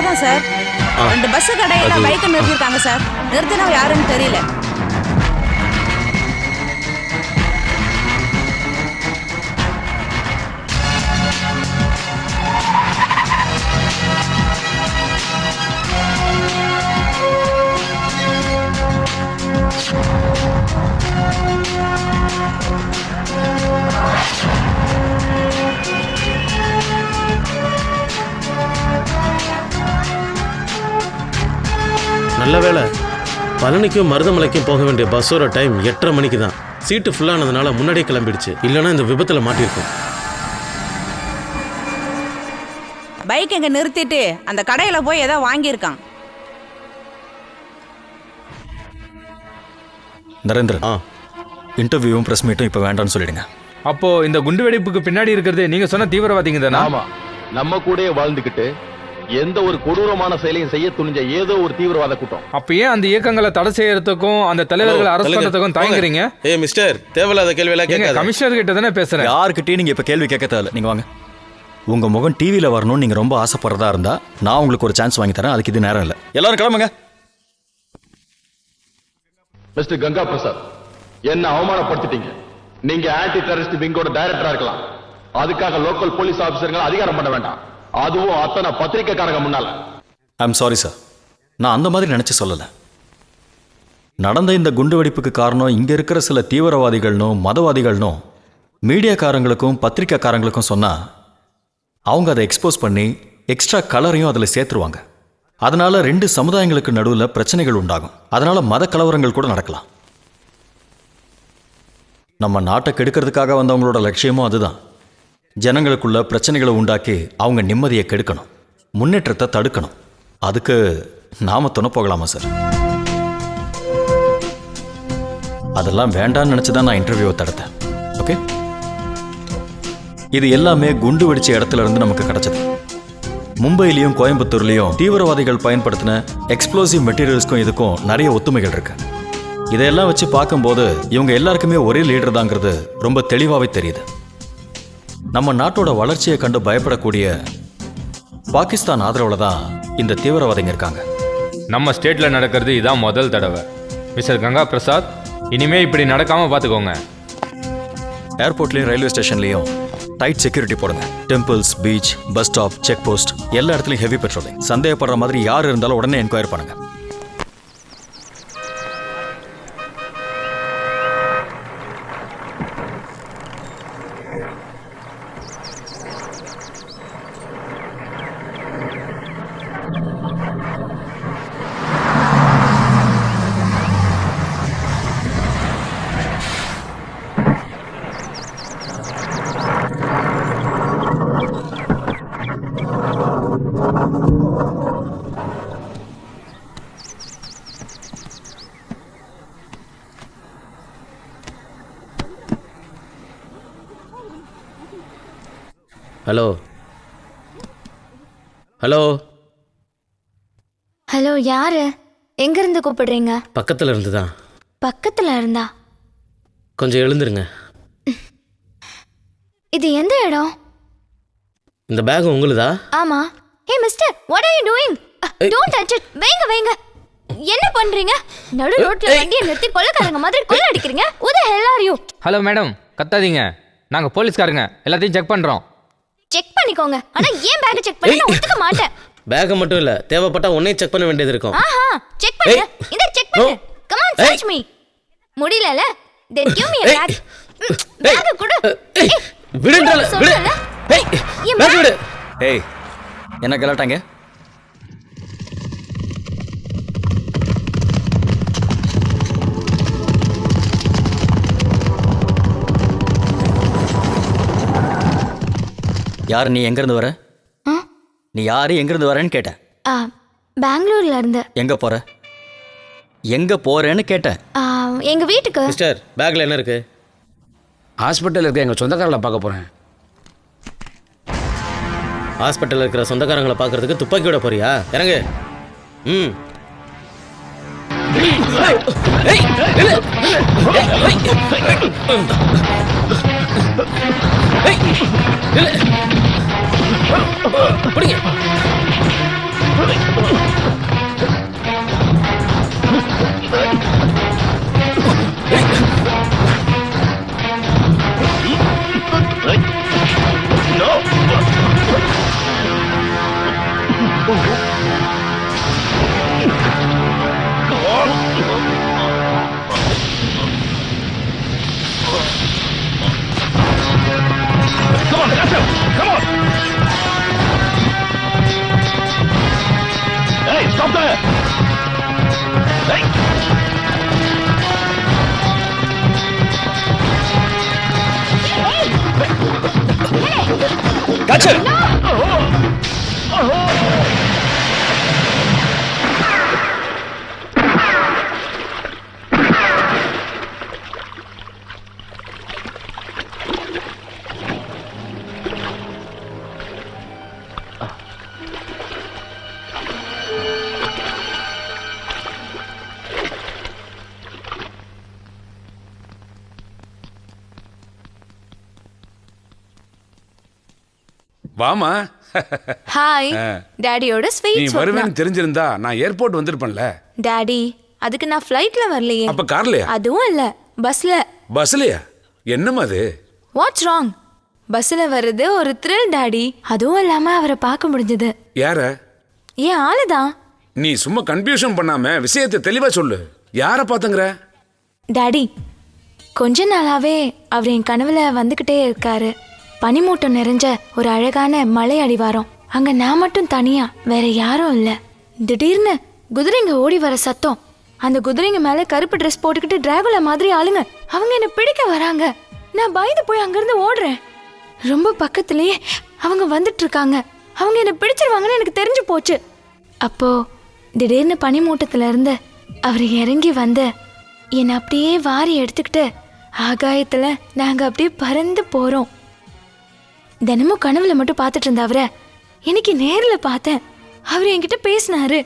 தான் sir. 2 bus கடையில பைக்கை நிறுத்திருக்காங்க சார். நிறுத்தினா யாருன்னு தெரியல. நல்ல வேளை பழனிக்கும் மருதமலைக்கும் போக வேண்டிய பஸ்ஸோட டைம் 8:30 மணிக்கு தான். சீட்டு ஃபுல்லானதுனால முன்னாடியே கிளம்பிடுச்சு. இல்லைன்னா இந்த விபத்தில் மாட்டியிருக்கும். பைக் எங்க நிறுத்திட்டு அந்த கடையில போய் ஏதோ வாங்கியிருக்கான். நரேந்திரன், இன்டர்வியூவும் பிரஸ் மீட்டும் இப்போ வேண்டாம்னு சொல்லிடுங்க. அப்போ இந்த குண்டு வெடிப்புக்கு பின்னாடி இருக்கிறது நீங்க சொன்ன தீவிரவாதிங்க தானே? ஆமா, நம்ம கூடயே வாழ்ந்துகிட்டு எந்த ஒரு கொடூரமான செயலையும் செய்ய துணிஞ்ச ஏதோ ஒரு தீவிரவாத கூட்டம். அப்ப ஏன் அந்த இயக்கங்களை தடை செய்யறதுக்கும் அந்த தலைவர்களை அரசு பண்றதுக்கும் தயங்குறீங்க? மிஸ்டர், தேவையில்லாத கேள்வியெல்லாம் கேட்காத. கமிஷனர் கிட்ட தானே பேசுறேன். யாருக்கிட்டையும் நீங்க இப்ப கேள்வி கேட்க தேவையில்ல. நீங்க வாங்க. உங்க முகம் டிவியில வரணும்னு நீங்க ரொம்ப ஆசைப்படுறதா இருந்தா நான் உங்களுக்கு ஒரு சான்ஸ் வாங்கி தரேன். அதுக்கு இது நேரம் இல்லை. எல்லாரும் கிளம்புங்க. மிஸ்டர் கங்கா பிரசாத், என்ன அவமானப்படுத்திட்டீங்க. நீங்க ஆன்டி டெரரிஸ்ட் விங்கோட டைரக்டரா இருக்கலாம். அதுக்காக லோக்கல் போலீஸ் ஆபீசர்கள் அதிகாரம் பண்ண வேண்டாம். அதுவும் அத்தனை பத்திரிக்கைக்காரங்க முன்னால. ஐம் சாரி சார், நான் அந்த மாதிரி நினைச்சு சொல்லல. நடந்த இந்த குண்டு வெடிப்புக்கு காரணம் இங்க இருக்கிற சில தீவிரவாதிகள்னும் மதவாதிகள்னும் மீடியாக்காரங்களுக்கும் பத்திரிக்கைக்காரங்களுக்கும் சொன்னா அவங்க அதை எக்ஸ்போஸ் பண்ணி எக்ஸ்ட்ரா கலரையும் அதில் சேர்த்துருவாங்க. அதனால 2 சமுதாயங்களுக்கு நடுவில் பிரச்சனைகள் உண்டாகும். அதனால மத கலவரங்கள் கூட நடக்கலாம். நம்ம நாட்டை கெடுக்கிறதுக்காக வந்தவங்களோட லட்சியமும் அதுதான். ஜனங்களுக்குள்ள பிரச்சனைகளை உண்டாக்கி அவங்க நிம்மதியை கெடுக்கணும், முன்னேற்றத்தை தடுக்கணும். அதுக்கு நாம துணை போகலாமா சார்? அதெல்லாம் வேண்டான்னு நினச்சிதான் நான் இன்டர்வியூவை தடுத்தேன். ஓகே, இது எல்லாமே குண்டு வெடிச்ச இடத்துல இருந்து நமக்கு கிடைச்சது. மும்பையிலையும் கோயம்புத்தூர்லையும் தீவிரவாதிகள் பயன்படுத்தின எக்ஸ்ப்ளோசிவ் மெட்டீரியல்ஸ்க்கும் இதுக்கும் நிறைய ஒத்துமைகள் இருக்கு. இதையெல்லாம் வச்சு பார்க்கும்போது இவங்க எல்லாருக்குமே ஒரே லீடர் தாங்கிறது ரொம்ப தெளிவாகவே தெரியுது. நம்ம நாட்டோட வளர்ச்சியை கண்டு பயப்படக்கூடிய பாகிஸ்தான் ஆதரவில் தான் இந்த தீவிரவாதிங்க இருக்காங்க. நம்ம ஸ்டேட்ல நடக்கிறது இதான் முதல் தடவை. மிஸ்டர் கங்கா பிரசாத், இனிமே இப்படி நடக்காம பார்த்துக்கோங்க. ஏர்போர்ட்லையும் ரயில்வே ஸ்டேஷன்லையும் டைட் செக்யூரிட்டி போடுங்க. Temples, beach, bus stop, check post எல்லா இடத்துலையும் ஹெவி பெட்ரோலிங். சந்தேகப்படுற மாதிரி யார் இருந்தாலும் உடனே என்கொயரி பண்ணுங்க. ஹலோ ஹலோ ஹலோ, யாரு? எங்க இருந்து கூப்பிடுறீங்க? பக்கத்தில் இருந்து தான். பக்கத்துல இருந்தா? கொஞ்சம் எழுந்துருங்க. இது எந்த இடம்? இந்த பேக் உங்களுதா? ஆமா. ஹே mister, what are you doing? Don't touch it. வைங்க வைங்க. என்ன பண்றீங்க? நடு ரோட்ல வண்டியை நிறுத்தி கொள்ளக்காரங்க மாதிரி கொள்ள அடிக்கிறீங்க. Who the hell are you? Hello madam, கத்தாதீங்க. நாங்க போலீஸ்காரங்க, எல்லாத்தையும் செக் பண்றோம். செக் பண்ணிக்கோங்க. ஆனா ஏன் பேக் செக் பண்ண நான் ஒத்துக்க மாட்டேன். பேக் மட்டும் இல்ல, தேவைப்பட்டா உன்னை செக் பண்ண வேண்டியது இருக்கும். ஆஹா, செக் பண்ணுங்க. இந்த செக் பண்ணு. Come on, search me. முடியலல? then give me a bag. Bag கொடு. விடுங்கல, விடு. ஏய், பேக் விடு. ஏய், என்ன கலாட்டாங்க? யார் நீ? எங்கேருந்து வர? நீ யாரு, எங்கேருந்து வரேன்னு கேட்டேன். பெங்களூர்ல இருந்து. எங்க போற? எங்க போறேன்னு கேட்டேன். எங்க வீட்டுக்கு. மிஸ்டர், பேக்ல என்ன இருக்கு? ஹாஸ்பிட்டல் இருக்க எங்க சொந்தக்காரங்களை பார்க்க போறேன். ஹாஸ்பிட்டலில் இருக்கிற சொந்தக்காரங்களை பார்க்கறதுக்கு துப்பாக்கியோட போறியா? இறங்கு. ம். பிடிங்க. Come on, catch him! Come on! Hey, stop there! Hey! Catch it! வாமா. ஹாய் டாடியோட நீ ஸ்வீட் வருவேன்னு தெரிஞ்சிருந்தா நான் ஏர்போர்ட் வந்திருப்பேன்ல. டாடி அதுக்கு நான் ஃப்ளைட்ல வரலையே. அப்ப கார்லயா? அதுவும் இல்ல, பஸ்ல. பஸ்லயா? என்னமா அது? What's wrong? பஸ்ல வர்றது ஒரு த்ரில் டாடி. அதுவும் இல்லாம அவரை பார்க்க முடிஞ்சது. யார? ஏன் ஆளுதான். நீ சும்மா கன்ஃபியூஷன் பண்ணாம விஷயத்தை தெளிவா சொல்லு. யார பாத்தங்கற? டாடி கொஞ்ச நாளாவே அவர் என் கனவுல வந்துகிட்டே இருக்காரு. பனிமூட்டம் நிறைஞ்ச ஒரு அழகான மலை அடிவாரம். அங்க நான் மட்டும் தனியா, வேற யாரும் இல்ல. திடீர்னு குதிரைங்க ஓடி வர சத்தம். அந்த குதிரைங்க மேல கருப்பு ட்ரெஸ் போட்டுக்கிட்டு டிராகுலா மாதிரி ஆளுங்க அவங்க என்ன பிடிக்க வராங்க. நான் பயந்து போய் அங்கிருந்து ஓடுறேன். ரொம்ப பக்கத்திலேயே அவங்க வந்துட்டு இருக்காங்க. அவங்க என்ன பிடிச்சிருவாங்கன்னு எனக்கு தெரிஞ்சு போச்சு. அப்போ திடீர்னு பனிமூட்டத்துல இருந்து அவர் இறங்கி வந்து என்னை அப்படியே வாரி எடுத்துக்கிட்டு ஆகாயத்துல நாங்க அப்படியே பறந்து போறோம். தினமும் கனவுல மட்டும் பார்த்துட்டு இருந்த அவரை இன்னைக்கு நேர்ல பார்த்தேன். அவர் என்கிட்ட பேசினாரு,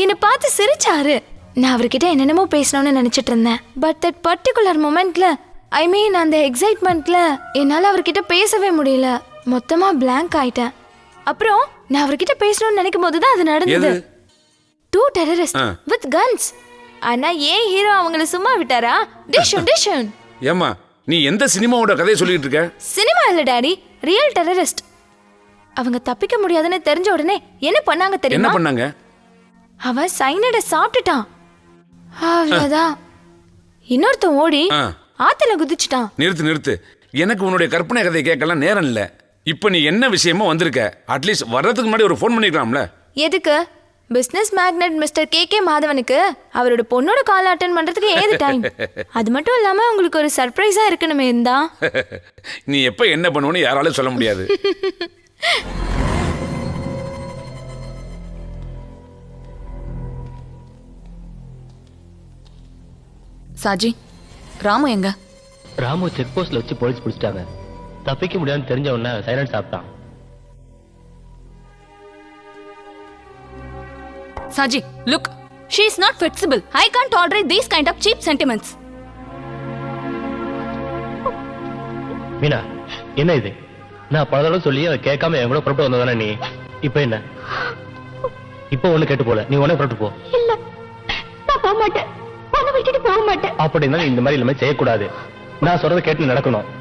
என்னை பார்த்து சிரிச்சாரு. நான் அவர்கிட்ட என்னென்னமோ பேசணும்னு நினைச்சிட்டு இருந்தேன். பட் தட் பர்டிகுலர் மொமெண்ட்ல, ஐ மீன் அந்த எக்ஸைட்மெண்ட்ல என்னால அவர்கிட்ட பேசவே முடியல. மொத்தமா பிளாங்க் ஆயிட்டேன். அப்புறம் நான் அவர்கிட்ட பேசணும்னு நினைக்கும் போதுதான் அது நடந்தது. 2 terrorists with guns. ஆனா ஏன் ஹீரோ அவங்கள சும்மா விட்டாரா? டிஷன். ஏமா நீ எந்த சினிமாவோட கதையை சொல்லிட்டு இருக்க? சினிமா இல்ல டாடி, ரியல் டெரரிஸ்ட். அவங்க தப்பிக்க முடியாதுன்னு தெரிஞ்ச உடனே என்ன பண்ணாங்க தெரியுமா? என்ன பண்ணாங்க? அவன் சைனட சாப்பிட்டுட்டான். அவ்வளவுதான். இன்னொருத்தன் ஓடி ஆத்துல குதிச்சுட்டான். நிறுத்து. எனக்கு உன்னுடைய கற்பனை கதையை கேட்கலாம் நேரம் இல்ல. இப்ப நீ என்ன விஷயமா வந்திருக்க? அட்லீஸ்ட் வர்றதுக்கு முன்னாடி ஒரு ஃபோன் பண்ணிக்கலாம்ல. எதுக்கு? பிசினஸ் மேக்னெட் மிஸ்டர் கே மாதவனுக்கு அவரோட பொண்ணோட கால் அட்டெண்ட் பண்றதுக்கு ஏது டைம்? அது மட்டும் இல்லாம உங்களுக்கு ஒரு சர்ப்ரைஸா இருக்கணுமே இருந்தா. நீ எப்ப என்ன பண்ணுவன்னு யாராலும் சொல்ல முடியாது. சாஜி, ராமு எங்க? ராமு செக் போஸ்ட்ல வச்சு போலீஸ் பிடிச்சிட்டாங்க. தப்பிக்க முடியாதுன்னு தெரிஞ்ச உடனே சைலண்ட் சாப்பிட்டான். Saji, look. She is not flexible. I can't tolerate these kind of cheap sentiments. Meena, என்ன இது? நான் பல தடவை சொல்லி அதை கேட்காம என் கூட புறப்பட்டு வந்ததானே நீ? இப்போ என்ன? இப்போ ஒண்ணு கேட்டு போல, நீ உடனே புறப்பட்டு போ. இல்ல, நான் போக மாட்டேன். உன்னை விட்டுட்டு போக மாட்டேன். அப்படின்னா இந்த மாதிரி எல்லாமே செய்யக்கூடாது. நான் சொல்றதை கேட்டு நடக்கணும்.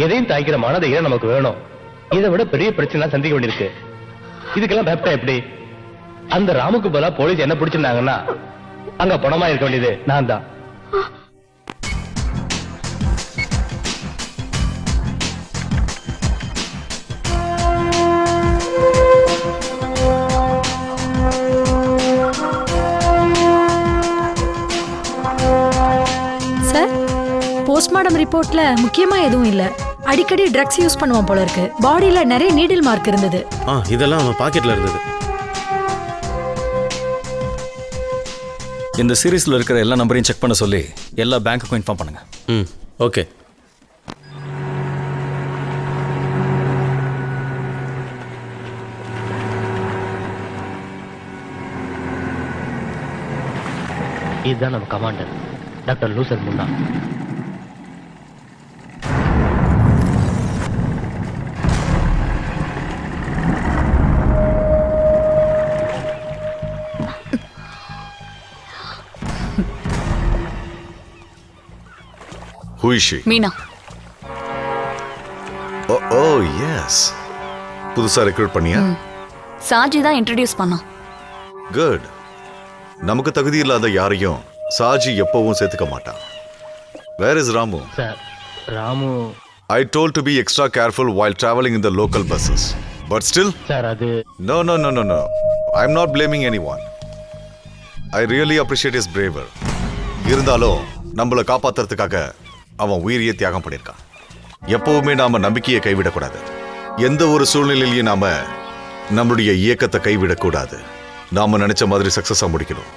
எதையும் தாய்க்கிற மனதையே நமக்கு வேணும். இதை விட பெரிய பிரச்சனை சந்திக்க வேண்டியிருக்கு. இதுக்கெல்லாம் பயப்பட்டா எப்படி? அந்த ராமுக்கு பதிலா போலீஸ் என்ன பிடிச்சிருந்தாங்கன்னா அங்க பணமா இருக்க வேண்டியது நான் தான். சார், போஸ்ட்மார்டம் ரிப்போர்ட்ல முக்கியமா எதுவும் இல்ல. அடிக்கடி ட்ரக்ஸ் யூஸ் பண்ணுவான் போல இருக்கு. பாடியில நிறைய நீடில் மார்க் இருந்தது. இதெல்லாம் அவன் பாக்கெட்ல இருந்தது. இந்த சீரீஸ்ல இருக்கிற எல்லா நம்பரையும் செக் பண்ண சொல்லி எல்லா பேங்க்குக்கும் இன்ஃபார்ம் பண்ணுங்க. ஓகே. இதுதான் நம்ம கமாண்டர் டாக்டர் லூசர் முன்னா. Who is she? Meena. Oh, yes. புதுசா ரெக்ரூட் பண்ணியா? சாஜி தான் இன்ட்ரோடியூஸ் பண்ணான். குட். நமக்கு தகுதி இல்லாத யாரையும் சாஜி எப்பவும் சேர்த்துக்க மாட்டான். Where is Ramu? Sir, Ramu I told to be extra careful while traveling in the local buses. But still, sir அது no. I'm not blaming anyone. I really appreciate his bravery. இருந்தாலும் நம்மளை காப்பாத்துறதுக்காக அவன் உயிரையே தியாகம் பண்ணியிருக்கான். எப்பவுமே நாம நம்பிக்கையை கைவிடக்கூடாது. எந்த ஒரு சூழ்நிலையிலையும் நாம நம்மளுடைய இயக்கத்தை கைவிடக்கூடாது. நாம நினைச்ச மாதிரி சக்சஸா முடிக்கணும்.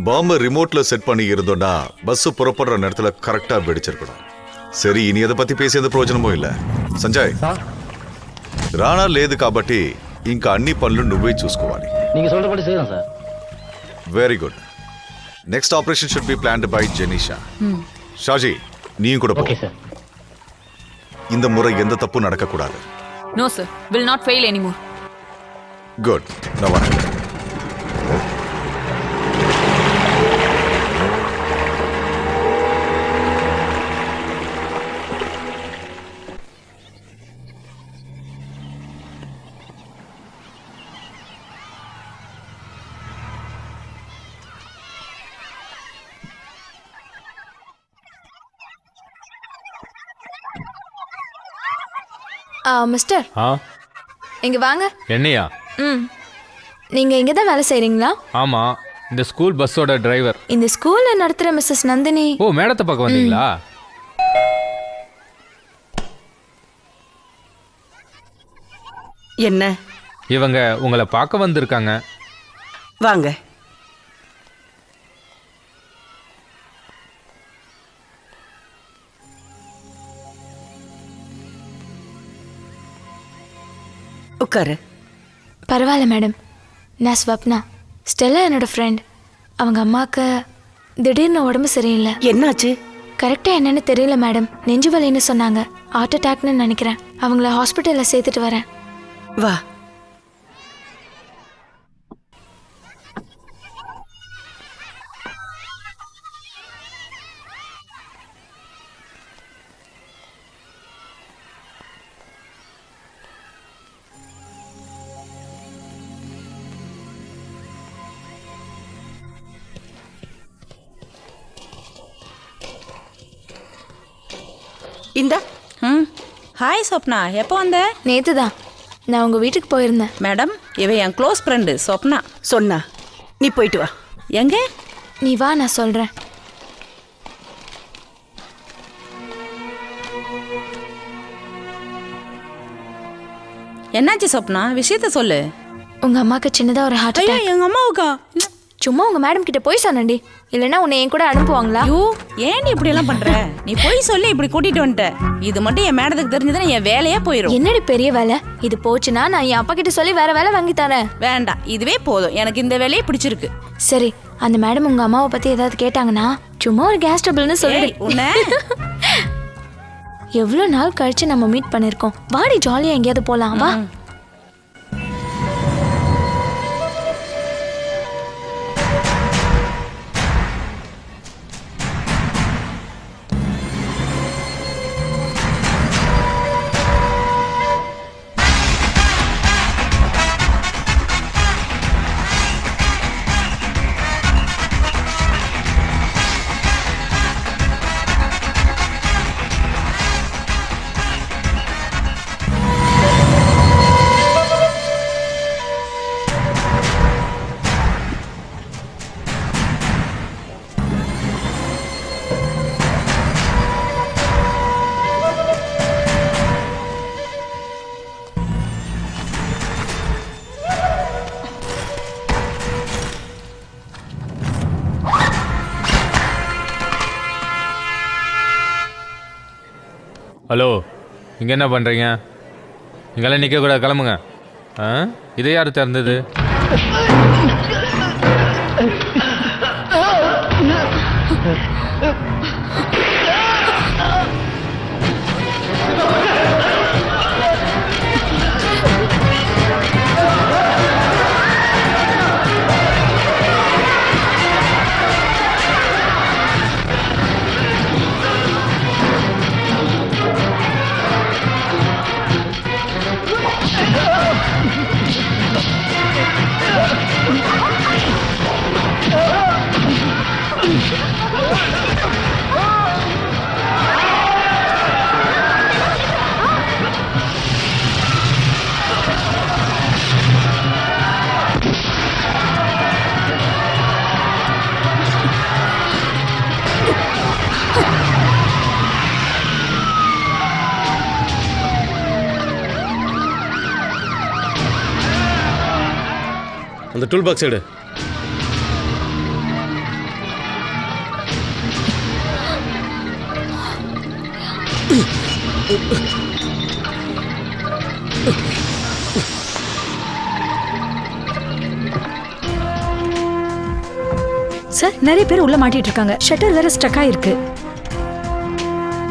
பாம்பை ரிமோட்ல செட் பண்ணி இருந்தோம்னா பஸ் புறப்படுற நேரத்துல கரெக்டா வெடிச்சிருக்கணும். సరే ఇని అద పతి పేసేంత ప్రయోజనమో இல்ல సంజయ్ రాణా లేదు కాబట్టి ఇంకా అన్ని పనులు నువ్వే చూసుకోవాలి. நீங்க சொல்றபடி செய்றேன் sir. Very good. Next operation should be planned by Jenisha. Shaji நீயும் கூட போ. Okay sir. இந்த முறை எந்த தப்பு நடக்க கூடாது. No sir, will not fail anymore. Good. நான் வரேன். மிஸ்டர் ஆ இங்க வாங்க. என்னையா? நீங்க இங்க தான் வேலை செய்றீங்களா? ஆமா, இந்த ஸ்கூல் பஸ்ஸோட டிரைவர். இந்த ஸ்கூல்ல நடத்துற மிஸ்ஸஸ் நந்தினி. ஓ, மேடத்தை பார்க்க வந்தீங்களா? என்ன? இவங்க உங்களை பார்க்க வந்திருக்காங்க. வாங்க. உட்காரு. பரவாயில்ல மேடம், நான் ஸ்வப்னா. ஸ்டெல்லா என்னோட ஃப்ரெண்ட். அவங்க அம்மாவுக்கு திடீர்னு உடம்பு சரியில்லை. என்னாச்சு? கரெக்டாக என்னன்னு தெரியல மேடம். நெஞ்சு வலின்னு சொன்னாங்க. ஹார்ட் அட்டாக்னு நினைக்கிறேன். அவங்கள ஹாஸ்பிட்டலில் சேர்த்துட்டு வரேன். வா. இந்த ஹாய் சொப்னா, எப்போ வந்த? நேற்று தான். நான் உங்கள் வீட்டுக்கு போயிருந்தேன். மேடம், இவ என் க்ளோஸ் ஃப்ரெண்டு சொப்னா. சொன்னா நீ போயிட்டு வா. எங்க? நீ வா, நான் சொல்கிறேன். என்னாச்சு சொப்னா? விஷயத்த சொல்லு. உங்கள் அம்மாவுக்கு சின்னதாக ஒரு ஹார்ட் அட்டாக். எங்கள் அம்மாவுக்கா? சும்மா உங்கள் மேடம் கிட்ட போய் சொன்னேன்டி. இல்லைன்னா உன்னை என் கூட அனுப்புவாங்களா? ஐயோ, ஏன் நீ இப்படி எல்லாம் பண்ற? நீ போய் சொல்லி இப்படி கூட்டிட்டு வந்துட்ட. இது மட்டும் என் மேடத்துக்கு தெரிஞ்சதுன்னா என் வேலையே போயிடும். என்னடி பெரிய வேலை? இது போச்சுன்னா நான் என் அப்பா கிட்ட சொல்லி வேற வேலை வாங்கி தரேன். வேண்டாம், இதுவே போதும். எனக்கு இந்த வேலையே பிடிச்சிருக்கு. சரி, அந்த மேடம் உங்க அம்மாவை பத்தி ஏதாவது கேட்டாங்கன்னா சும்மா ஒரு கேஸ் ட்ரபிள்னு சொல்லிடு. எவ்வளோ நாள் கழிச்சு நம்ம மீட் பண்ணிருக்கோம். வாடி, ஜாலியா எங்கேயாவது போலாம். வா. ஹலோ, இங்கே என்ன பண்ணுறீங்க? இங்கெல்லாம் நிற்கக்கூடாது, கிளம்புங்க. இதை யார் திறந்தது? அந்த டூல் பாக்ஸ் எடு. சார் நிறைய பேர் உள்ள மாட்டிட்டு இருக்காங்க. ஷட்டர் வேற ஸ்டக் ஆயிருக்கு.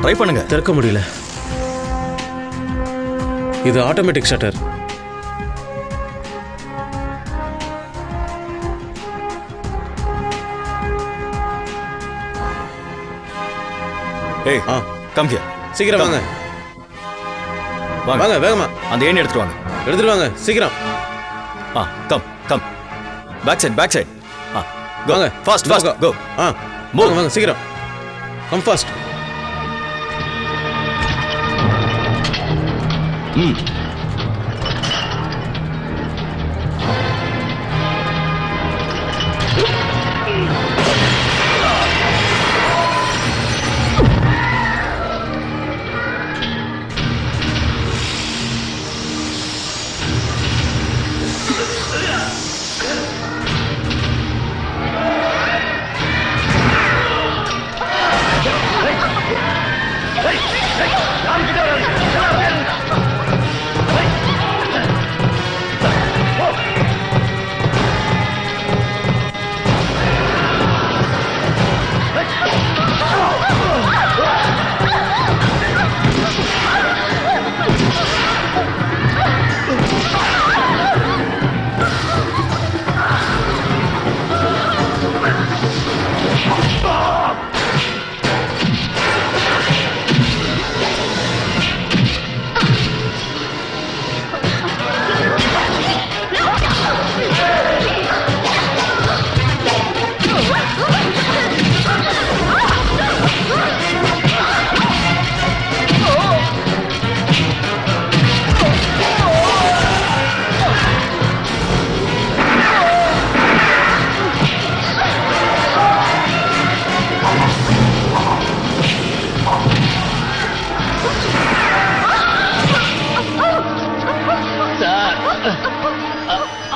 ட்ரை பண்ணுங்க. திறக்க முடியல. இது ஆட்டோமேட்டிக் ஷட்டர். ஏய் கம் ஹியர். சீக்கிரம் வாங்க. வாங்க வேகமா. அந்த ஏணி எடுத்துட்டு வாங்க. எடுத்துட்டு வாங்க சீக்கிரம். Come come. Back side. வாங்க ஃபாஸ்ட் கோ. மூவ். வாங்க சீக்கிரம். Come fast.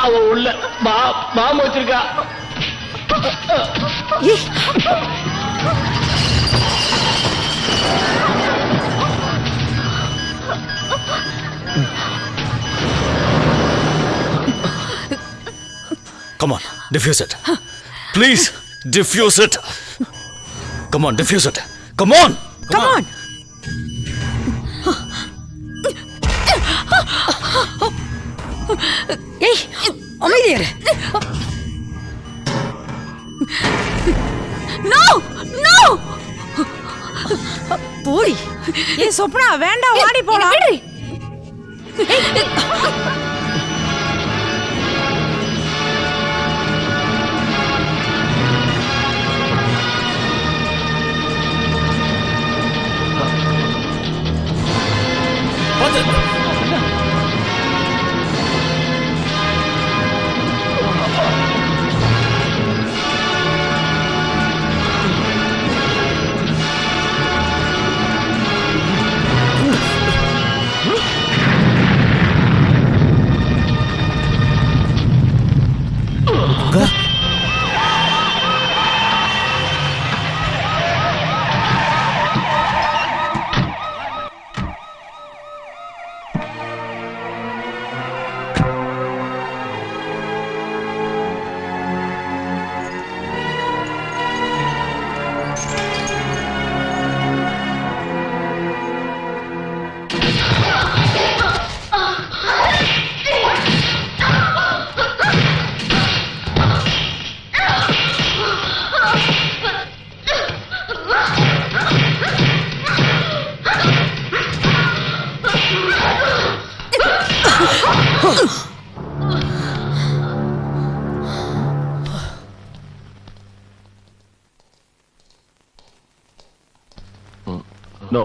அவ உள்ள பாம்பு வச்சிருக்கா. Come on, defuse it. Please, defuse it. Come on, defuse it. Come on. Come on. ஏய் அமைதியாரு. நோ நோ போடி. ஏய் சொப்னா வேண்டாம், வாடி போலாம். நோ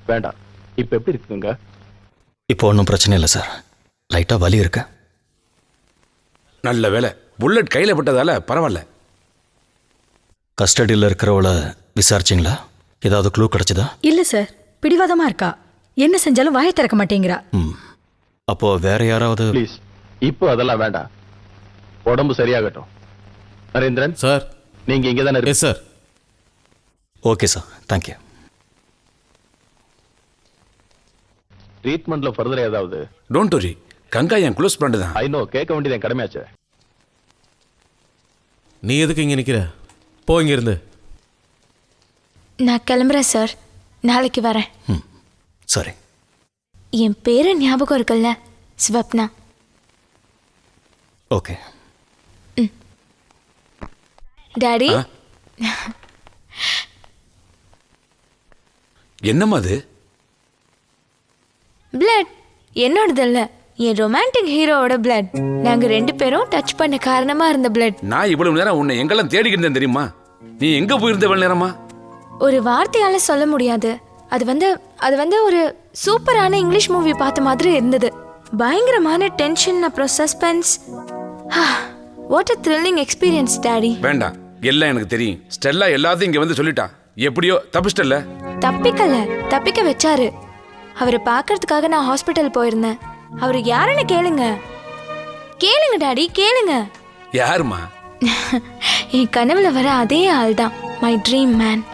வேண்டாம். இப்ப எப்படி இருக்குங்க? இப்போ ஒன்றும் பிரச்சனை இல்லை சார். லைட்டாக வலி இருக்கு. நல்ல வேலை, புல்லட் கையில் பட்டதால பரவாயில்ல. கஸ்டடியில் இருக்கிறவளை விசாரிச்சிங்களா? ஏதாவது க்ளூ கிடைச்சதா? இல்ல சார், பிடிவாதமா இருக்கா. என்ன செஞ்சாலும் வாயை திறக்க மாட்டேங்கிறா. அப்போ வேற யாராவது? ப்ளீஸ் இப்போ அதெல்லாம் வேண்டாம். உடம்பு சரியாகட்டும். நரேந்திரன் சார், நீங்க இங்க தானே yes sir. Okay sir, thank you. ட்ரீட்மெண்ட்ல ஃபர்தர் ஏதாவது? Don't worry, Ganga N close friend தான். ஐ நோ, கேட்க வேண்டியது என் கடமையாச்சு. நீ எதுக்கு இங்க நிக்கிற? போ இங்க இருந்து. நான் கிளம்புறேன் சார், நாளைக்கு வரேன். சரி. என் பேரு ஞாபகம் இருக்குல்ல, ஸ்வப்னா. ஓகே. டாடி, என்னம்மா அது? பிளட் என்னோடது இல்ல, என் ரொமான்டிக் ஹீரோவோட பிளட். நாங்க 2 பேரும் டச் பண்ண காரணமா இருந்த பிளட். நான் இவ்வளவு நேரம் உன்னை எங்கெல்லாம் தேடிக்கிட்டு இருந்தேன் தெரியுமா? நீ எங்க போயிருந்த இவ்வளவு நேரமா? ஒரு வார்த்தையால சொல்ல முடியாது. அது வந்து ஒரு சூப்பரான இங்கிலீஷ் மூவி பார்த்த மாதிரி இருந்தது. பயங்கரமான டென்ஷன், அப்புறம் suspense. What a thrilling experience daddy. வேண்டாம், எல்லாம் எனக்கு தெரியும். ஸ்டெல்லா எல்லாத்தையும் இங்க வந்து சொல்லிட்டா. எப்படியோ தப்பிச்சிட்டல. தப்பிக்க வச்சாரு. அவரை பார்க்கறதுக்காக நான் ஹாஸ்பிட்டல் போயிருந்தேன். அவரு யாருன்னு கேளுங்க டாடி, கேளுங்க. யாருமா? என் கனவுல வர அதே ஆள் தான், மை ட்ரீம் மேன்.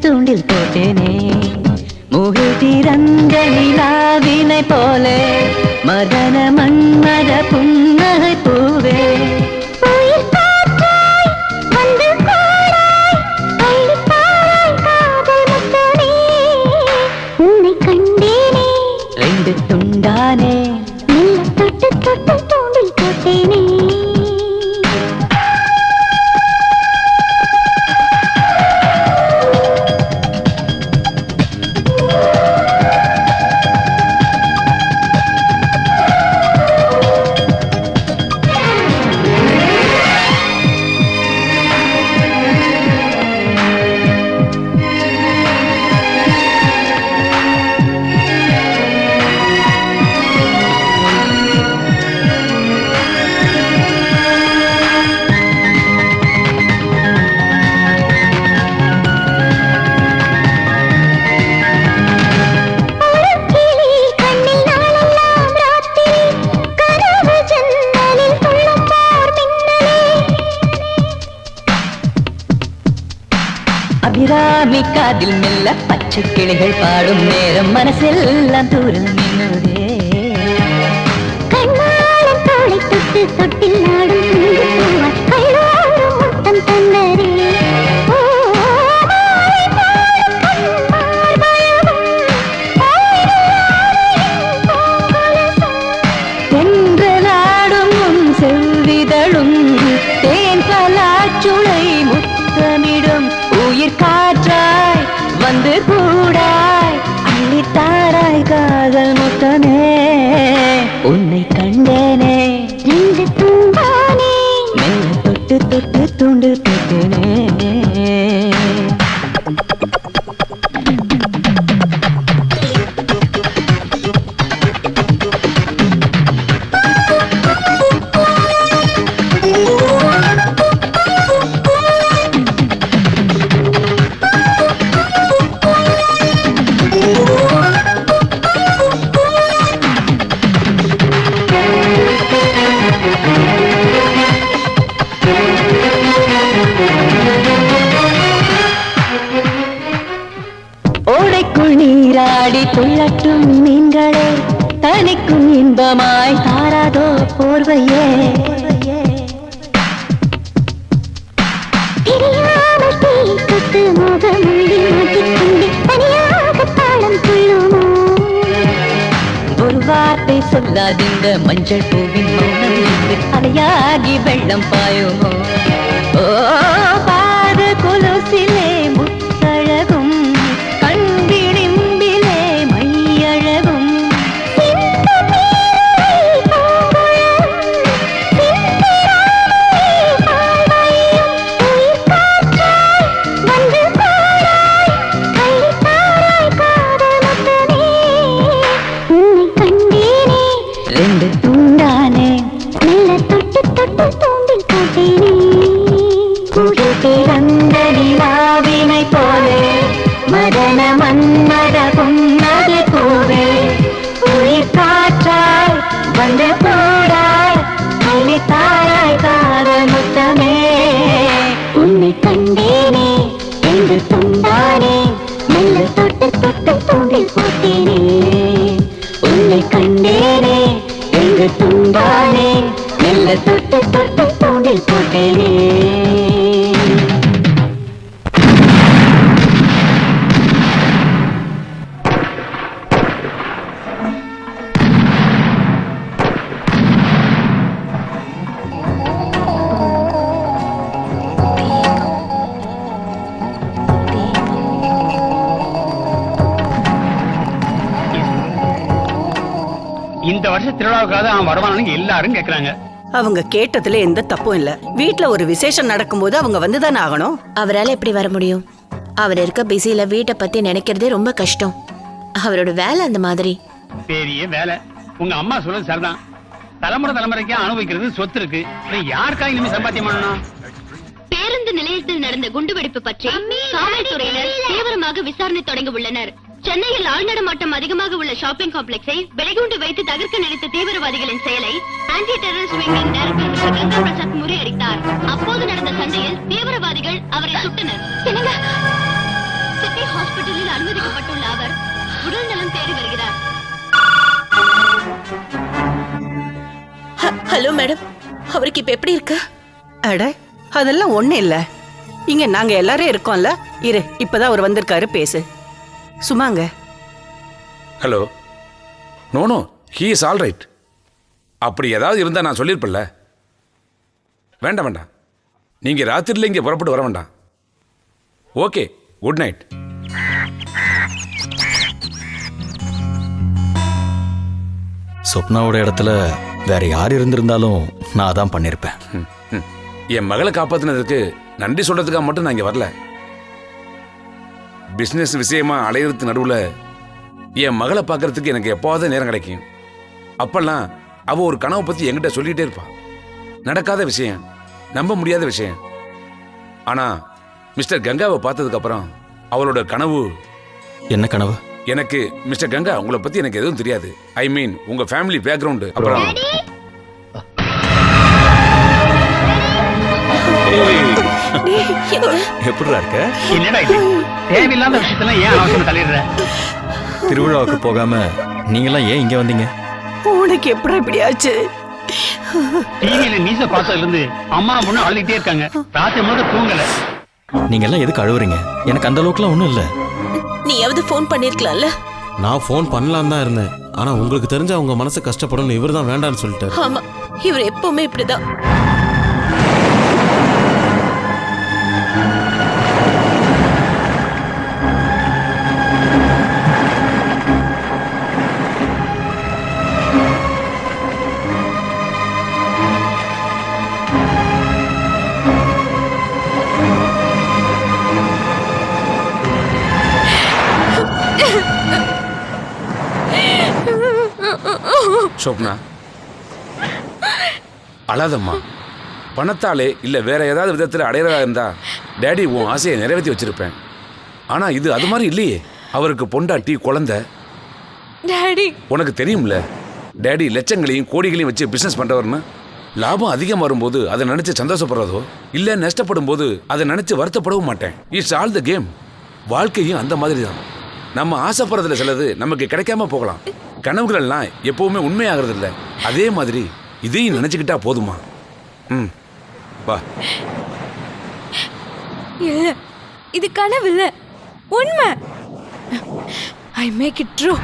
தூண்டில் போட்டேனே முகிழ்திறந்த நிலாவினை போல மதன மன்மத புன்னகை பூவே உன்னை கண்டேனே ரெண்டு துண்டானே தொட்டு தொட்டு தூண்டில் போட்டேனே அபிராமி காதில் மெல்ல பச்சை கிளிகள் பாடும் நேரம் மனசெல்லாம் தூரம் நின்னுதே கண்ணாளம் தோளை தொட்டு தொட்டில் ஆடும் முத்தம் தந்தரே என்ற நாடும் உன் செவ்விதழும் தேன் பலாச்சுளை முத்தமிடும் உயிர் காற்றாய் வந்து கூடாய் அள்ளித்தாராய் காதல் முத்தமே உன்னை கண்டேனே ரெண்டு துண்டானே துள்ளட்டும் மீன்களே தனிக்கும் இன்பமாய் தாராதோ போர்வையே ஒரு வார்த்தை சொல்லாதிந்த மஞ்சள் பூவின் மௌனம் என்று அலையாகி வெள்ளம் பாயுமோ ஓ பாத கொலுசிலே முத்தழகும் கண்பிடிம்பிலே மையழகும் ரெண்டு தூண்டானே மெல்ல தொட்டு தொட்டு தூண்டில் போட்டேனே குடில் பிறந்த நிலாவினை போலே மதன மன்மத புன்னகை பூவே உயிர் காற்றாய் வந்து போடாய் அழித்தாராய் காதல் முத்தமே உன்னை கண்டேனே என்று துண்டானே மெல்ல தொட்டு தொட்டு தூண்டில் போட்டேனே உன்னை கண்டேனே எங்கு துண்டானே மெல்ல தொட்டு தொட்டு தூண்டில் போட்டேனே இந்த வருஷம் திருவிழாவுக்காக அவன் வருவானு எல்லாரும் கேக்குறாங்க. அவங்க கேட்டதுல எந்த தப்பும் இல்ல. வீட்ல ஒரு விசேஷம் நடக்கும்போது அவங்க வந்துதானே ஆகணும். அவரால் எப்படி வர முடியும்? அவர் இருக்க பிஸியில வீட்டை பத்தி நினைக்கிறதே ரொம்ப கஷ்டம். அவரோட வேலை அந்த மாதிரி. பெரிய வேலை. உங்க அம்மா சொல்றது சரிதான். தலைமுறை தலைமுறைக்கு அனுபவிக்கிறது சொத்து இருக்கு. யாருக்காக இனிமே சம்பாத்தியம் பண்ணணும்? பேருந்து நிலையத்தில் நடந்த குண்டுவெடிப்பு பற்றி காவல்துறையினர் தீவிரமாக விசாரணை தொடங்கி உள்ளனர். சென்னையில் ஆழ்நடமாட்டம் அதிகமாக உள்ள ஷாப்பிங் காம்ப்ளெக்ஸை வெடிகுண்டு வைத்து தகர்க்க நினைத்த தீவிரவாதிகளின் செயலை ஆன்டி டெரரிஸ்ட் விங்கின் டைரக்டர் மிஸ்டர் கங்கா பிரசாத் முறியடித்தார். அப்போது நடந்த சண்டையில் தீவிரவாதிகள் அவரை சுட்டனர். சிட்டி ஹாஸ்பிட்டலில் அனுமதிக்கப்பட்டுள்ள அவர் உடல் நலம் தேடி வருகிறார். ஹலோ மேடம், அவருக்கு இப்ப எப்படி இருக்கு? அட அதெல்லாம் ஒண்ணு இல்ல. இங்க நாங்க எல்லாரும் இருக்கோம்ல. இரு, இப்பதான் அவர் வந்திருக்காரு, பேசு. சுமாங்க. Hello. No no, he is all right. அப்படி ஏதாவது இருந்தால் நான் சொல்லியிருப்பேன்ல. வேண்டாம் வேண்டாம், நீங்கள் ராத்திரியில் இங்கே புறப்பட்டு வர வேண்டாம். Okay, good night. சொப்னாவோட இடத்துல வேற யார் இருந்திருந்தாலும் நான் அதான் பண்ணியிருப்பேன். என் மகளை காப்பாற்றினதுக்கு நன்றி சொல்றதுக்காக மட்டும் நான் இங்கே வரல. பிஸ்னஸ் விஷயமா அலையிறதுக்கு நடுவில் என் மகளை பார்க்கறதுக்கு எனக்கு எப்போவாவது நேரம் கிடைக்கும். அப்பெல்லாம் அவள் ஒரு கனவை பற்றி என்கிட்ட சொல்லிகிட்டே இருப்பாள். நடக்காத விஷயம், நம்ப முடியாத விஷயம். ஆனால் மிஸ்டர் கங்காவை பார்த்ததுக்கப்புறம் அவளோட கனவு. என்ன கனவு? எனக்கு மிஸ்டர் கங்கா உங்களை பற்றி எனக்கு எதுவும் தெரியாது. ஐ மீன் உங்கள் ஃபேமிலி பேக்ரவுண்டு. அப்புறம் எப்படிடா இருக்க? என்னடா இது? தேவையில்லாத விஷயத்துல ஏன் அவசரம் தலையிடுற? திருவிழாவுக்கு போகாம நீங்களாம் ஏன் இங்க வந்தீங்க? உனக்கு எப்படி இப்படி ஆச்சு? டிவியில நியூஸ பார்த்ததுல இருந்து அம்மா பொண்ணு அழுதுகிட்டே இருக்காங்க. ராத்திரி முழுக்க தூங்கல. நீங்க எல்லாம் எதுக்கு அழுவுறீங்க? எனக்கு அந்த அளவுக்குலாம் ஒன்றும் இல்லை. நீயாவது ஃபோன் பண்ணிருக்கலாம்ல. நான் ஃபோன் பண்ணலாம் தான் இருந்தேன். ஆனா உங்களுக்கு தெரிஞ்ச அவங்க மனசு கஷ்டப்படும் இவர் தான் வேண்டான்னு சொல்லிட்டாரு. ஆமா, இவர் எப்பவுமே இப்படிதான். சொப்னா, அழாதம்மா. பணத்தாலே இல்லை வேற ஏதாவது விதத்தில் அடையிறதா இருந்தா டேடி உன் ஆசையை நிறைவேற்றி வச்சிருப்பேன். ஆனால் இது அது மாதிரி இல்லையே. அவருக்கு பொண்டாட்டி, குழந்தை. டாடி, உனக்கு தெரியும்ல, டேடி லட்சங்களையும் கோடிகளையும் வச்சு பிஸ்னஸ் பண்ணுறவர்னு. லாபம் அதிகம் வரும்போது அதை நினச்சி சந்தோஷப்படுறதோ இல்லை நஷ்டப்படும் போது அதை நினச்சி வருத்தப்படவும் மாட்டேன். It's all the game. வாழ்க்கையும் அந்த மாதிரி தான். நம்ம ஆசைப்படுறதுல சிலது நமக்கு கிடைக்காம போகலாம். கனவுகள் எல்லாம் எப்பவுமே உண்மையாகிறது இல்லை. அதே மாதிரி இதையும் நினைச்சுக்கிட்டா போதுமா? ம், வா. இல்ல, இது கனவு இல்ல, உண்மை. I make it true.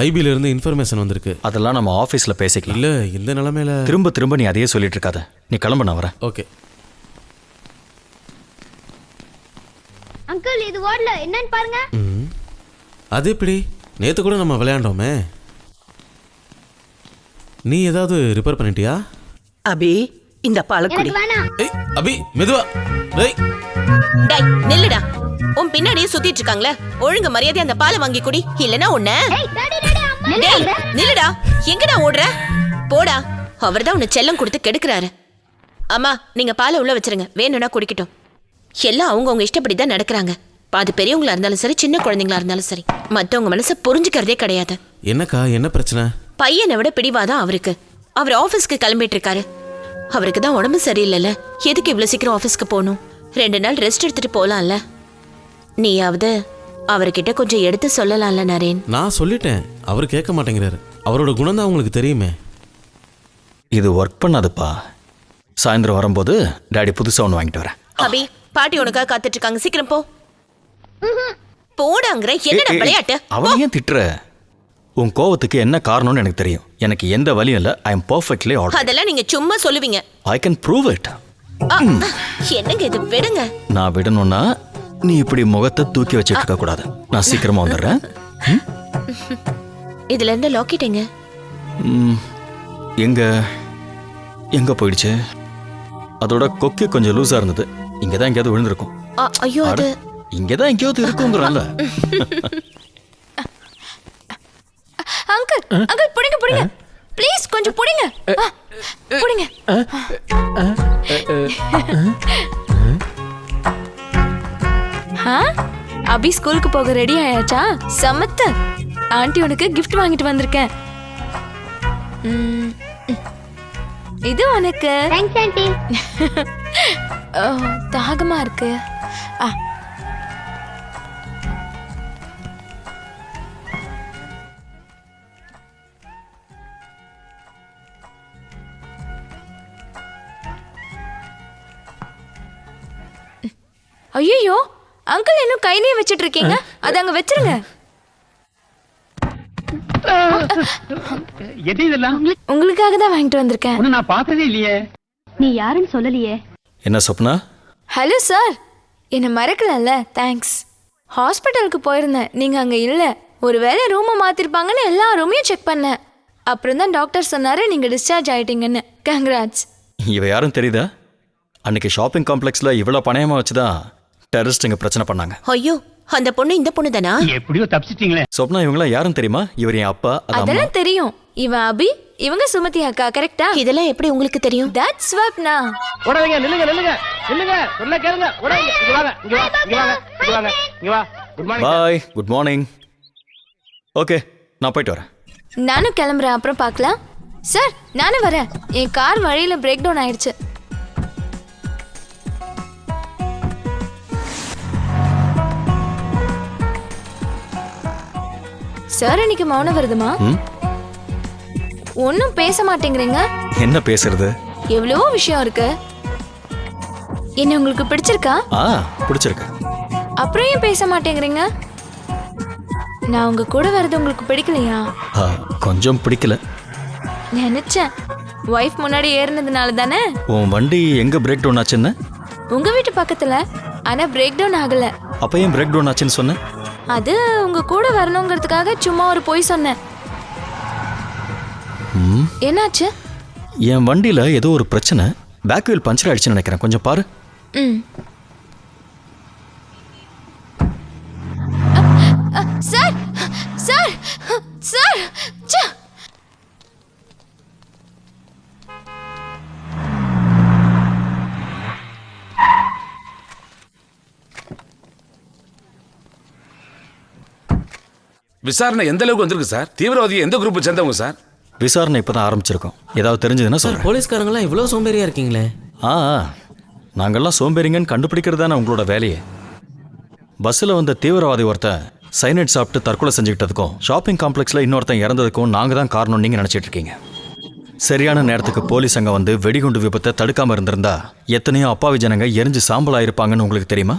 ஐபில இருந்து இன்ஃபர்மேஷன் வந்திருக்கு. அதெல்லாம் நம்ம ஆஃபீஸில் பேசிக்கலாம். இல்லை, இந்த நிலைமையில திரும்ப திரும்ப நீ அதையே சொல்லிட்டு இருக்காத. நீ கிளம்பு, நான் வரேன். ஓகே. அங்கிள் இது ஓடல, என்னன்னு பாருங்க. அது எப்படி? நேற்று கூட நம்ம விளையாண்டோமே. நீ ஏதாவது ரிப்பேர் பண்ணிட்டியா? அபி, இந்த பாலக்குடி. ஏய் அபி, மெதுவா. டேய் டேய் நில்லுடா. உன் பின்னாடியே சுத்திட்டு இருக்காங்களே, ஒழுங்கு மரியாதை அந்த பாலை வாங்கி குடி, இல்லனா உன்ன. டேய் நில்லுடா, எங்கடா ஓடுற? போடா, அவர்தான் உன்னை செல்லம் கொடுத்து கெடுக்கிறாரு. அம்மா, நீங்க பாலை உள்ள வச்சிருங்க, வேணும்னா குடிக்கட்டும். எல்லாம் அவங்கவுங்க இஷ்டப்படி தான் நடக்கிறாங்க. அது பெரியவங்களா இருந்தாலும் சரி, சின்ன குழந்தைங்களா இருந்தாலும் சரி, மத்தவங்க மனசை புரிஞ்சுக்கிறதே கிடையாது. என்னக்கா, என்ன பிரச்சனை? பையனை விட பிடிவாதான் அவருக்கு. அவர் ஆபீஸ்க்கு கிளம்பிட்டு இருக்காரு. அவருக்கு தான் உடம்பு சரியில்லைல்ல, எதுக்கு இவ்வளவு சீக்கிரம் ஆபீஸ்க்கு போகணும்? 2 நாள் ரெஸ்ட் எடுத்துட்டு போலாம்ல. நீயாவது அவர்கிட்ட கொஞ்சம் எடுத்து சொல்லலாம்ல நரேன். நான் சொல்லிட்டேன், அவர் கேட்க மாட்டேங்கிறாரு. அவரோட குணம் தான் உங்களுக்கு தெரியுமே. இது ஒர்க் பண்ணாதுப்பா. சாயந்தரம் வரும்போது டாடி புதுசாக ஒன்று வாங்கிட்டு வரேன். அபி, பாட்டி உனக்காக காத்துட்டு இருக்காங்க, சீக்கிரம் போ. போடாங்கிற என்னடா விளையாட்டு? அவன் ஏன் திட்டுற? உன் கோவத்துக்கு என்ன காரணம்னு எனக்கு தெரியும். எனக்கு எந்த வலியும் இல்லை. I am perfectly all right. அதெல்லாம் நீங்க சும்மா சொல்லுவீங்க. I can prove it. என்னங்க இது, விடுங்க. நான் விடணும்னா நீ இப்படி முகத்தை தூக்கி வச்சுட்டு இருக்க கூடாது. நான் சீக்கிரமா வந்துடுறேன். இதுல இருந்து லாக்கெட் எங்க? எங்க எங்க போயிடுச்சு? அதோட கொக்கி கொஞ்சம் லூஸா இருந்தது. இங்கதான் எங்கேயாவது விழுந்திருக்கும். ஐயோ, அது இங்கதான் எங்கேயாவது இருக்குங்கிறல்ல. அங்கிள், அங்கிள் புடிங்க புடிங்க, ப்ளீஸ் கொஞ்சம் புடிங்க. புடிங்க. அபி ஸ்கூலுக்கு போக ரெடி ஆயாச்சா? சமத்து. ஆண்டி உனக்கு கிஃப்ட் வாங்கிட்டு வந்திருக்கேன். இது உனக்கு. Thanks aunty. தாகமா இருக்கு. ஐயோ, அங்கிள் இன்னும் கையிலேயே வச்சிட்டு இருக்கீங்க, அது அங்க வச்சிருங்க. எது இதெல்லாம்? உங்களுக்காக தான் வாங்கிட்டு வந்திருக்கேன். நான் பார்த்ததே இல்லையே. நீ யாருன்னு சொல்லலையே. என்ன சொப்னா? ஹலோ சார், என்ன மறக்கலல்ல? தேங்க்ஸ். ஹாஸ்பிட்டலுக்கு போயிருந்தேன், நீங்க அங்க இல்ல. ஒருவேளை ரூமை மாத்திருப்பாங்கன்னு எல்லா ரூமையும் செக் பண்ணேன். அப்புறம் தான் டாக்டர் சொன்னாரு நீங்க டிஸ்சார்ஜ் ஆயிட்டீங்கன்னு. கங்க்ராட்ஸ். இவ யாரும் தெரியுதா? அன்னைக்கு ஷாப்பிங் காம்ப்ளெக்ஸ்ல இவ்வளவு பணயமா வச்சுதான் டெரரிஸ்டுங்க பிரச்சனை பண்ணாங்க. ஐயோ, அந்த பொண்ணு இந்த பொண்ணு தானா? எப்படியோ தப்பிச்சிட்டீங்களே. சொப்னா இவங்களா யாரும் தெரியுமா? இவர் என் அப்பா. அதெல்லாம் தெரியும். இவன் அபி, இவங்க சுமதி அக்கா. கரெக்டா? இதெல்லாம் எப்படி உங்களுக்கு தெரியும்? தட்ஸ் ஸ்வப்னா. ஓடாதீங்க, நில்லுங்க நில்லுங்க நில்லுங்க, சொல்ல கேளுங்க. ஓடாதீங்க, இங்க வாங்க, இங்க வா, இங்க வாங்க, இங்க வாங்க, இங்க வா. பாய், குட் மார்னிங். ஓகே, நான் போயிட்டு வரேன். நானும் கிளம்புறேன், அப்புறம் பார்க்கலாம். சார் நானும் வரேன். என் கார் வழியில் பிரேக் டவுன் ஆயிடுச்சு. சார் இன்னைக்கு மௌனம் வருதுமா? ஒன்னும் பேச மாட்டேங்கிறீங்க. என்ன பேசுறது? எவ்வளவோ விஷயம் இருக்கு. என்ன உங்களுக்கு பிடிச்சிருக்கா? பிடிச்சிருக்கு. அப்புறம் ஏன் பேச மாட்டேங்கிறீங்க? நான் உங்க கூட வர்றது உங்களுக்கு பிடிக்கலையா? கொஞ்சம் பிடிக்கல. நினைச்சேன் வைஃப் முன்னாடி ஏறினதுனால தானே. உன் வண்டி எங்க பிரேக் டவுன் ஆச்சுன்னு? உங்க வீட்டு பக்கத்துல. ஆனா பிரேக் டவுன் ஆகல. அப்ப ஏன் பிரேக் டவுன் ஆச்சுன்னு சொன்ன? அது உங்க கூட வரணுங்கிறதுக்காக சும்மா ஒரு பொய் சொன்னேன். என்னாச்சு? என் வண்டியில ஏதோ ஒரு பிரச்சனை. பேக் வீல் பஞ்சர் ஆயிடுச்சுன்னு நினைக்கிறேன். கொஞ்சம் பாரு. சார் சார் சார் விசாரணை எந்த அளவுக்கு வந்திருக்கு சார்? தீவிரவாதி எந்த குரூப்பை சேர்ந்தவங்க சார்? விசாரணை இப்பதான் ஆரம்பிச்சிருக்கோம். ஏதாவது தெரிஞ்சதுன்னா சொல்றேன். போலீஸ்காரங்களாம் இவ்வளவு சோம்பேறியா இருக்கீங்களே? நாங்கள்லாம் சோம்பேறிங்கன்னு கண்டுபிடிக்கிறது தானே உங்களோட வேலையே. பஸ்ஸில் வந்த தீவிரவாதி ஒருத்தன் சைனைட் சாப்பிட்டு தற்கொலை செஞ்சுக்கிட்டதுக்கும் ஷாப்பிங் காம்ப்ளெக்ஸில் இன்னொருத்தன் இறந்ததுக்கும் நாங்கள் தான் காரணம் நீங்கள் நினச்சிட்டு இருக்கீங்க. சரியான நேரத்துக்கு போலீஸ் அங்கே வந்து வெடிகுண்டு விபத்தை தடுக்காமல் இருந்திருந்தா எத்தனையோ அப்பாவி ஜனங்க எரிஞ்சு சாம்பல் ஆயிருப்பாங்கன்னு உங்களுக்கு தெரியுமா?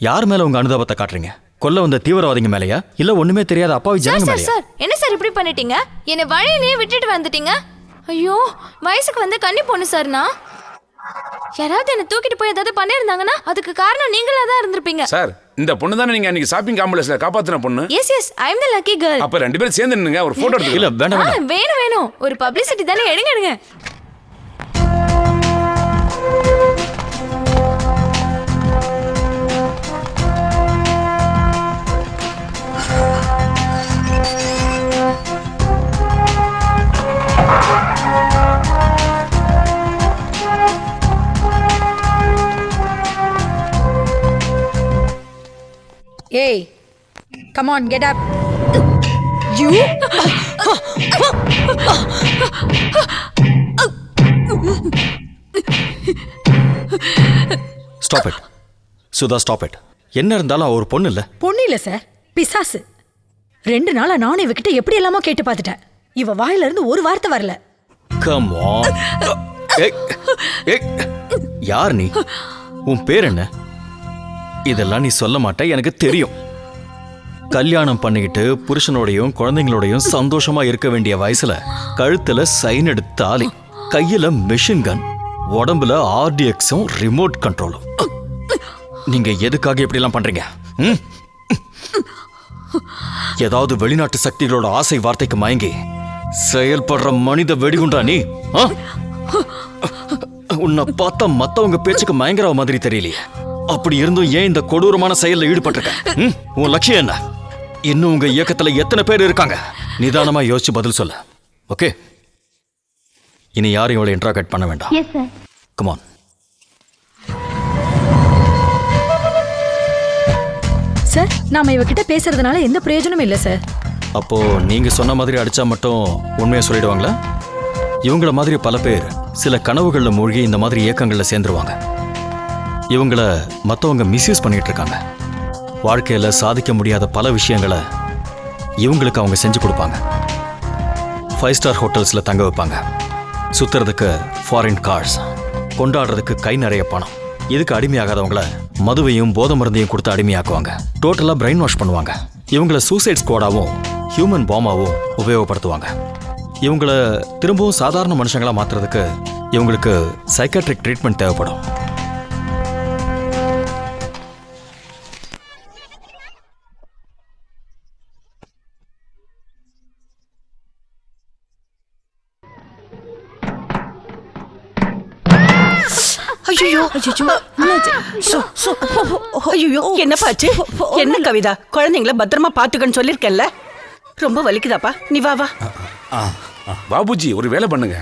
யார் மேலே உங்கள் அனுதாபத்தை காட்டுறீங்க? கொல்ல வந்த தீவிரவாதிங்க மேலையா இல்ல ஒண்ணுமே தெரியாத அப்பாவி ஜனங்க மேலையா? சார் என்ன சார் இப்படி பண்ணிட்டீங்க? என்ன வழியிலேயே விட்டுட்டு வந்துட்டீங்க. ஐயோ, வயசுக்கு வந்து கண்ணி பொண்ணு சார்னா. யாராவது என்ன தூக்கிட்டு போய் ஏதாவது பண்ணிருந்தாங்கன்னா அதுக்கு காரணம் நீங்களா தான் இருந்திருப்பீங்க. சார், இந்த பொண்ணு தானே நீங்க அன்னைக்கு ஷாப்பிங் காம்ப்ளெக்ஸ்ல காப்பாத்தின பொண்ணு? எஸ் ஐ அம் தி லக்கி கேர்ள். அப்ப ரெண்டு பேரும் சேர்ந்து நின்னுங்க, ஒரு போட்டோ எடுத்து. இல்ல வேண்டாம். வேணும் ஒரு பப்ளிசிட்டி தானே. எடுங்க. Hey, come on, get up. You? Stop it. Sudha, stop it. என்ன இருந்தாலும் ஒரு பொண்ணு இல்ல. பொண்ணு இல்ல சார், பிசாசு. 2 நாளா நானே இவகிட்ட எப்படி எல்லாமோ கேட்டு பார்த்துட்டேன். இவ வாயில இருந்து ஒரு வார்த்தை வரல. Come on. யார் நீ? உன் பேர் என்ன? இதெல்லாம் நீ சொல்ல மாட்ட, எனக்கு தெரியும். கல்யாணம் பண்ணிக்கிட்டு புருஷனோடையும் குழந்தைங்களோடையும் சந்தோஷமா இருக்க வேண்டிய வயசுல கழுத்துல சைனடு தாலி, கையில மெஷின் கன், உடம்புல RDXம் ரிமோட் கண்ட்ரோலும். நீங்க எதுக்காக இப்படி எல்லாம் பண்றீங்க? ஏதாவது வெளிநாட்டு சக்திகளோட ஆசை வார்த்தைக்கு மயங்கி செயல்படுற மனித வெடிகுண்டா நீ? உன்னை பார்த்தா மத்தவங்க பேச்சுக்கு மயங்கர மாதிரி தெரியலையே. அப்படி இருந்தும் ஏன் இந்த கொடூரமான செயல்ல ஈடுபட்டிருக்க? உன் லட்சியம் என்ன? இன்னும் உங்க இயக்கத்துல எத்தனை பேர் இருக்காங்க? நிதானமா யோசிச்சு பதில் சொல்ல. ஓகே, இனி யாரும் இவளை இன்ட்ராக்ட் பண்ண வேண்டாம். Yes sir. Come on. Sir, நாம இவகிட்ட பேசுறதுனால எந்த பிரயோஜனமும் இல்ல சார். அப்போ நீங்க சொன்ன மாதிரி அடிச்சா மட்டும் உண்மையை சொல்லிடுவாங்களா? இவங்கள மாதிரி பல பேர் சில கனவுகள்ல மூழ்கி இந்த மாதிரி இயக்கங்கள்ல சேர்ந்துருவாங்க. இவங்கள மற்றவங்க மிஸ்யூஸ் பண்ணிட்டு இருக்காங்க. வாழ்க்கையில சாதிக்க முடியாத பல விஷயங்களை இவங்களுக்கு அவங்க செஞ்சு கொடுப்பாங்க. 5 ஸ்டார் ஹோட்டல்ஸ்ல தங்க வைப்பாங்க, சுத்துறதுக்கு ஃபாரின் கார்ஸ், கொண்டாடுறதுக்கு கை நிறைய பணம். இதுக்கு அடிமையாகாதவங்கள மதுவையும் போதை மருந்தையும் கொடுத்து அடிமையாக்குவாங்க. டோட்டலா பிரெயின் வாஷ் பண்ணுவாங்க. இவங்கள சூசைட் ஸ்குவாடாவும் ஹியூமன் பாமாவும் உபயோகப்படுத்துவாங்க. இவங்கள திரும்பவும் சாதாரண மனுஷங்களா மாத்துறதுக்கு இவங்களுக்கு சைக்காட்ரிக் ட்ரீட்மெண்ட் தேவைப்படும். ஐயோ, என்னப்பாச்சு? என்ன கவிதா, குழந்தைங்கள பத்திரமா பாத்துக்கன்னு சொல்லிருக்கேன்ல. ரொம்ப வலிக்குதாப்பா, நீ வா வா. பாபுஜி, ஒரு வேலை பண்ணுங்க,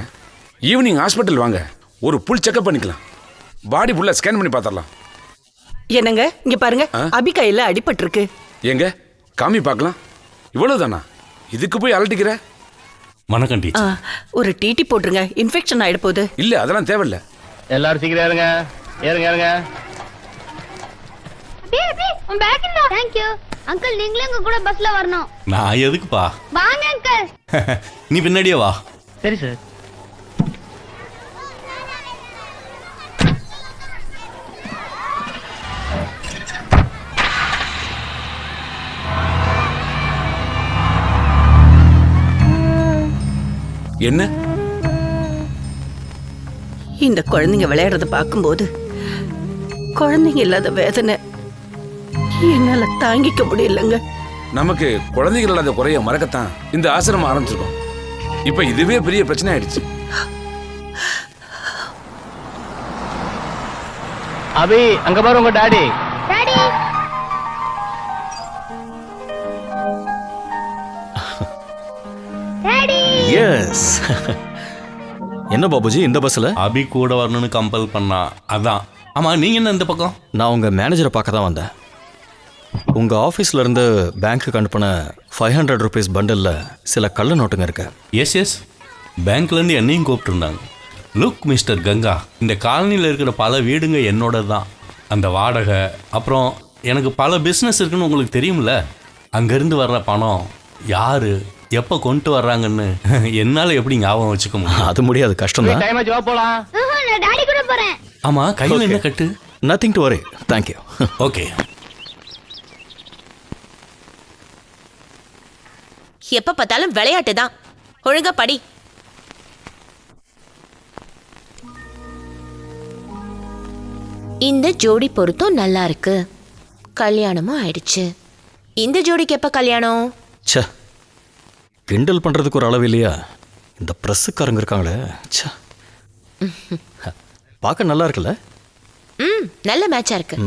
ஈவினிங் ஹாஸ்பிட்டல் வாங்க, ஒரு புல் செக்அப் பண்ணிக்கலாம். பாடி ஃபுல்லா ஸ்கேன் பண்ணி பார்த்தரலாம். என்னங்க, இங்க பாருங்க, அபி கையில அடிபட்டிருக்கு. எங்க காமி பார்க்கலாம். இவ்வளவுதானா? இதுக்கு போய் அலட்டிக்கிற? வணக்கம் டீச்சர். ஒரு டிடி போட்டுருங்க, இன்ஃபெக்ஷன் ஆயிட போகுது. இல்ல அதெல்லாம் தேவையில்ல. எல்லாரும் சீக்கிரம் ஏறுங்க, ஏறுங்க ஏறுங்க. உன் பேக் இல்ல. Thank you uncle. நீங்களும் எங்க கூட பஸ்ல வரணும். நான் எதுக்குப்பா? வாங்க அங்கிள். நீ பின்னாடியே வா. சரி சார். என்ன இந்த குழந்தைங்க விளையாடுறத பார்க்கும்போது குழந்தைங்க இல்லாத வேதனை என்னால தாங்கிக்க முடியலங்க. நமக்கு குழந்தைகள் இல்லாத குறைய மறக்கத்தான் இந்த ஆசிரமம் ஆரம்பிச்சிருக்கோம். இப்ப இதுவே பெரிய பிரச்சனை ஆயிடுச்சு. அபி அங்க பாரு உங்க டாடி. Daddy daddy. எஸ். என்ன பாபுஜி இந்த பஸ்ஸில்? அபி கூட வரணும்னு கம்பல் பண்ணா, அதான். ஆமாம், நீங்கள் என்ன இந்த பக்கம்? நான் உங்கள் மேனேஜரை பார்க்க தான் வந்தேன். உங்கள் ஆஃபீஸில் இருந்து பேங்க்குக்கு அனுப்பின 500 rupees பண்டலில் சில கள்ள நோட்டுங்க இருக்கு. எஸ் பேங்க்லேருந்து என்னையும் கூப்பிட்டுருந்தாங்க. லுக் மிஸ்டர் கங்கா, இந்த காலனியில் இருக்கிற பல வீடுங்க என்னோட தான். அந்த வாடகை, அப்புறம் எனக்கு பல பிஸ்னஸ் இருக்குன்னு உங்களுக்கு தெரியும்ல. அங்கேருந்து வர்ற பணம் யார் எப்போ கொண்டு வர்றாங்கன்னு என்னால் எப்படி ஞாபகம் வச்சுக்க முடியும்? அது முடியாது, கஷ்டம் தான். டைம் ஆச்சு, வா போலாம். நான் டாடி கூட போறேன். ஆமாம், கையில் என்ன கட்டு? Nothing to worry. Thank you. Okay. எப்ப பார்த்தாலும் விளையாட்டு தான். ஒழுங்கா படி. இந்த ஜோடி பொருத்தம் நல்லா இருக்கு, கல்யாணமும் ஆயிடுச்சு. இந்த ஜோடிக்கு எப்ப கல்யாணம்? ச்சே, கிண்டல் பண்ணுறதுக்கு ஒரு அளவு இல்லையா? இந்த ப்ரெஸ்ஸுக்காரங்க இருக்காங்களே, ச்சே. பார்க்க நல்லா இருக்குல்ல? நல்ல மேட்சா இருக்கு.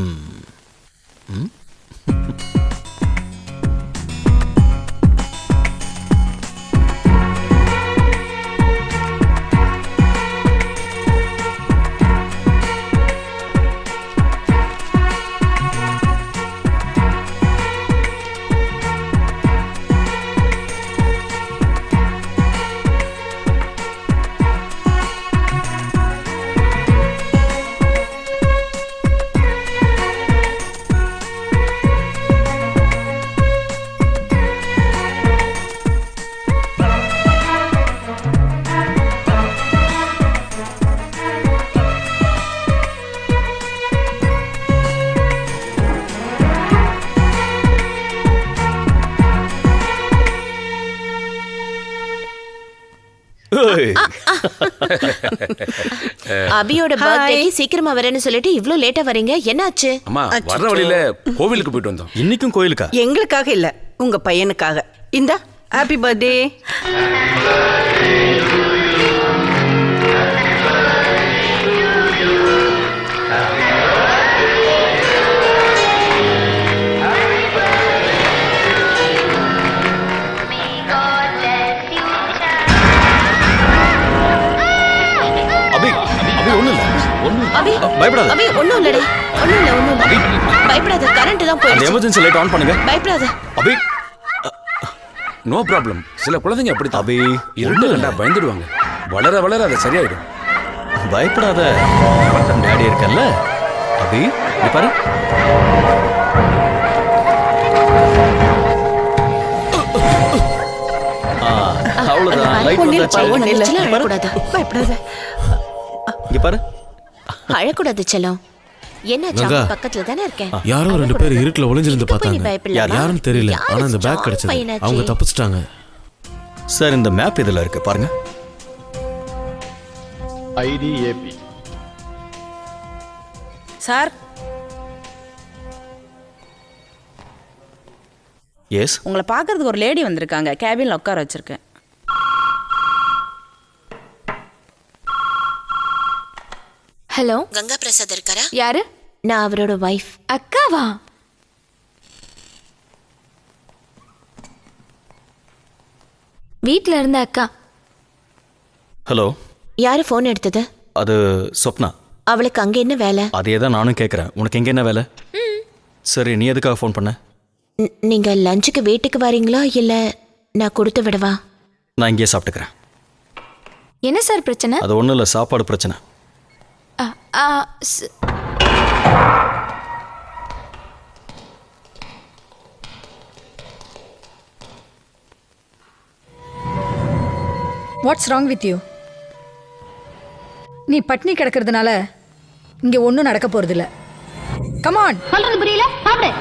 அபியோட பர்த்டேக்கு சீக்கிரமா வரேன்னு சொல்லிட்டு இவ்ளோ லேட்டா வரீங்க, என்னாச்சு? அம்மா, வர்ற வழியில கோவிலுக்கு போயிட்டு வந்தோம். இன்னைக்கும் கோயிலுக்கா? எங்களுக்காக இல்ல, உங்க பையனுக்காக. இந்த ஹாப்பி பர்த்டே. அபி, பயப்படாத. அபி ஒண்ணும் இல்லடா, ஒண்ணும் இல்ல. பயப்படாத, கரண்ட் தான் அந்த போயிடுச்சு. எமர்ஜென்சி லைட் ஆன் பண்ணுங்க. பயப்படாத. அபி, நோ ப்ராப்ளம். சில குழந்தைங்க அப்படி அபி, இருட்டு கண்டா பயந்துடுவாங்க. வளர வளர அது சரியாயிடும். பயப்படாத, டேடி இருக்கல்ல. அபி, நீ பாரு. அவ்வளவுதான், லைட் வந்தாச்சு. பயப்படாத. இங்க பாரு. அழக்கூடாது செல்லம். என்னாச்சு? கங்கா, பக்கத்துல தானே இருக்கேன். யாரோ 2 பேர் இருட்டுல ஒளிஞ்சிருந்து பார்த்தாங்க. பயப்படலாமா? யாருன்னு தெரியல, ஆனா இந்த பேக் கிடைச்சது. பையனாச்சே. அவங்க தப்பிச்சிட்டாங்க. சார், இந்த மேப் இதுல இருக்கு பாருங்க. ஐடிஏபி. Sir, yes. உங்களை பார்க்கறதுக்கு ஒரு லேடி வந்திருக்காங்க. கேபின்ல உட்கார வச்சிருக்கேன். ஹலோ, கங்கா பிரசாத் இருக்காரா? யாரு? நான் அவரோட வைஃப். அக்காவா? வீட்ல இருந்த அக்கா. ஹலோ. யாரு ஃபோன் எடுத்தது? அது சொப்னா. அவளுக்கு அங்க என்ன வேலை? அதே தான் நானும் கேட்குறேன். உனக்கு எங்கே என்ன வேலை? சரி, நீ எதுக்காக ஃபோன் பண்ண? நீங்க லஞ்சுக்கு வீட்டுக்கு வரீங்களா இல்ல நான் கொடுத்து விடவா? நான் இங்கேயே சாப்பிட்டுக்கிறேன். என்ன சார் பிரச்சனை? அது ஒன்றும் இல்லை, சாப்பாடு பிரச்சனை. What's wrong with you? நீ பட்னி கிடக்கிறதுனால இங்க ஒன்றும் நடக்க போறதில்ல. கமான். சொல்றது புரியல? சாப்பிடு.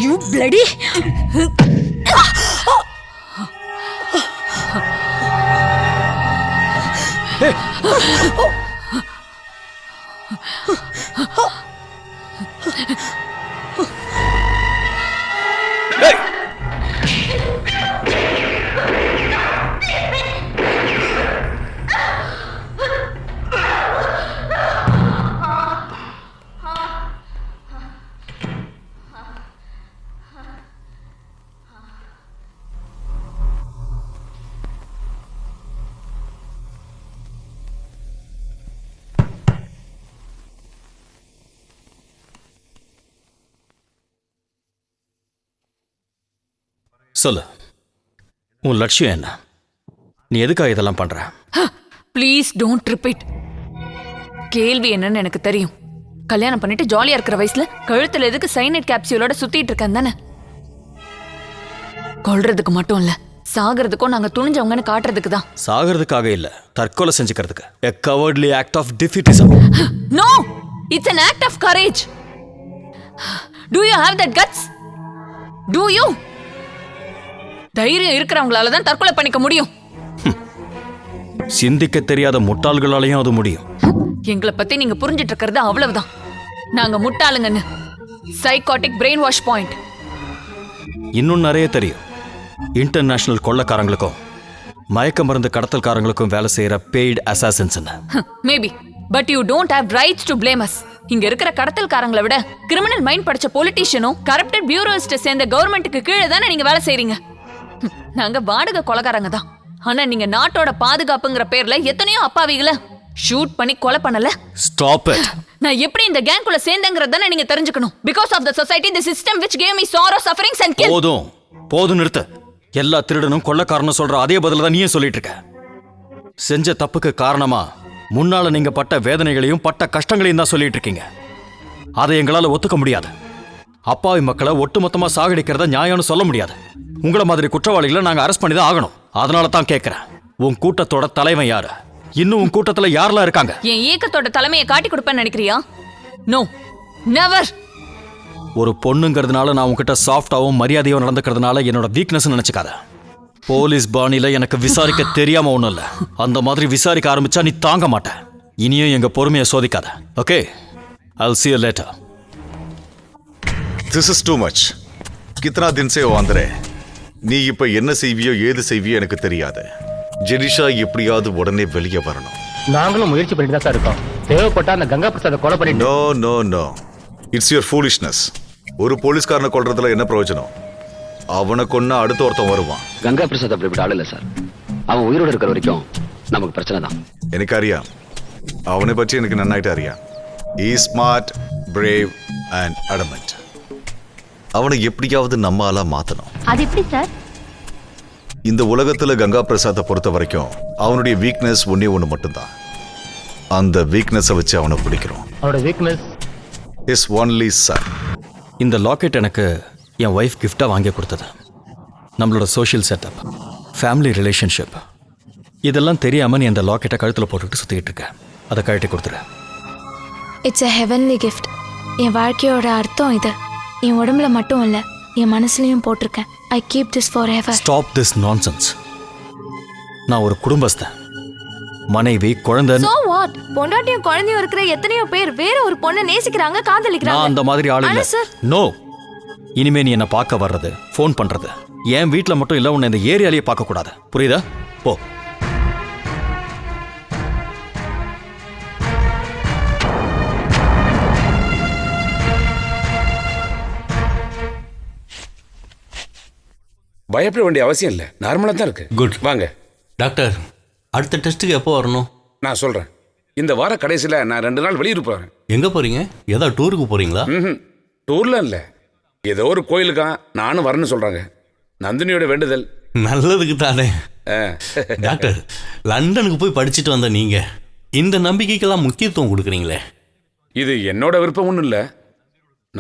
You bloody! Hey! சொல்லு, உன் லட்சியம் என்ன? நீ எதுக்காக இதெல்லாம் பண்ற? Please don't repeat. கேள்வி என்னன்னு எனக்கு தெரியும். கல்யாணம் பண்ணிட்டு ஜாலியா இருக்கிற வயசுல கழுத்துல எதுக்கு சைனைட் கேப்சியூலோட சுத்திட்டு இருக்கேன் தானே? கொல்றதுக்கு மட்டும் இல்ல, சாகிறதுக்கும் நாங்க துணிஞ்சவங்கன்னு காட்டுறதுக்கு தான். சாகிறதுக்காக இல்ல, தற்கொலை செஞ்சுக்கிறதுக்கு. A cowardly act of defeatism. No, it's an act of courage. Do you have that guts? Do you? தைரியம் இருக்கிறவங்களால தான் தற்கொலை பண்ணிக்க முடியும். சிந்திக்க தெரியாத முட்டாள்களாலையும் அது முடியும். எங்களை பத்தி நீங்க புரிஞ்சிட்டு இருக்கிறது அவ்வளவுதான். நாங்க முட்டாளுங்கன்னு. Psychotic brainwash point. இன்னும் நிறைய தெரியும். இன்டர்நேஷனல் கொள்ளக்காரங்களுக்கும் மயக்க மருந்து கடத்தல்காரங்களுக்கும் வேலை செய்யற paid assassins. Maybe, but you don't have rights to blame us. இங்க இருக்கிற கடத்தல்காரங்களை விட கிரிமினல் மைண்ட் படிச்ச பொலிட்டீஷியனும் கரப்டட் பியூரோஸ்ட் சேர்ந்த கவர்மெண்ட்டுக்கு கீழே தானே நீங்க வேலை செய்றீங்க. நாங்க வாடகை கொலைகாரங்க தான். ஆனா நீங்க நாட்டோட பாதுகாப்புங்கிற பேர்ல எத்தனையோ அப்பாவிகளை ஷூட் பண்ணி கொலை பண்ணல. Stop it. நான் எப்படி இந்த கேங்குள்ள சேர்ந்தங்கறத நீங்க தெரிஞ்சுக்கணும். Because of the society, the system which gave me sorrow, sufferings and kill. போதும் நிறுத்து. எல்லா திருடனும் கொள்ளக்காரனும் சொல்ற அதே பதில தான் நீயும் சொல்லிட்டு இருக்க. செஞ்ச தப்புக்கு காரணமா முன்னால நீங்க பட்ட வேதனைகளையும் பட்ட கஷ்டங்களையும் தான் சொல்லிட்டு இருக்கீங்க. அதை எங்களால ஒத்துக்க முடியாது. அப்பாவி மக்களை ஒட்டுமொத்தமா சாகடிக்கிறத நியாயம்னு சொல்ல முடியாது. உங்களை மாதிரி குற்றவாளிகளை நாங்க அரெஸ்ட் பண்ணி தான் ஆகணும். அதனால தான் கேட்கிறேன், உன் கூட்டத்தோட தலைவன் யாரு? இன்னும் உன் கூட்டத்துல யாரெல்லாம் இருக்காங்க? என் இயக்கத்தோட தலைமையை காட்டி கொடுப்பேன்னு நினைக்கிறியா? No, never. ஒரு பொண்ணுங்கிறதுனால நான் உன்கிட்ட சாஃப்டாவும் மரியாதையும் நடந்துக்கிறதுனால என்னோட வீக்னஸ் நினைச்சுக்காத. போலீஸ் பாணியில எனக்கு விசாரிக்க தெரியாம ஒண்ணும் இல்ல. அந்த மாதிரி விசாரிக்க ஆரம்பிச்சா நீ தாங்க மாட்ட. இனியும் எங்க பொறுமையை சோதிக்காத. Okay, I'll see you later. This is too much. कितना दिन से वो अंदर है. நீ இப்ப என்ன செய்வியோ ஏது செய்வியோ எனக்கு தெரியாது. ஜெனிஷா எப்படியாவது உடனே வெளியே வரணும். நாங்களும் முயற்சி பண்ணிட்டு தான் சார் இருக்கோம். தேவைப்பட்ட அந்த கங்கா பிரசாத கொலை பண்ணிட்டு. No no no, it's your foolishness. ஒரு போலீஸ்காரனை கொல்றதுல என்ன பிரயோஜனம்? அவனை கொன்னா அடுத்த ஒருத்தன் வருவான். கங்கா பிரசாத் அப்படிப்பட்ட ஆள் இல்லை சார். அவன் உயிரோடு இருக்கிற வரைக்கும் நமக்கு பிரச்சனை தான். எனக்கு அறியாம், அவனை பற்றி எனக்கு நன்னாயிட்டு அறியாம். He is smart, brave and adamant. அவனை எப்படியாவது நம்ம ஆளா மாத்தணும். அது எப்படி சார்? இந்த உலகத்துல கங்கா பிரசாத்தை பொறுத்த வரைக்கும் அவனுடைய வீக்னஸ் ஒன்னே ஒன்று மட்டும்தான். அந்த வீக்னஸை வச்சு அவனை பிடிக்கிறோம். அவனோட வீக்னஸ் இஸ் ஒன்லி சன். இந்த லாக்கெட் எனக்கு என் ஒய்ஃப் கிஃப்டாக வாங்கி கொடுத்தது. நம்மளோட சோஷியல் செட்டப், ஃபேமிலி ரிலேஷன்ஷிப், இதெல்லாம் தெரியாமல் நீ அந்த லாக்கெட்டை கழுத்தில் போட்டுக்கிட்டு சுற்றிக்கிட்டு இருக்க. அதை கழட்டி கொடுத்துரு. It's a heavenly gift. என் வாழ்க்கையோட அர்த்தம் இது. என் உடம்புல மட்டும் இல்லை, என் மனசுலையும் போட்டிருக்கேன். I keep this forever. Stop this nonsense. நான் ஒரு குடும்பஸ்தன். மனைவி, குழந்தை. So what? பொண்டாட்டியும் குழந்தையும் இருக்கிற எத்தனையோ பேர் வேற ஒரு பொண்ணை நேசிக்கிறாங்க, காதலிக்கிறாங்க. நான் அந்த மாதிரி ஆளு இல்ல. நோ. இனிமே நீ என்ன பார்க்க வர்றது, ஃபோன் பண்றது என் வீட்டில் மட்டும் இல்ல, உன்னை இந்த ஏரியாலேயே பார்க்க கூடாது. புரியுதா? போ. பயப்பட வேண்டிய அவசியம் இல்லை, நார்மலாக தான் இருக்கு. குட். வாங்க டாக்டர், அடுத்த டெஸ்ட்டுக்கு எப்போ வரணும்? நான் சொல்கிறேன். இந்த வார கடைசியில் நான் 2 நாள் வெளியூர் போகிறேன். எங்கே போகிறீங்க? ஏதோ டூருக்கு போகிறீங்களா? டூர்லாம் இல்லை, ஏதோ ஒரு கோயிலுக்கா நானும் வரேன்னு சொல்கிறாங்க. நந்தினியோட வேண்டுதல். நல்லதுக்கு தானே. டாக்டர், லண்டனுக்கு போய் படிச்சுட்டு வந்த நீங்கள் இந்த நம்பிக்கைக்கெல்லாம் முக்கியத்துவம் கொடுக்குறீங்களே. இது என்னோட விருப்பம் ஒன்றும் இல்லை,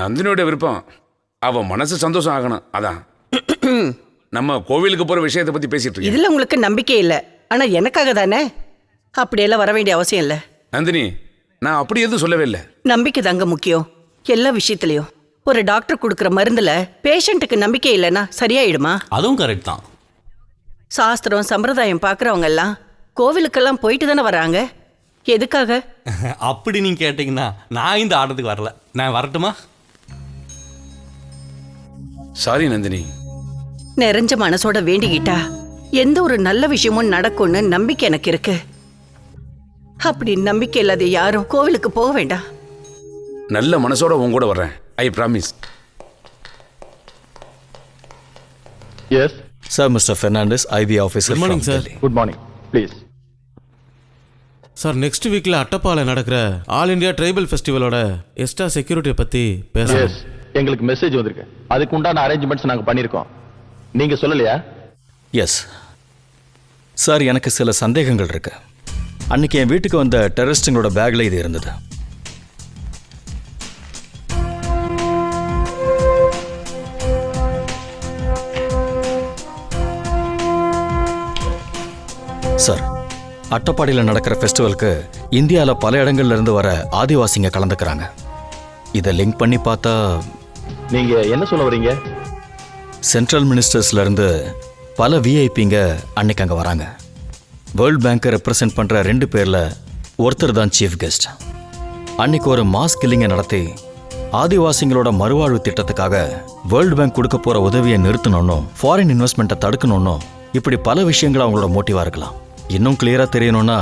நந்தினியோட விருப்பம். அவன் மனசு சந்தோஷம் ஆகணும், அதான். நம்ம கோவிலுக்கு போகிற விஷயத்தை பற்றி பேசிட்டு இருக்கோம். இதுல உங்களுக்கு நம்பிக்கை இல்லை, ஆனா எனக்காக தானே. அப்படியெல்லாம் வர வேண்டிய அவசியம் இல்லை. நந்தினி, நான் அப்படி எதுவும் சொல்லவே இல்லை. நம்பிக்கை தாங்க முக்கியம் எல்லா விஷயத்திலையும். ஒரு டாக்டர் கொடுக்குற மருந்துல பேஷண்ட்டுக்கு நம்பிக்கை இல்லைன்னா சரியாயிடுமா? அதுவும் கரெக்ட் தான். சாஸ்திரம் சம்பிரதாயம் பார்க்குறவங்க எல்லாம் கோவிலுக்கெல்லாம் போயிட்டு தானே வராங்க. எதுக்காக? அப்படி நீங்க கேட்டீங்கன்னா நான் இந்த ஆட்டத்துக்கு வரல. நான் வரட்டுமா? சாரி நந்தினி. நிறைஞ்ச மனசோட வேண்டிக்கிட்டா எந்த ஒரு நல்ல விஷயமும் நடக்கும்னு நம்பிக்கை எனக்கு இருக்கு. அப்படி நம்பிக்கை இல்லாத யாரும் கோவிலுக்கு போக வேண்டாம். நல்ல மனசோட உங்க கூட வர்றேன், I promise. Yes sir, mister Fernandes, IB officer. Good morning sir. Good morning. Please sir, next வீக்கில் அட்டப்பால நடக்கிற ஆல் இந்தியா ட்ரைபல் ஃபெஸ்டிவலோட எக்ஸ்ட்ரா செக்யூரிட்டியை பற்றி பேசுகிறேன். எங்களுக்கு மெசேஜ் வந்திருக்கு, அதுக்கு உண்டான அரேஞ்ச்மெண்ட்ஸ் நாங்கள் பண்ணியிருக்கோம். நீங்கள் சொல்லலையா? எஸ் சார், எனக்கு சில சந்தேகங்கள் இருக்கு. அன்னைக்கு என் வீட்டுக்கு வந்த டெரரிஸ்டுங்களோட பேக்ல இது இருந்தது. சார், அட்டப்பாடியில் நடக்கிற ஃபெஸ்டிவலுக்கு இந்தியாவில் பல இடங்கள்ல இருந்து வர ஆதிவாசிங்க கலந்துக்கிறாங்க. இதை லிங்க் பண்ணி பார்த்தா நீங்க என்ன சொல்ல வரீங்க? சென்ட்ரல் மினிஸ்டர்ஸ்ல இருந்து பல விஐபிங்க அன்னைக்கு அங்கே வராங்க. வேர்ல்ட் பேங்கை ரெப்ரசென்ட் பண்ணுற 2 பேரில் ஒருத்தர் தான் சீஃப் கெஸ்ட். அன்னைக்கு ஒரு மாஸ் கில்லிங்கை நடத்தி ஆதிவாசிங்களோட மறுவாழ்வு திட்டத்துக்காக வேர்ல்டு பேங்க் கொடுக்க போகிற உதவியை நிறுத்தணும்னு, ஃபாரின் இன்வெஸ்ட்மெண்ட்டை தடுக்கணும்னு, இப்படி பல விஷயங்கள் அவங்களோட மோட்டிவாக இருக்கலாம். இன்னும் கிளியராக தெரியணும்னா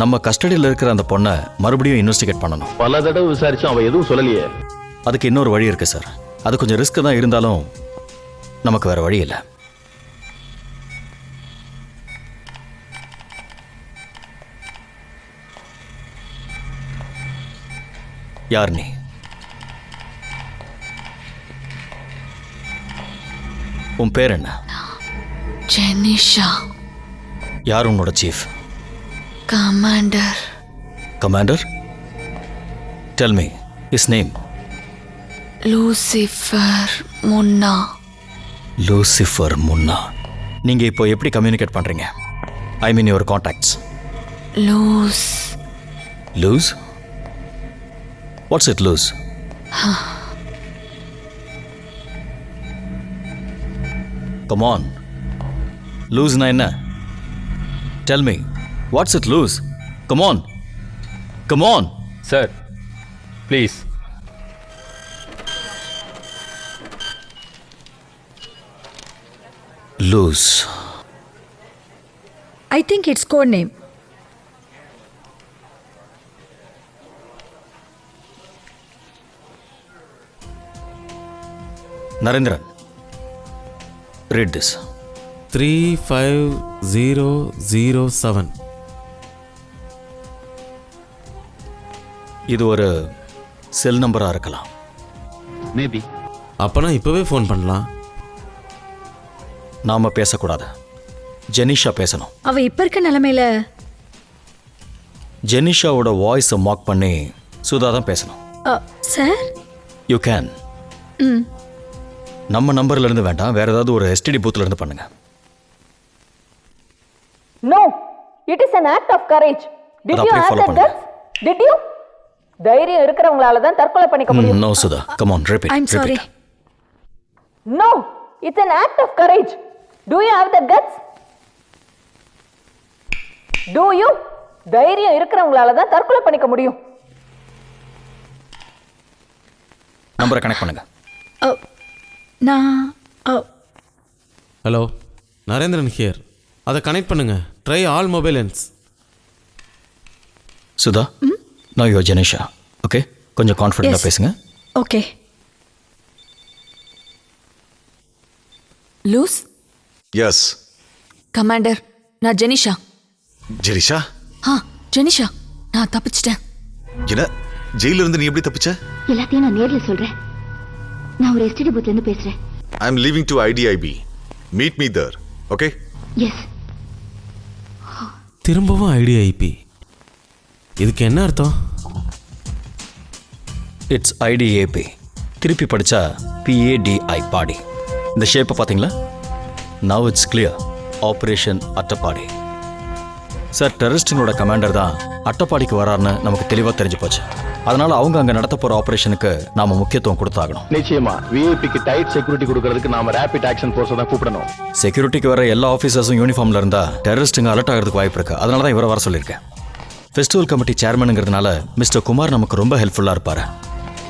நம்ம கஸ்டடியில் இருக்கிற அந்த பொண்ணை மறுபடியும் இன்வெஸ்டிகேட் பண்ணணும். பல தடவை விசாரிச்சோம், அவன் எதுவும் சொல்லலையே. அதுக்கு இன்னொரு வழி இருக்கு சார். அது கொஞ்சம் ரிஸ்க் தான், இருந்தாலும் நமக்கு வேற வழி இல்லை. யார் நீ? உன் பேர் என்ன? ஜெனிஷா. யார் உன்னோட chief? Commander. Commander? Tell me his name. Lucifer Munna. Lucifer Munna. நீங்க இப்போ எப்படி கம்யூனிகேட் பண்றீங்க? I mean your contacts. Loose. Loose? What's it loose? Come on. லூஸ்னா என்ன? Tell me what's it loose? Come on, come on. Sir please. Loose. I think it's code name. Narendran, read this. 35007. இது ஒரு செல் நம்பரா இருக்கலாம். Maybe. அப்பனா இப்பவே phone பண்ணலாம். நாம பேசக்கூடாது, ஜெனிஷா பேசணும். அவ இப்ப இருக்க நிலைமையில ஜெனிஷாவோட வாய்ஸை மார்க் பண்ணி சுதா தான் பேசணும். Sir, you can. நம்ம நம்பர்ல இருந்து வேண்டாம், வேற ஏதாவது ஒரு எஸ்டிடி பூத்ல இருந்து பண்ணுங்க. No, it is an act of courage. Did அத you அப்படியே have follow that பண்ணுங்க. guts? Did you? தைரியம் இருக்கிறவங்களால தான் தற்கொலை பண்ணிக்க முடியும். No Sudha, come on, repeat. I'm sorry. No, it's an act of courage. Do you have the guts? Do you? தைரியம் இருக்கிறவங்களால தான் தற்கொலை பண்ணிக்க முடியும். நம்பரை கனெக்ட் பண்ணுங்க. நான் ஹலோ, நரேந்திரன் ஹியர். அதை கனெக்ட் பண்ணுங்க. Try all mobile ends. Sudha, நான் யோ ஜெனிஷா. ஓகே, கொஞ்சம் கான்ஃபிடென்ட்டாக பேசுங்க. ஓகே. லூஸ் எஸ் கமாண்டர், நான் ஜெனிஷா. ஜெனிஷா? ஜெனிஷா, நான் தப்பிச்சிட்டேன். என்ன, ஜெயில இருந்து நீ எப்படி தப்பிச்ச? எல்லாத்தையும் நான் நேர்ல சொல்றேன். நான் ஒரு எஸ்டிடி பூத்ல இருந்து பேசுறேன். I am leaving to IDIB. Meet me there. Okay? Yes. திரும்பவும் IDIB. இதுக்கு என்ன அர்த்தம்? It's IDAP. திருப்பி படிச்சா PADI, பாடி. இந்த ஷேப்பை பார்த்தீங்களா? Now it's clear. Operation Attappadi. Sir, டெரரிஸ்டுங்களோட கமாண்டர் தான் அட்டப்பாடிக்கு வராருன்னு நமக்கு தெளிவாக தெரிஞ்சு போச்சு. அதனால அவங்க அங்கே நடத்த போகிற ஆப்ரேஷனுக்கு நாம முக்கியத்துவம் கொடுத்தாகணும். நிச்சயமா விஐபிக்கு டைட் செக்யூரிட்டி கொடுக்கறதுக்கு நாம ரேபிட் ஆக்ஷன் ஃபோர்ஸை தான் கூப்பிடணும். செக்யூரிட்டிக்கு வர எல்லா ஆஃபீஸர்ஸும் யூனிஃபார்மில் இருந்தால் டெரரிஸ்ட்டுங்க அலர்ட் ஆகிறதுக்கு வாய்ப்பு இருக்குது. அதனால தான் இவரை வர சொல்லியிருக்கேன். ஃபெஸ்டிவல் கமிட்டி சேர்மனுங்கிறதுனால மிஸ்டர் குமார் நமக்கு ரொம்ப ஹெல்ப்ஃபுல்லாக இருப்பார்.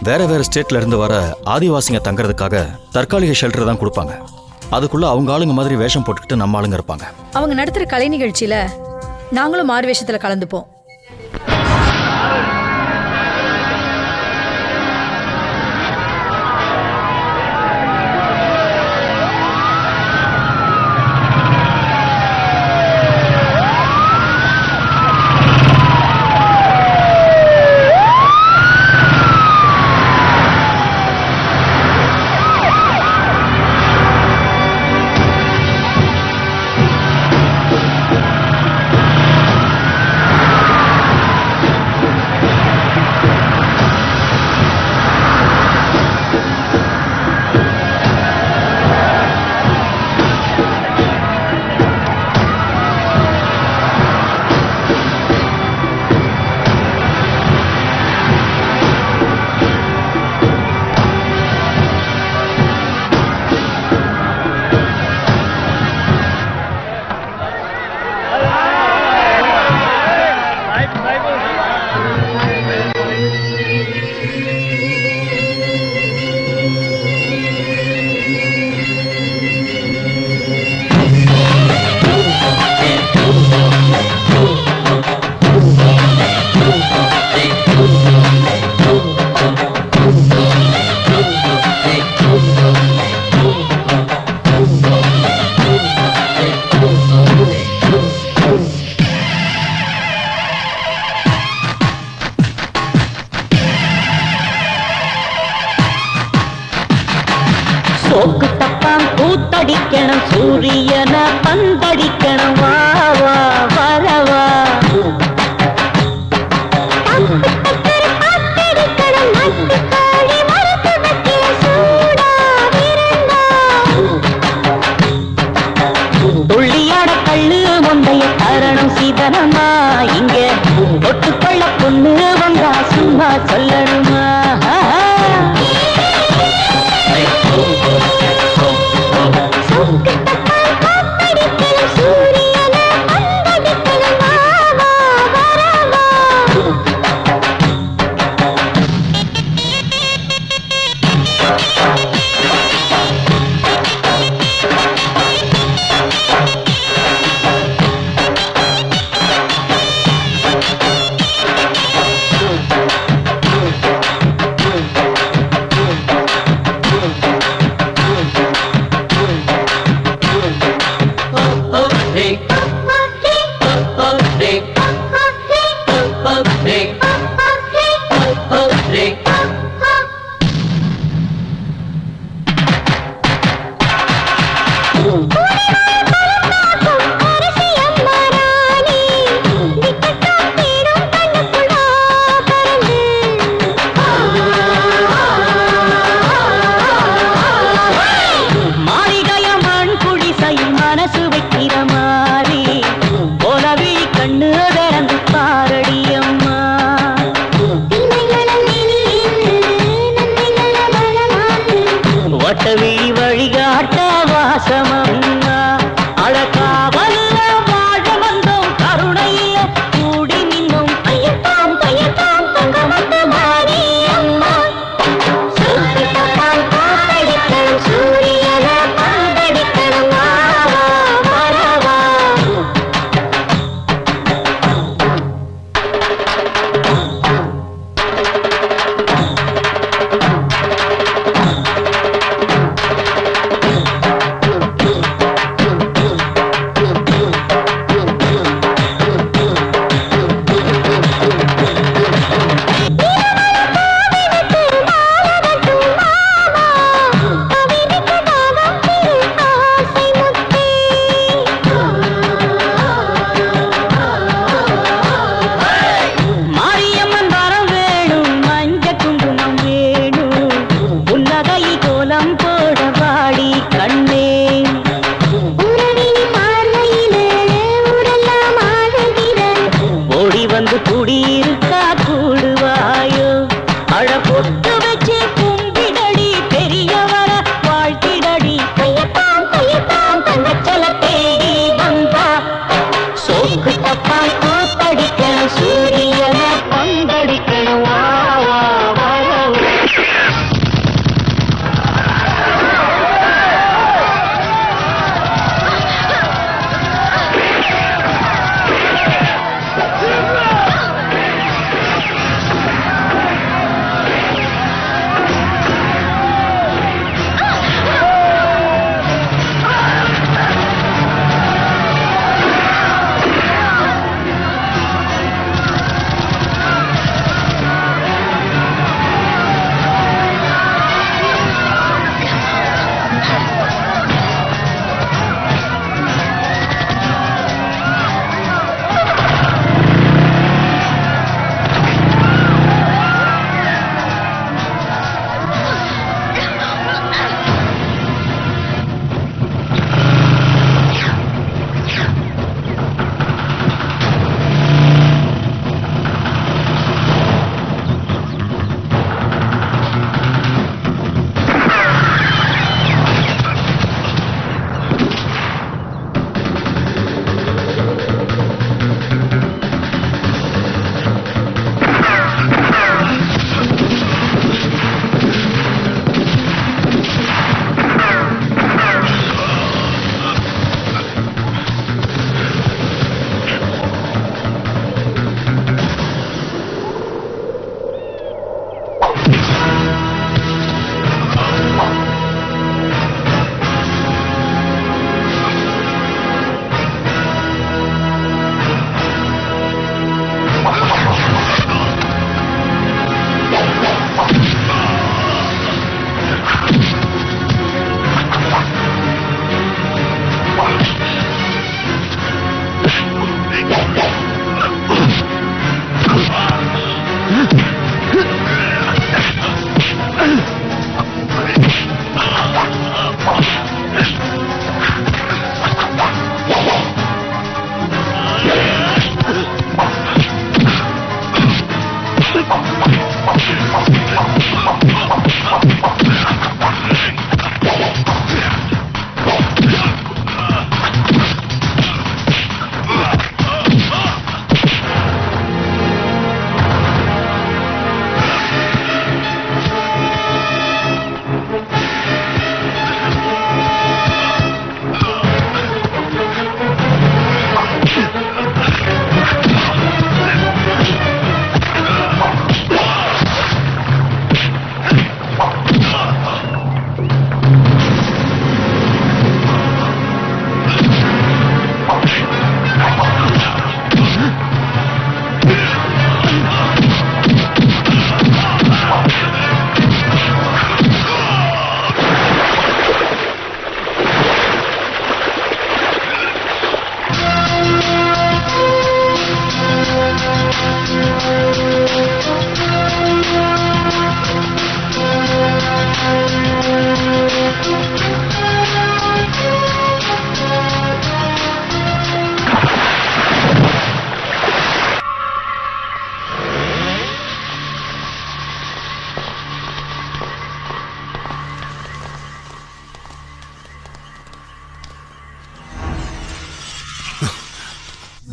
வேறு ஸ்டேட்ல இருந்து வர ஆதிவாசிங்க தங்குறதுக்காக தற்காலிக ஷெல்டர் தான் கொடுப்பாங்க. அதுக்குள்ள அவங்க ஆளுங்க மாதிரி வேஷம் போட்டுக்கிட்டு நம்ம ஆளுங்க இருப்பாங்க. அவங்க நடத்துகிற கலை நிகழ்ச்சியில் நாங்களும் மாறு வேஷத்தில் கலந்துப்போம். சோக்கு தப்பான் கூத்தடிக்கணும், சூரியன பந்தடிக்கணும். வா வா வரவா துள்ளியாட கள்ளு முந்தைய காரணம் சீதனமா. இங்க ஒட்டுக்கொள்ள பொண்ணு வந்தா சும்மா சொல்லணுமா? வாசமம்மா அழகாவல்ல வாழ வந்தோம் கருணை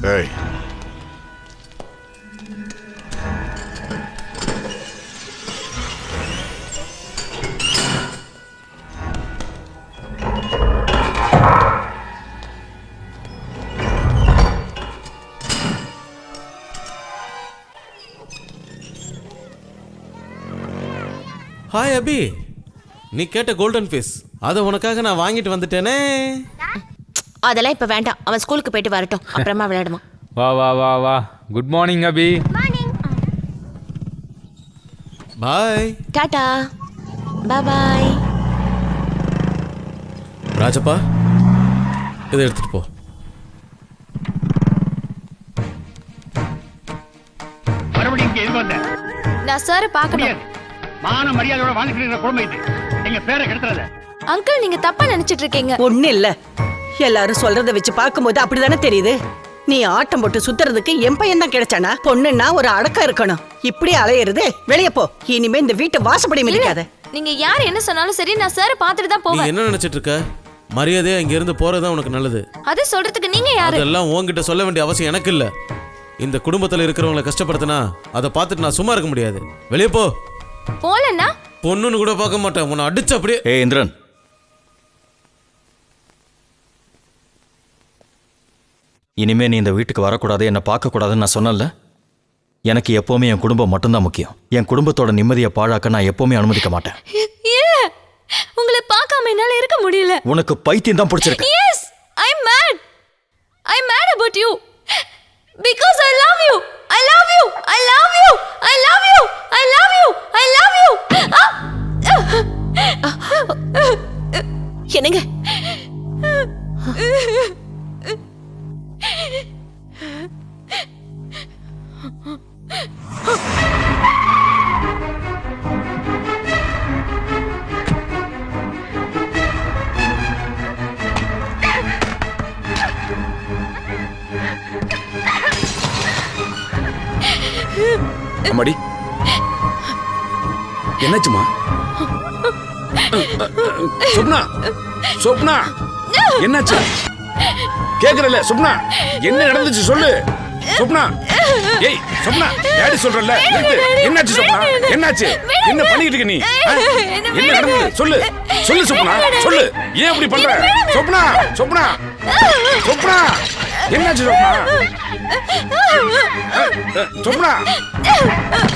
ஏய், ஹாய் அபி, நீ கேட்ட கோல்டன் ஃபேஸ் அதை உனக்காக நான் வாங்கிட்டு வந்துட்டேனே. அதெல்லாம் இப்ப வேண்டாம், அவன் ஸ்கூலுக்கு போயிட்டு வரட்டும், அப்புறமா விளையாடுமா. வா வா வா வா. குட் மார்னிங் அபி. பாய். டாடா. பாய் பாய். ராஜப்பா, இதை எடுத்துட்டு போ. மறுபடியும் இங்க எதுக்கு வந்த? நான் சார் பார்க்கணும். மான மரியாதையோட வாழ்க்கை இருக்கிற குடும்பம் இது. எங்க பேரை கெடுத்துறாத. அங்கிள், நீங்க தப்பா நினைச்சிட்டு இருக்கீங்க. ஒண்ணு இல்ல, எல்லாரும் சொல்றத வச்சு பார்க்கும்போது அப்படிதானே தெரியுது. நீ ஆட்டம் போட்டு சுத்துறதுக்கு என் பையன் தான் கிடைச்சானா? பொண்ணுன்னா ஒரு அடக்கம் இருக்கணும். இப்படி அலையிறது, வெளியே போ. இனிமே இந்த வீட்டை வாசப்படி மிதிக்காத. நீங்க யார் என்ன சொன்னாலும் சரி, நான் சார் பார்த்துட்டு தான் நீ போவேன். என்ன நினைச்சிட்டு இருக்க? மரியாதையா இங்க இருந்து போறதுதான் உனக்கு நல்லது. அது சொல்றதுக்கு நீங்க யாரு? அதெல்லாம் உன்கிட்ட சொல்ல வேண்டிய அவசியம் எனக்கு இல்ல. இந்த குடும்பத்துல இருக்கிறவங்களை கஷ்டப்படுத்தினா அதை பார்த்துட்டு நான் சும்மா இருக்க முடியாது. வெளியே போ. போலன்னா பொண்ணுன்னு கூட பார்க்க மாட்டேன், உன்னை அடிச்சு அப்படியே. ஏய் இந்திரன், இனிமே நீ இந்த வீட்டுக்கு வரக்கூடாது, என்னை பார்க்கக்கூடாதுன்னு நான் சொன்னல. எனக்கு எப்போவுமே என் குடும்பம் மட்டும்தான் முக்கியம். என் குடும்பத்தோட நிம்மதியை பாழாக்க நான் எப்போவுமே அனுமதிக்க மாட்டேன். இல்ல, உங்களை பார்க்காம என்னால இருக்க முடியல. உனக்கு பைத்தியம் தான் பிடிச்சிருக்கு. Yes, I'm mad. I'm mad about you. Because I love you. I love you. I love you. I love you. I love you. I love you. என்னங்க? அம்மாடி, என்னாச்சுமா? சொப்னா, சொப்னா, என்னாச்சு? கேக்குறல சொப்னா, என்ன நடந்துச்சு சொல்லு. சொப்னா, ஏய் சொப்னா, டாடி சொல்றல, என்னாச்சு சொப்னா? என்னாச்சு? என்ன பண்ணிட்டு இருக்க நீ? என்ன நடந்தது சொல்லு. சொல்லு சொப்னா, சொல்லு. ஏன் இப்படி பண்ற? சொப்னா, சொப்னா, சொப்னா, என்னாச்சு சொப்னா? சொப்னா,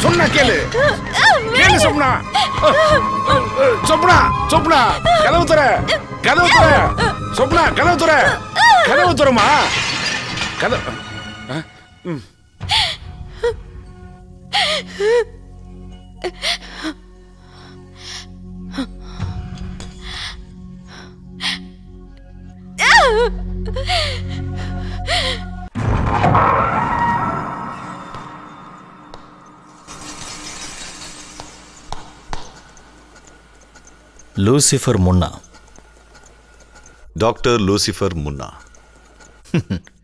சொன்னா கேளு. கேளு சொப்னா. சொப்னா, சொப்னா, கதவு தர, கதவு தர. சொப்னா, கதவு தர, கதவு தரமா. கதவு. Lucifer Munna. Doctor Lucifer Munna.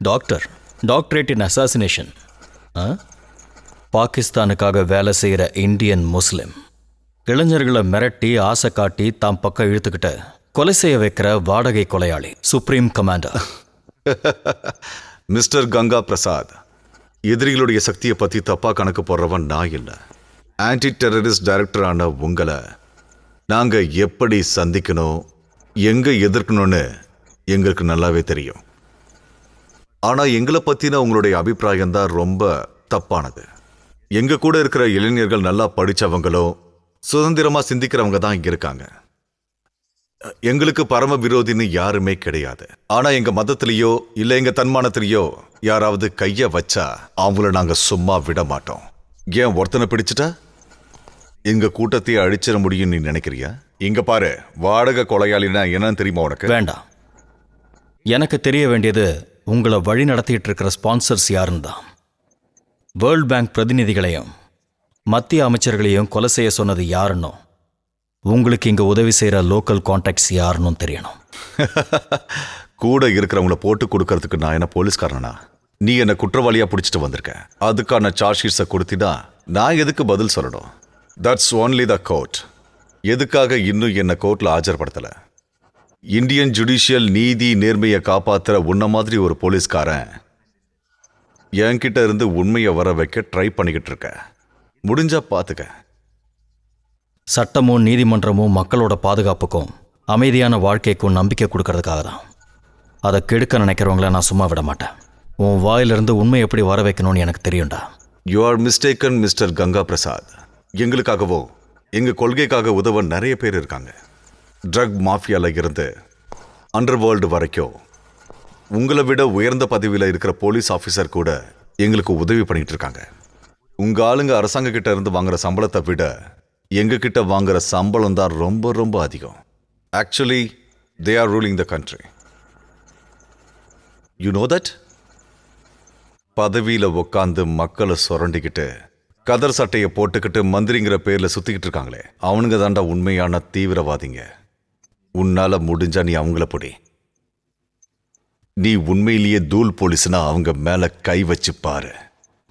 Doctor, doctorate in assassination. பாகிஸ்தானுக்காக வேலை செய்கிற இந்தியன் முஸ்லிம். இளைஞர்களை மிரட்டி ஆசை காட்டி தாம் பக்கம் இழுத்துக்கிட்ட கொலை செய்ய வைக்கிற வாடகை கொலையாளி, supreme commander. Mister Ganga Prasad, எதிரிகளுடைய சக்தியை பற்றி தப்பாக கணக்கு போடுறவன் நான் இல்லை. ஆன்டி டெரரிஸ்ட் டைரக்டரான உங்களை நாங்கள் எப்படி சந்திக்கணும், எங்கே எதிர்க்கணும்னு எங்களுக்கு நல்லாவே தெரியும். ஆனால் எங்களை பற்றின உங்களுடைய அபிப்பிராயம் தான் ரொம்ப தப்பானது. எங்கள் கூட இருக்கிற இளைஞர்கள் நல்லா படித்தவங்களும் சுதந்திரமாக சிந்திக்கிறவங்க தான் இங்கே இருக்காங்க. எங்களுக்கு பரம விரோதின்னு யாருமே கிடையாது. ஆனால் எங்கள் மதத்திலேயோ இல்லை எங்கள் தன்மானத்திலேயோ யாராவது கையை வச்சா அவங்கள நாங்கள் சும்மா விட மாட்டோம். ஏன் ஒருத்தனை பிடிச்சிட்டா எங்கள் கூட்டத்தையே அழிச்சிட முடியும் நீ நினைக்கிறியா? இங்கே பாரு, வாடகை கொலையாளினா என்னன்னு தெரியுமா உனக்கு? வேண்டாம், எனக்கு தெரிய வேண்டியது உங்களை வழி நடத்திட்டு இருக்கிற ஸ்பான்சர்ஸ் யாருன்னு தான். வேர்ல்ட் பேங்க் பிரதிநிதிகளையும் மத்திய அமைச்சர்களையும் கொலை செய்ய சொன்னது யாருன்னு, உங்களுக்கு இங்கே உதவி செய்கிற லோக்கல் கான்டாக்ட்ஸ் யாருன்னு தெரியணும். கூட இருக்கிறவங்கள போட்டு கொடுக்கறதுக்கு நான் என்ன போலீஸ்காரனா? நீ என்ன குற்றவாளியாக பிடிச்சிட்டு வந்திருக்க. அதுக்கான சார்ஜ் ஷீட்ஸை கொடுத்தினா நான் எதுக்கு பதில் சொல்லணும்? That's only the court. எதுக்காக இன்னும் என்னை கோர்ட்டில் ஆஜர்படுத்தலை? இந்தியன் ஜுடிஷியல் நீதி நேர்மையை காப்பாற்றுற உன்ன மாதிரி ஒரு போலீஸ்காரன் என்கிட்ட இருந்து உண்மையை வர வைக்க ட்ரை பண்ணிக்கிட்டு இருக்க. முடிஞ்சா பார்த்துக்க. சட்டமும் நீதிமன்றமும் மக்களோட பாதுகாப்புக்கும் அமைதியான வாழ்க்கைக்கும் நம்பிக்கை கொடுக்கறதுக்காக தான். அதை கெடுக்க நினைக்கிறவங்கள நான் சும்மா விட மாட்டேன். உன் வாயிலிருந்து உண்மை எப்படி வர வைக்கணும்னு எனக்கு தெரியும்டா. You are mistaken mister Ganga Prasad. எங்களுக்காகவோ எங்கள் கொள்கைக்காக உதவ நிறைய பேர் இருக்காங்க. ட்ரக் மாஃபியால இருந்து அண்டர் வேர்ல்டு வரைக்கும் உங்களை விட உயர்ந்த பதவியில் இருக்கிற போலீஸ் ஆஃபீஸர் கூட எங்களுக்கு உதவி பண்ணிட்டு இருக்காங்க. உங்கள் ஆளுங்க அரசாங்க கிட்ட இருந்து வாங்குற சம்பளத்தை விட எங்ககிட்ட வாங்குற சம்பளம் தான் ரொம்ப ரொம்ப அதிகம். Actually they are ruling the country. You know that? பதவியில் உக்காந்து மக்களை சுரண்டிக்கிட்டு கதர் சட்டையை போட்டுக்கிட்டு மந்திரிங்கிற பேரில் சுற்றிக்கிட்டு இருக்காங்களே, அவனுங்க தாண்டா உண்மையான தீவிரவாதிங்க. உன்னால முடிஞ்சா நீ அவங்கள பிடி. நீ உண்மையிலேயே தூள் போலீஸ்னா அவங்க மேலே கை வச்சு பாரு.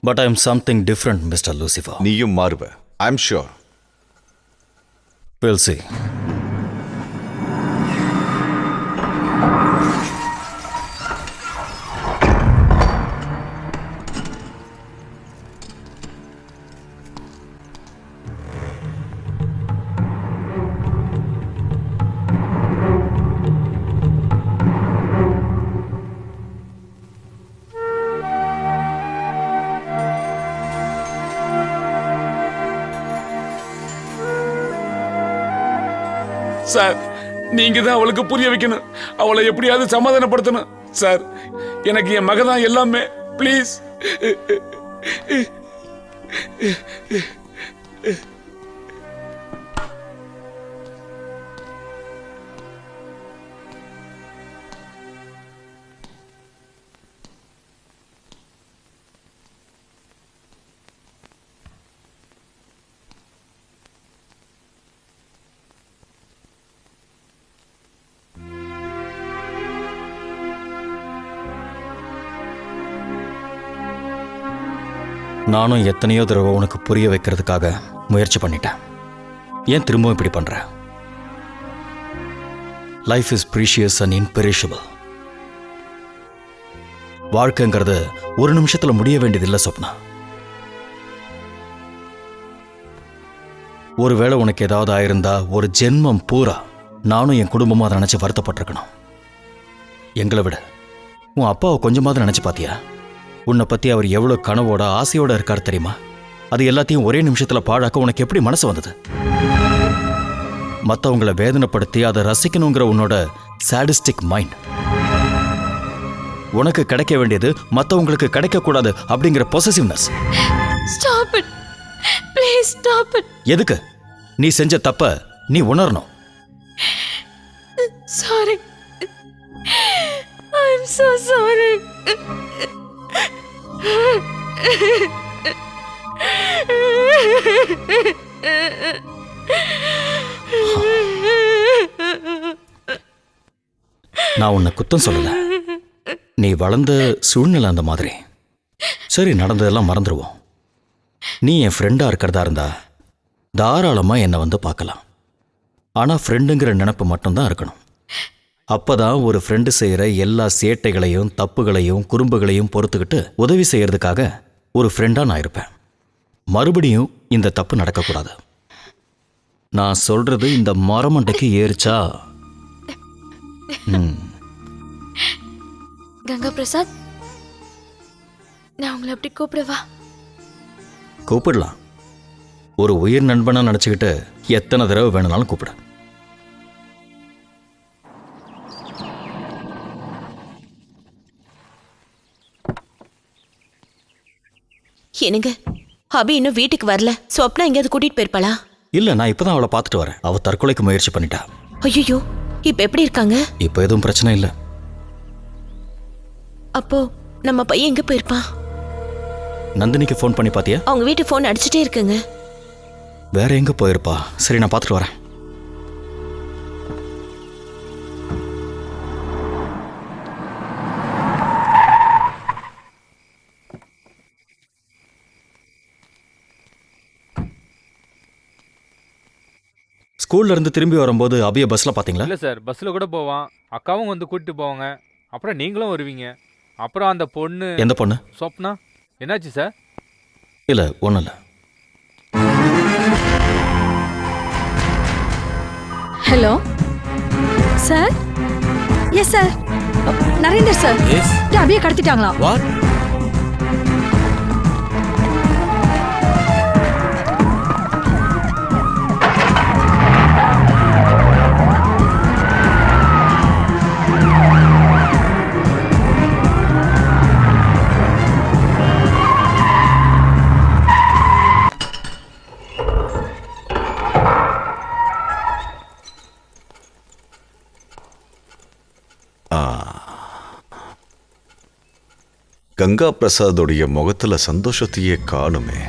But I am something different mister Lucifer. நீயும் மாறுவ. I am sure. We'll see. Sir, நீங்க தான் அவளுக்கு புரிய வைக்கணும். அவளை எப்படியாவது சமாதானப்படுத்தணும். சார், எனக்கு என் மகன் தான் எல்லாமே. ப்ளீஸ். நானும் எத்தனையோ தடவை உனக்கு புரிய வைக்கிறதுக்காக முயற்சி பண்ணிட்டேன். ஏன் திரும்பவும் இப்படி பண்ற? Life is precious and imperishable. வாழ்க்கைங்கிறது ஒரு நிமிஷத்துல முடிய வேண்டியதில்லை சொப்னா. ஒருவேளை உனக்கு ஏதாவது ஆயிருந்தா ஒரு ஜென்மம் பூரா நானும் என் குடும்பமும் அதை நினைச்சு வருத்தப்பட்டிருக்கணும். எங்களை விட உன் அப்பாவை கொஞ்சமாவது நினைச்சு பாத்தியா? உன்னை பத்தி அவர் எவ்வளவு கனவோட ஆசையோட இருக்கார் தெரியுமா? அது எல்லாத்தையும் ஒரே நிமிஷத்துல பாழாக்க உனக்கு எப்படி மனசு வந்தது? மற்றவங்களை வேதனைப்படுத்தி அதை ரசிக்கணுங்கிற உன்னோட சாடிஸ்டிக் மைண்ட். உனக்கு கிடைக்க வேண்டியது மற்றவங்களுக்கு கிடைக்கக்கூடாது அப்படிங்கிற possessiveness. Stop it. Please stop it. எதுக்கு? நீ செஞ்ச தப்ப நீ உணரணும். Sorry. I'm so sorry. நான் உன்னை குத்தம் சொல்லல. நீ வளர்ந்த சூழ்நிலை அந்த மாதிரி. சரி, நடந்ததெல்லாம் மறந்துடுவோம். நீ என் ஃப்ரெண்டா இருக்கிறதா இருந்தா தாராளமா என்னை வந்து பார்க்கலாம். ஆனா ஃப்ரெண்டுங்கிற நினைப்பு மட்டும்தான் இருக்கணும். அப்பதான் ஒரு ஃப்ரெண்டு செய்யற எல்லா சேட்டைகளையும் தப்புகளையும் குறும்புகளையும் பொறுத்துக்கிட்டு உதவி செய்யறதுக்காக ஒரு ஃப்ரெண்டா நான் இருப்பேன். மறுபடியும் இந்த தப்பு நடக்கக்கூடாது. நான் சொல்றது இந்த மரமண்டைக்கு ஏறிச்சா? கங்கா பிரசாத், நான் உங்களை அப்படி கூப்பிடவா? கூப்பிடலாம். ஒரு உயிர் நண்பனா நினச்சிக்கிட்டு எத்தனை தடவை வேணும்னாலும் கூப்பிட. என்னங்க, அபி இன்னும் வீட்டுக்கு வரல. ஸ்வப்னா எங்கேயாவது கூட்டிட்டு போயிருப்பாளா? இல்ல, நான் இப்பதான் அவளை பார்த்துட்டு வரேன். அவ தற்கொலைக்கு முயற்சி பண்ணிட்டா. ஐயோ, இப்ப எப்படி இருக்காங்க? இப்ப எதுவும் பிரச்சனை இல்லை. அப்போ நம்ம பையன் எங்க போயிருப்பான்? நந்தினிக்கு ஃபோன் பண்ணி பாத்தியா? அவங்க வீட்டு ஃபோன் அடிச்சுட்டே இருக்குங்க. வேற எங்க போயிருப்பா? சரி, நான் பார்த்துட்டு வரேன். ஸ்கூல்ல இருந்து திரும்பி வரும்போது அபிய பஸ்ல பாத்தீங்களா? இல்ல சார், பஸ்ல கூட போவான். அக்காவும் வந்து கூட்டிட்டு போவாங்க. அப்புறம் நீங்களும் வருவீங்க. அப்புறம் அந்த பொண்ணு. எந்த பொண்ணு? சொப்னா. என்னாச்சு சார்? இல்லை ஒன்றும் இல்லை. Hello sir. Yes sir. Narender sir. Yes. அபியை கடத்திட்டாங்களா? வாட்? கங்கா பிரசாதோடைய முகத்துல சந்தோஷத்தையே காணுமே.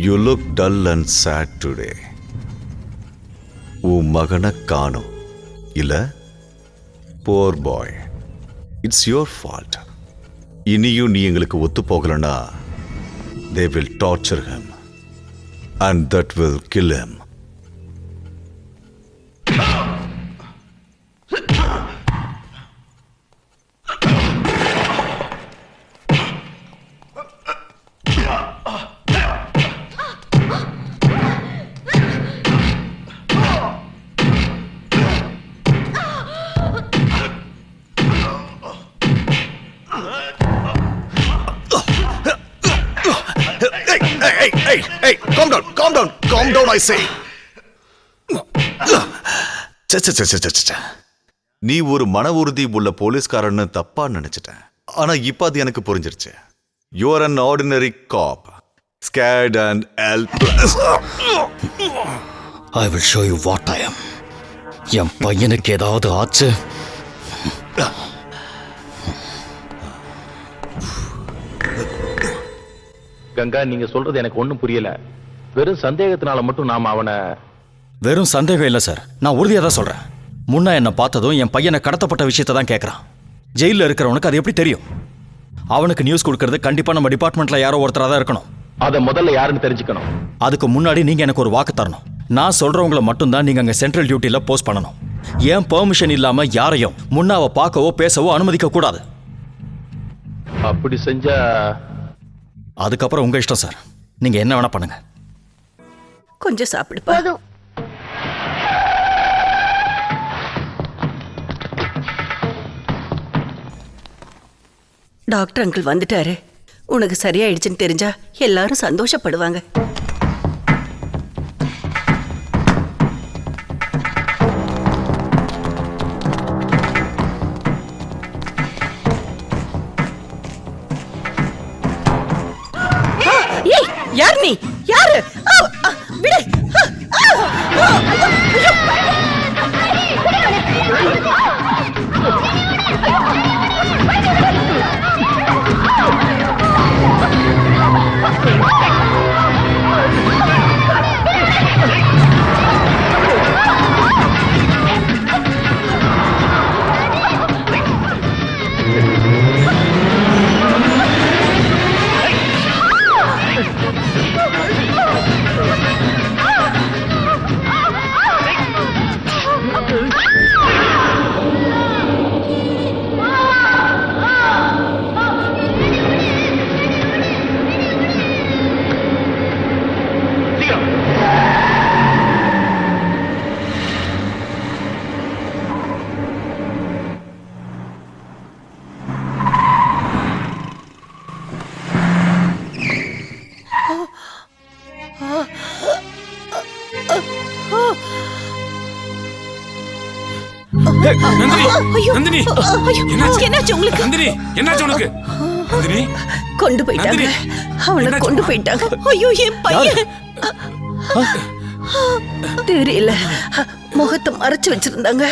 You look dull and sad today. உன் மகனை காணும் இல்ல? Poor boy, it's your fault. இனியும் நீ எங்களுக்கு ஒத்து போகலன்னா they will torture him and that will kill him. Hey, calm down, I say. நீ ஒரு மன உறுதி உள்ள போலீஸ்காரன்னு தப்பா நினைச்சிட்டேன். ஆனா இப்ப அது எனக்கு புரிஞ்சிருச்சு. You are an ordinary cop, scared and helpless. I will show you what I am. என் பையனுக்கு ஏதாவது ஆச்சு. கங்கா, நீங்க சொல்றது எனக்கு ஒண்ணும் புரியல. வெறும் சந்தேகத்தினால மட்டும் நாம அவனை... வெறும் சந்தேகம் இல்லை சார், நான் உறுதியாக தான் சொல்கிறேன். முன்ன என்னை பார்த்ததும் என் பையனை கடத்தப்பட்ட விஷயத்தை தான் கேட்குறான். ஜெயிலில் இருக்கிறவனுக்கு அது எப்படி தெரியும்? அவனுக்கு நியூஸ் கொடுக்கறது கண்டிப்பாக நம்ம டிபார்ட்மெண்ட்டில் யாரோ ஒருத்தராக தான் இருக்கணும். அதை முதல்ல யாருன்னு தெரிஞ்சுக்கணும். அதுக்கு முன்னாடி நீங்கள் எனக்கு ஒரு வாக்கு தரணும். நான் சொல்கிறவங்களை மட்டும்தான் நீங்கள் அங்கே சென்ட்ரல் டியூட்டியில் போஸ்ட் பண்ணணும். ஏன் பெர்மிஷன் இல்லாமல் யாரையும் முன்னாவை பார்க்கவோ பேசவோ அனுமதிக்க கூடாது. அப்படி செஞ்சா அதுக்கப்புறம் உங்கள் இஷ்டம் சார். நீங்கள் என்ன வேணா பண்ணுங்க. கொஞ்சம் சாப்பிடுப்பா. டாக்டர் அங்கிள் வந்துட்டாரு. உனக்கு சரியாயிடுச்சுன்னு தெரிஞ்சா எல்லாரும் சந்தோஷப்படுவாங்க. யார் நீ? யாரு? விடு. கொண்டு போயிட்டாங்க. அவனை கொண்டு போயிட்டாங்க. ஐயோ, என் பையன் தெரியல. முகத்தை மறைச்சு வச்சிருந்தாங்க.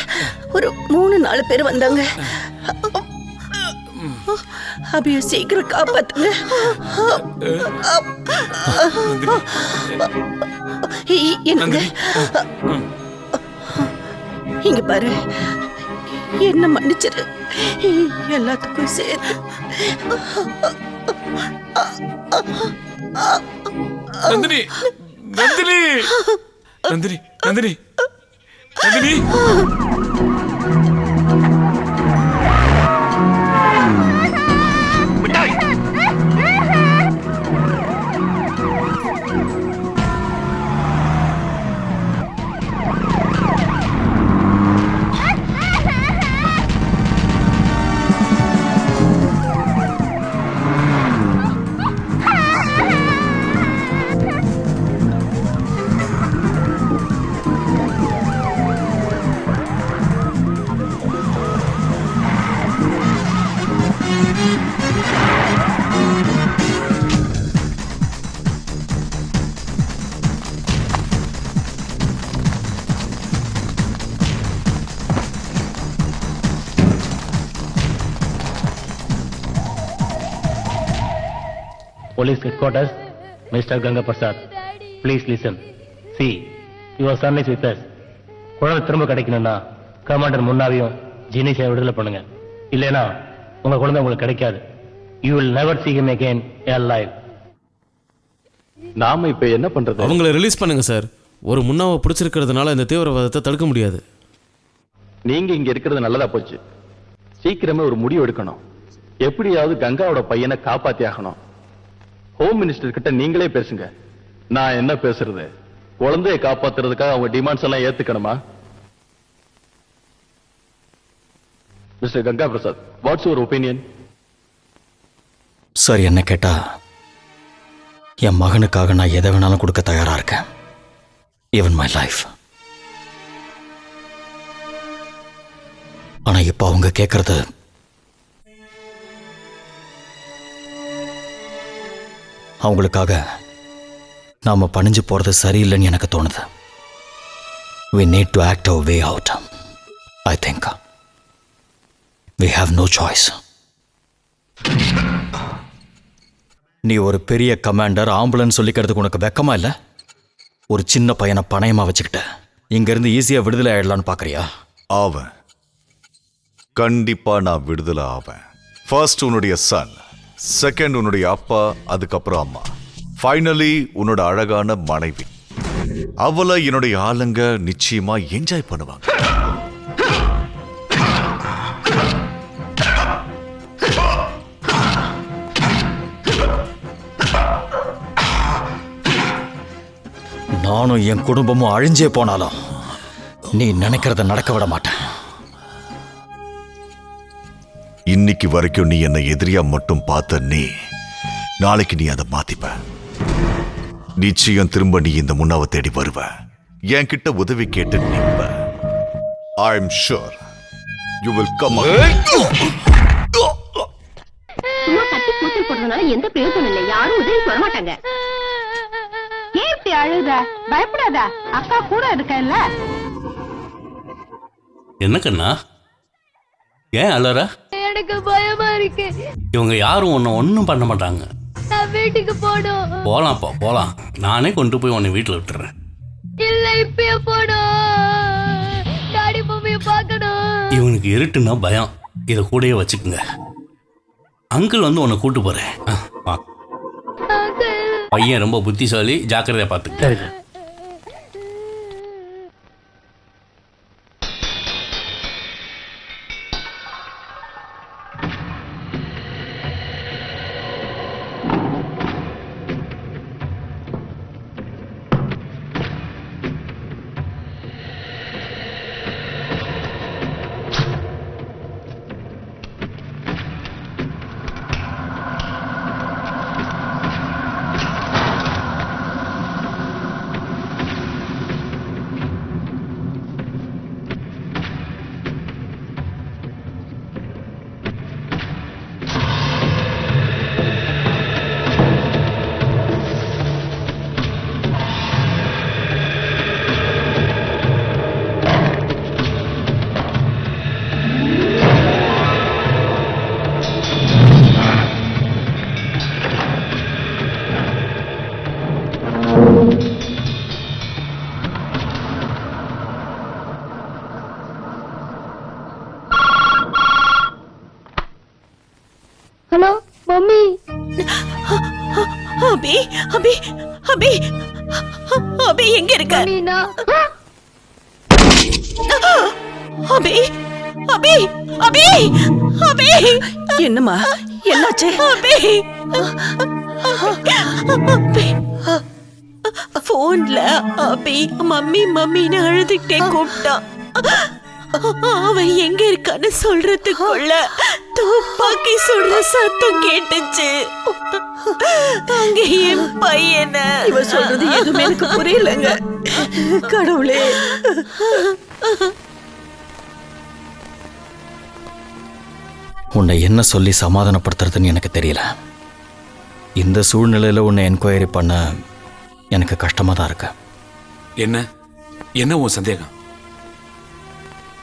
ஒரு 3-4 பேர் வந்தாங்க. அபிய சீக்கிரம் காப்பாத்துங்க. என்னங்க இங்க பாரு, என்ன மன்னிச்சிரு. எல்லாத்துக்கும் சேர்த்து. Nandini, Nandini, Nandini, Nandini, Nandini. Police headquarters, Mr. Ganga Prasad. Please listen. See, your son is with us. குழந்தை திரும்ப கிடைக்கணும்னா கமாண்டர் முன்னாவையும் ஜெனிஸை விடுதலை பண்ணுங்க. இல்லைனா உங்க குழந்தை உங்களுக்கு கிடைக்காது. You will never see him again alive. நாம இப்ப என்ன பண்றது? அவங்கள ரிலீஸ் பண்ணுங்க சார். ஒரு முன்னாவை பிடிச்சிருக்கிறதுனால இந்த தீவிரவாதத்தை தடுக்க முடியாது. நீங்க இங்க இருக்கிறது நல்லதா போச்சு. சீக்கிரமே ஒரு முடிவு எடுக்கணும். எப்படியாவது கங்காவோட பையனை காப்பாத்தி ஆகணும். ஹோம் மினிஸ்டர் கிட்ட நீங்களே பேசுங்க. நான் என்ன பேசுறது? குழந்தையை காப்பாத்துறதுக்காக அவங்க டிமாண்ட்ஸ் எல்லாம் ஏத்துக்கணுமா? Mister Ganga Prasad, what's your opinion? Sir, என்ன கேட்டா என் மகனுக்காக நான் எதை வேணாலும் கொடுக்க தயாரா இருக்கேன். Even my life. ஆனா இப்ப அவங்க கேட்கறது அவங்களுக்காக நாம பணிஞ்சு போறது சரியில்லைன்னு எனக்கு தோணுது. We need to act our way out. I think we have no choice. நீ ஒரு பெரிய கமாண்டர், ஆம்புலன்ஸ் சொல்லிக்கிறதுக்கு உனக்கு வெக்கமா இல்ல? ஒரு சின்ன பையனை பணயமா வச்சுக்கிட்ட இங்கிருந்து ஈஸியா விடுதலை ஆயிடலான்னு பாக்குறியா? ஆவன், கண்டிப்பா நான் விடுதலை ஆவேன். ஃபர்ஸ்ட் உன்னுடைய சன், செகண்ட் உன்னுடைய அப்பா, அதுக்கப்புறம் அம்மா, ஃபைனலி உன்னோட அழகான மனைவி. அவளை என்னுடைய ஆளுங்க நிச்சயமா என்ஜாய் பண்ணுவாங்க. நானும் என் குடும்பமும் அழிஞ்சே போனாலும் நீ நினைக்கிறத நடக்க விட மாட்டேன். இன்னைக்கு வரைக்கும் நீ என்னை எதிரியா மட்டும் பார்த்த நீ, நாளைக்கு நீ அதை மாத்திப்ப. நிச்சயம் திரும்ப நீ இந்த முன்னாவை தேடி வருவ, என்கிட்ட உதவி கேட்டு நிற்ப. I am sure you will come. சும்மா கட்டி கூச்சல் போடுறதுனால எந்த பிரயோஜனம் இல்லை. யாரும் உதவி வர மாட்டாங்க. ஏன் இப்படி அழுத? பயப்படாத, அக்கா கூட இருக்கல்ல. என்ன கண்ணா, ஏன் அலற? எனக்கு பயமா இருக்கு. இவங்க யாரும் உன்னை ஒன்றும் பண்ண மாட்டாங்க. நான் வீட்டுக்கு போடும். போலாம்ப்பா, போலாம். நானே கொண்டு போய் உன்னை வீட்டில் விட்டுறேன். இல்ல, இப்பயே போடும். டாடி மம்மிய பார்க்கணும். இவனுக்கு இருட்டுன்னா பயம். இதை கூடயே வச்சுக்குங்க. அங்கிள் வந்து உன்னை கூட்டு போறேன். பையன் ரொம்ப புத்திசாலி, ஜாக்கிரதையா பார்த்துக்க. Hello mummy. அபி, அபி, அபி, அபி எங்க இருக்க? அபி, அபி, அபி, அபி. என்னம்மா, என்னாச்சு? அபி, அபி. போன்ல அபி மம்மி மம்மின்னு அழுதுகிட்டே கூப்பிட்டான். அவன் எங்க இருக்கான்னு சொல்றதுக்குள்ள துப்பாக்கி சுடுற சத்தம் கேட்டுச்சு. அங்க என் பையன. இவ சொல்றது எதுவுமே எனக்கு புரியலங்க. கடவுளே. உன்னை என்ன சொல்லி சமாதானப்படுத்துறதுன்னு எனக்கு தெரியல. இந்த சூழ்நிலையில் உன்னை என்கொயரி பண்ண எனக்கு கஷ்டமாக தான் இருக்கு. என்ன என்ன உன் சந்தேகம்?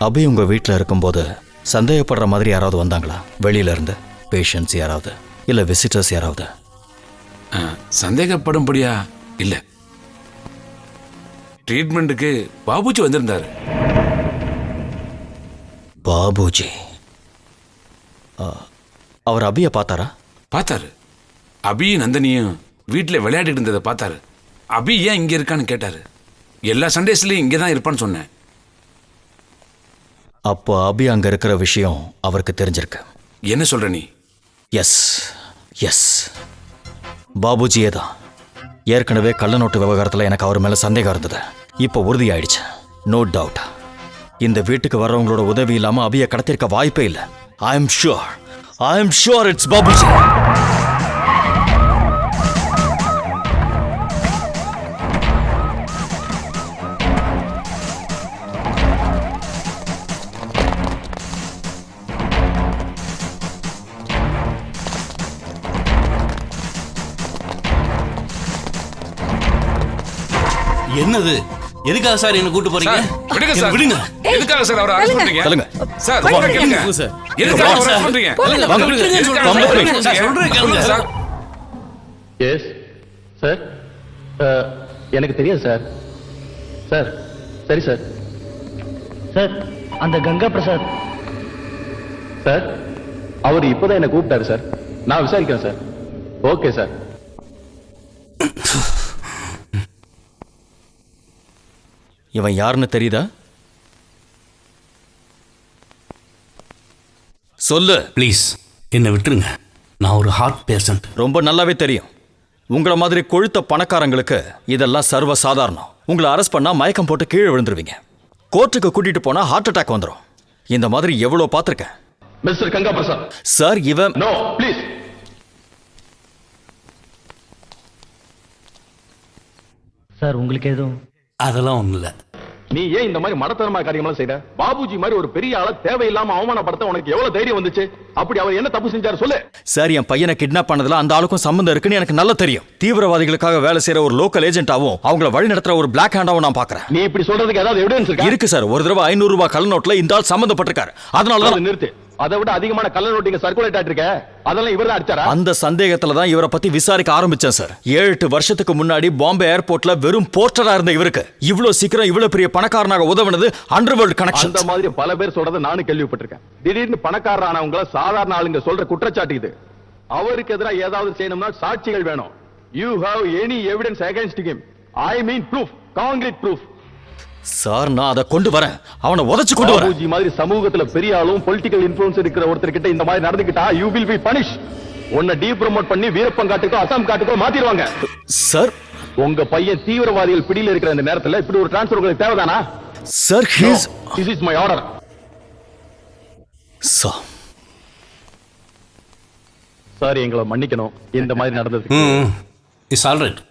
அபி உங்கள் வீட்டில் இருக்கும்போது சந்தேகப்படுற மாதிரி யாராவது வந்தாங்களா? வெளியில இருந்து பேஷண்ட்ஸ் யாராவது, இல்லை விசிட்டர்ஸ் யாராவது? சந்தேகப்படும்படியா இல்ல. ட்ரீட்மெண்ட்டுக்கு பாபுஜி வந்திருந்தாரு. பாபுஜி அவர் அபியை பார்த்தாரா? பார்த்தாரு. அபியும் நந்தினியும் வீட்டில் விளையாடிட்டு இருந்ததை பார்த்தாரு. அபி ஏன் இங்கே இருக்கான்னு கேட்டாரு. எல்லா சண்டேஸ்லையும் இங்கே தான் இருப்பான்னு சொன்னேன். அப்போ அபி அங்கே இருக்கிற விஷயம் அவருக்கு தெரிஞ்சிருக்கு. என்ன சொல்ற நீ? எஸ் எஸ், பாபுஜியே தான். ஏற்கனவே கள்ளநோட்டு விவகாரத்தில் எனக்கு அவர் மேலே சந்தேகம் இருந்தது. இப்போ உறுதியாயிடுச்சு. No doubt. இந்த வீட்டுக்கு வர்றவங்களோட உதவி இல்லாமல் அபியை கடத்திருக்க வாய்ப்பே இல்லை. I'm sure it's Babuji. என்னது? எதுக்காக சார் என்ன கூட்டு போறீங்க? விடுங்க சார். விடுங்க. எதுக்காக சார் அவரை அரெஸ்ட் பண்றீங்க? சொல்லுங்க சார். கேளுங்க சார். எதுக்காக அவரை அரெஸ்ட் பண்றீங்க? சொல்லுங்க சார். Yes sir. எனக்கு தெரியாது சார். சார் சரி சார். சார் அந்த கங்கா பிரசாத் சார் அவர் இப்போதான் என்ன கூப்பிட்டாரு சார். நான் விசாரிக்கிறேன் சார். Okay sir. இவன் யாருன்னு தெரியுதா? சொல்லு. ப்ளீஸ் என்னை விட்டுருங்க. நான் ஒரு ஹார்ட் பேஷண்ட். ரொம்ப நல்லாவே தெரியும். உங்களை மாதிரி கொழுத்த பணக்காரங்களுக்கு இதெல்லாம் சர்வ சாதாரணம். உங்களை அரெஸ்ட் பண்ணா மயக்கம் போட்டு கீழே விழுந்துருவீங்க. கோர்ட்டுக்கு கூட்டிட்டு போனா ஹார்ட் அட்டாக் வந்துடும். இந்த மாதிரி எவ்வளவு பார்த்திருக்கேன். மிஸ்டர் கங்கா பிரசாத். சார் இவன். No please. சார் உங்களுக்கு எதுவும்? அதெல்லாம் ஒன்றும் இல்லை. நீ ஏன் இந்த மாதிரி மடத்தனமா காரியமெல்லாம் செய்யற? பாபுஜி மாதிரி ஒரு பெரிய ஆள தேவையில்லாம அவமானப்படுத்த உனக்கு எவ்வளவு தைரியம் வந்துச்சு? அப்படி அவர் என்ன தப்பு செஞ்சாரு சொல்லு. சார் என் பையனை கிட்னாப் பண்ணதுல அந்த ஆளுக்கும் சம்பந்தம் இருக்குன்னு எனக்கு நல்லா தெரியும். தீவிரவாதிகளுக்காக வேலை செய்யற ஒரு லோக்கல் ஏஜென்ட்டாவும் அவங்கள வழி நடத்துற ஒரு பிளாக் ஹேண்டாவும் நான் பாக்குறேன். நீ இப்படி சொல்றதுக்கு ஏதாவது எவிடன்ஸ் இருக்கா? இருக்கு சார். ஒரு தடவை 500 ரூபாய் கள்ளநோட்ல இந்த ஆள் சம்பந்தப்பட்டிருக்காரு. அதனால தான் நிறுத்து. அதை விட அதிகமான கள்ள நோட்டிங்க சர்க்குலேட் ஆயிட்டு இருக்க. அதெல்லாம் இவர் தான் அடிச்சாரா? அந்த சந்தேகத்துல தான் இவரை பத்தி விசாரிக்க ஆரம்பிச்சேன் சார். 7-8 வருஷத்துக்கு முன்னாடி பாம்பே ஏர்போர்ட்ல வெறும் போஸ்டரா இருந்த இவருக்கு இவ்வளவு சீக்கிரம் இவ்வளவு பெரிய பணக்காரனாக உதவுனது அண்டர்வேர்ல்ட் கனெக்ஷன். அந்த மாதிரி பல பேர் சொல்றதை நானும் கேள்விப்பட்டிருக்கேன். திடீர்னு பணக்காரனானவங்கள சாதாரண ஆளுங்க சொல்ற குற்றச்சாட்டு இது. அவருக்கு எதிராக ஏதாவது செய்யணும்னா சாட்சிகள் வேணும். You have any evidence against him? I mean proof, concrete proof. Sir நான் அதை கொண்டு வரேன். அவனை உதைச்சு கொண்டு வரேன். பாபுஜி மாதிரி சமூகத்துல பெரிய ஆளும் பொலிட்டிக்கல் இன்ஃப்ளூயன்ஸ் இருக்கிற ஒருத்தர் கிட்ட இந்த மாதிரி நடந்துக்கிட்டா யூ வில் பி பனிஷ். உன்னை டீப்ரமோட் பண்ணி வீரப்பங்காட்டுக்கோ அசாம் காட்டுக்கோ மாத்திடுவாங்க. சார் உங்க பையன் தீவிரவாதிகள் பிடியில இருக்கிற இந்த நேரத்துல இப்படி ஒரு டிரான்ஸ்ஃபர் உங்களுக்கு தேவைதானா? Sir this is my order. Sir எங்களை மன்னிக்கணும் இந்த மாதிரி நடந்தது. It's all right.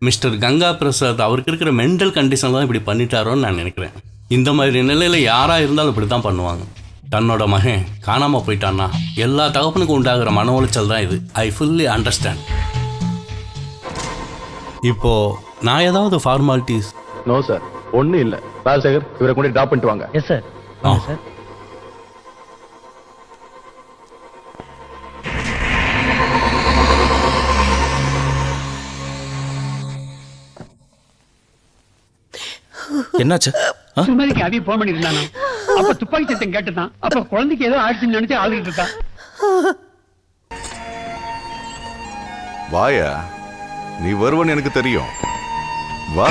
Mister Ganga Prasad அவருக்கு இருக்கிற மென்டல் கண்டிஷன் தான் இப்படி பண்ணிட்டாரோன்னு நான் நினைக்கிறேன். இந்த மாதிரி நிலையில் யாராக இருந்தாலும் இப்படி தான் பண்ணுவாங்க. தன்னோட மகன் காணாமல் போயிட்டான்னா எல்லா தகப்பனுக்கும் உண்டாகிற மன உளைச்சல் தான் இது. I fully understand. இப்போது நான் ஏதாவது ஃபார்மாலிட்டிஸ்? நோ சார், ஒன்றும் இல்லை. ராஜசேகர் இவரை கொண்டு ட்ராப் பண்ணிட்டு வாங்க. Yes sir. சார் என்னாச்சு? சுமதிக்கு அவி போன் பண்ணிருந்தானா? அப்ப துப்பாக்கி சத்தம் கேட்டுதான். அப்ப குழந்தைக்கு ஏதோ ஆயிடுச்சுன்னு நினைச்சு ஆளுகிட்டு இருக்கா. வாயா, நீ வருவன்னு எனக்கு தெரியும். வா.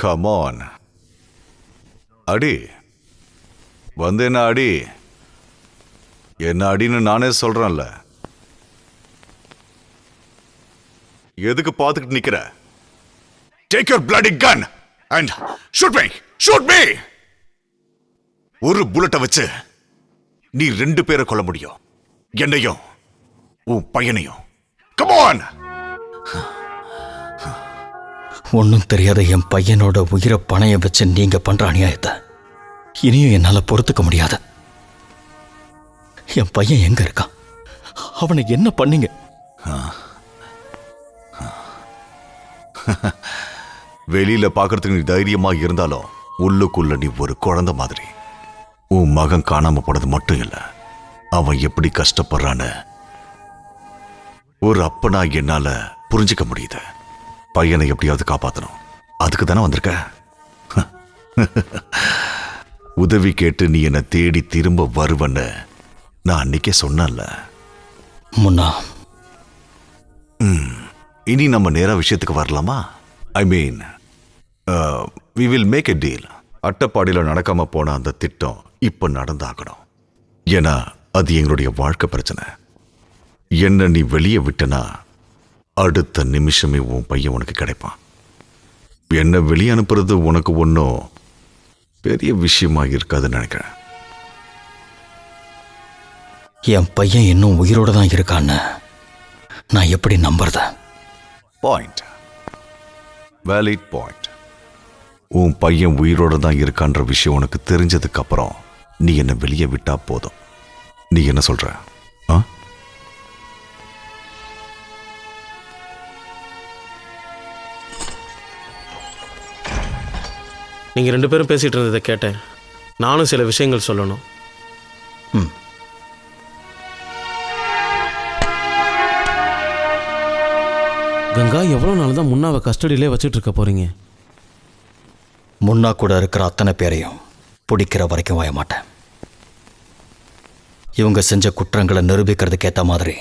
Come on. அடி வந்து என்ன அடி. என்ன அடின்னு நானே சொல்றேன்ல. எதுக்கு பார்த்துக்கிட்டு நிக்கிற? Take your bloody gun and shoot me! Shoot me! ஒரு புல்லட்டை வச்சு நீ 2 பேரை கொல்ல முடியும். என்னையும் உன் பையனையும். Come on! ஒன்னும் தெரியாத என் பையனோட உயிரை பணைய வச்சு நீங்க பண்ற அநியாயத்தை இனியும் என்னால பொறுத்துக்க முடியாது. என் பையன் எங்க இருக்கான்? அவனை என்ன பண்ணீங்க? வெளியில பாக்குறதுக்கு நீ தைரியமா இருந்தாலும் உள்ளுக்குள்ள நீ ஒரு குழந்தை மாதிரி. உன் மகன் காணாம போனது மட்டும் இல்ல, அவன் எப்படி கஷ்டப்படுறான்னு ஒரு அப்பனா என்னால புரிஞ்சுக்க முடியுது. பையனை எப்படியாவது காப்பாத்தணும். அதுக்கு தானே வந்திருக்க. உதவி கேட்டு நீ என்னை தேடி திரும்ப வருவன்னு நான் அன்னைக்கே சொன்னேன்ல. முன்னா இனி நம்ம நேரா விஷயத்துக்கு வரலாமா? I mean we will make a deal. அட்டப்பாடியில் நடக்காம போன அந்த திட்டம் இப்ப நடந்தாகணும். ஏன்னா அது எங்களுடைய வாழ்க்கை பிரச்சனை. என்ன நீ வெளியே விட்டனா அடுத்த நிமிஷமே உன் பையன் உனக்கு கிடைப்பான். என்ன வெளியே அனுப்புறது உனக்கு ஒன்றும் பெரிய விஷயமா இருக்காதுன்னு நினைக்கிறேன். என் பையன் இன்னும் உயிரோட தான் இருக்கான்னு நான் எப்படி நம்புறது? Point, valid point. உன் பையன் உயிரோட தான் இருக்கான்ற விஷயம் உனக்கு தெரிஞ்சதுக்கு அப்புறம் நீ என்ன வெளியே விட்டா போதும். நீ என்ன சொல்ற? நீங்கள் 2 பேரும் பேசிகிட்டு இருந்ததை கேட்டேன். நானும் சில விஷயங்கள் சொல்லணும். கங்கா, எவ்வளோ நாள் தான் முன்னாவை கஸ்டடியிலே வச்சுட்டு இருக்க போறீங்க? முன்னா கூட இருக்கிற அத்தனை பேரையும் பிடிக்கிற வரைக்கும் வாய மாட்டேன். இவங்க செஞ்ச குற்றங்களை நிரூபிக்கிறதுக்கு ஏற்ற மாதிரி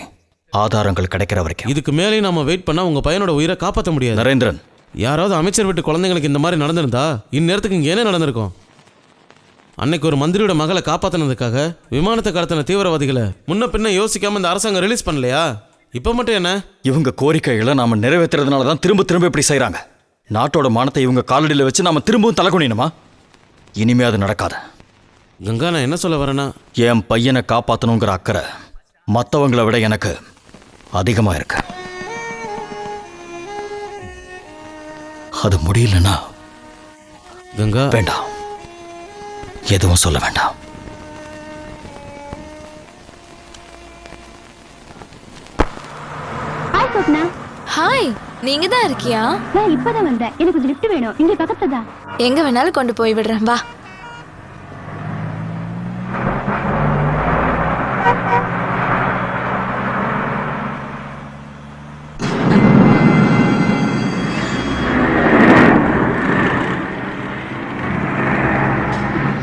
ஆதாரங்கள் கிடைக்கிற வரைக்கும். இதுக்கு மேலே நம்ம வெயிட் பண்ணால் உங்கள் பையனோட உயிரை காப்பாற்ற முடியாது. நரேந்திரன், யாராவது அமைச்சர் வீட்டு குழந்தைங்களுக்கு இந்த மாதிரி நடந்திருந்தா இந்நேரத்துக்கு இங்கே என்ன நடந்திருக்கும்? அன்னைக்கு ஒரு மந்திரியோட மகளை காப்பாற்றினதுக்காக விமானத்தை கடத்தின தீவிரவாதிகளை முன்ன பின்ன யோசிக்காம இந்த அரசாங்கம் ரிலீஸ் பண்ணலையா? இப்போ மட்டும் என்ன? இவங்க கோரிக்கைகளை நாம நிறைவேற்றுறதுனால தான் திரும்ப திரும்ப இப்படி செய்கிறாங்க. நாட்டோட மானத்தை இவங்க காலடியில் வச்சு நாம திரும்பவும் தலைக்குனியணுமா? இனிமே அது நடக்காது. கங்கா, நான் என்ன சொல்ல வரேன்னா, என் பையனை காப்பாற்றணுங்கிற அக்கறை மற்றவங்களை விட எனக்கு அதிகமாக இருக்கு. அது முடியலன்னா கங்கா வேண்டாம், எதுவும் சொல்ல வேண்டாம். ஹாய் சொப்னா. ஹாய், நீங்க தான் இருக்கியா? நான் இப்பதான் வந்தேன். எனக்கு கொஞ்சம் லிஃப்ட் வேணும். இங்க பக்கத்துல தான். எங்க வேணாலும் கொண்டு போய் விடுறேன், வா.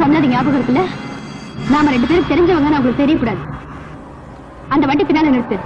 சொன்னது ஞாபகம் இருக்குல்ல? நாம 2 பேரும் தெரிஞ்சவங்க, நான் உங்களுக்கு தெரியக்கூடாது. அந்த வண்டி பின்னால நிறுத்து.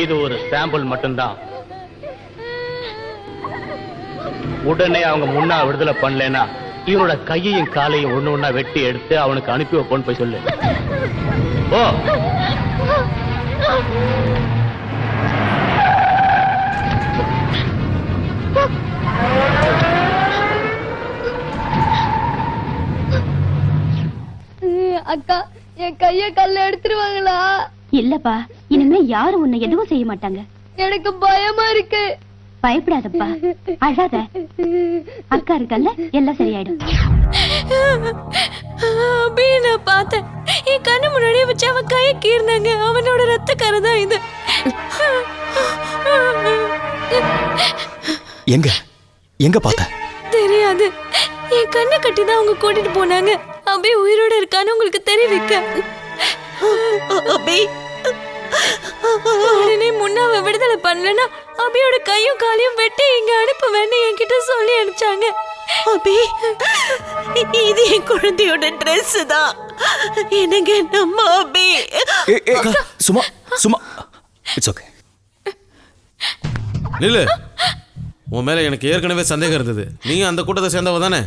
இது ஒரு சாம்பிள் மட்டும்தான். உடனே அவங்க முன்னா விடுதலை பண்ணலன்னா இவனோட கையையும் காலையும் ஒண்ணு ஒண்ணா வெட்டி எடுத்து அவனுக்கு அனுப்பி வைப்போன்னு போய் சொல்லு. ஓ, அக்கா, என் கைய கல்ல எடுத்துருவாங்களா? இல்லப்பா, இனிமே யாரும் உன்னை எதுவும் செய்ய மாட்டாங்க. எனக்கு பயமா இருக்கு. பயப்படாதப்பா, அழாத. அக்கா இருக்கல்ல, எல்லாம் சரியாயிடும். அப்படியே நான் பார்த்தேன். என் கண்ணு முன்னாடியே வச்சு அவன் கையை கீர்னாங்க. அவனோட ரத்த கரை தான் இது. எங்க எங்க பார்த்த? தெரியாது. என் கண்ணை கட்டி தான் அவங்க கூட்டிட்டு போனாங்க. அபி உயிரோட இருக்கான்னு உங்களுக்கு தெரிவிக்க. அபி உடனே முன்னாவை விடுதலை பண்ணலன்னா அபியோட கையும் காலையும் வெட்டி இங்க அனுப்புவேன்னு என்கிட்ட சொல்லி அனுப்பிச்சாங்க. அபி இது என் குழந்தையோட ட்ரெஸ் தான். என்னங்க நம்ம அபி. சும்மா சும்மா இட்ஸ் ஓகே. நில்லு. உன் மேல எனக்கு ஏற்கனவே சந்தேகம் இருந்தது. நீ அந்த கூட்டத்தை சேர்ந்தவ தானே?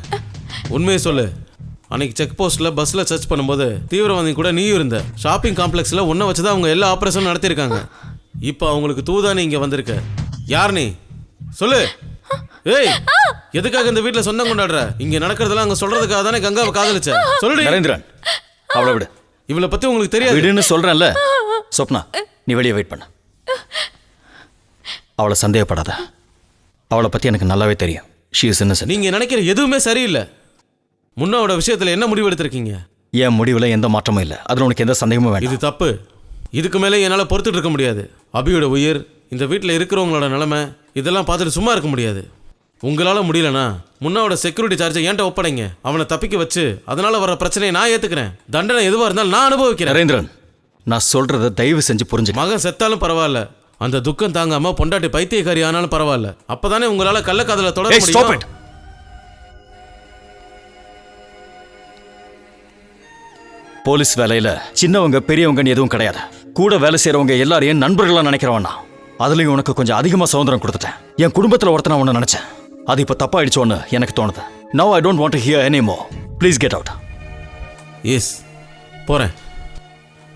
உண்மையை சொல்லு. அன்னைக்கு செக் போஸ்ட்ல பஸ்ல சர்ச் பண்ணும்போது தீவிரவாதி கூட நீயும் இருந்த. ஷாப்பிங் காம்ப்ளெக்ஸ்ல உன்னை வச்சுதான் அவங்க எல்லா ஆபரேஷனும் நடத்திருக்காங்க. இப்போ அவங்களுக்கு தூதா நீ இங்க வந்திருக்க. யார் நீ சொல்லு. ஏய், எதுக்காக இந்த வீட்டுல சொந்தம் கொண்டாடுற? இங்க நடக்கிறதெல்லாம் அங்க சொல்றதுக்காக தானே கங்காவை காதலிச்ச. சொல்லுடி. நரேந்திரன், அவளை விடு. இவளை பத்தி உங்களுக்கு தெரியாது. விடுன்னு சொல்றேன்ல. சொப்னா, நீ வெளியே வெயிட் பண்ண. அவளை சந்தேகப்படாத. அவளை பத்தி எனக்கு நல்லாவே தெரியும். She is Innocent. நீங்க நினைக்கிற எதுவுமே சரியில்லை. முன்னாவோட விஷயத்துல என்ன முடிவு எடுத்திருக்கீங்க? என் முடிவில் எந்த மாற்றமும் இல்லை. அதில் உனக்கு எந்த சந்தேகமும் வேண்டாம். இது தப்பு. இதுக்கு மேலே என்னால் பொறுத்துட்டு இருக்க முடியாது. அபியோட உயிர், இந்த வீட்டில் இருக்கிறவங்களோட நிலைமை, இதெல்லாம் பார்த்துட்டு சும்மா இருக்க முடியாது. உங்களால் முடியலனா முன்னாவோட செக்யூரிட்டி சார்ஜை ஏன்ட்ட ஒப்படைங்க. அவனை தப்பிக்க வச்சு அதனால வர பிரச்சனையை நான் ஏற்றுக்கிறேன். தண்டனை எதுவாக இருந்தாலும் நான் அனுபவிக்கிறேன். நரேந்திரன், நான் சொல்றதை தயவு செஞ்சு புரிஞ்சு. மகன் செத்தாலும் பரவாயில்ல, அந்த துக்கம் தாங்காம பொண்டாட்டி பைத்தியக்காரி ஆனாலும் பரவாயில்ல. அப்பதானே உங்களால கள்ளக்காதல தொடர முடியும். போலீஸ் வேலையில சின்னவங்க பெரியவங்கன்னு எதுவும் கிடையாது. கூட வேலை செய்யறவங்க எல்லாரையும் நண்பர்களா நினைக்கிறவனா. அதுலயும் உனக்கு கொஞ்சம் அதிகமா சுதந்திரம் கொடுத்துட்டேன். என் குடும்பத்துல ஒருத்தன ஒன்னு நினைச்சேன். அது இப்ப தப்பாயிடுச்சோன்னு எனக்கு தோணுது. Now I don't want to hear anymore. Please get out. Yes, போறேன்.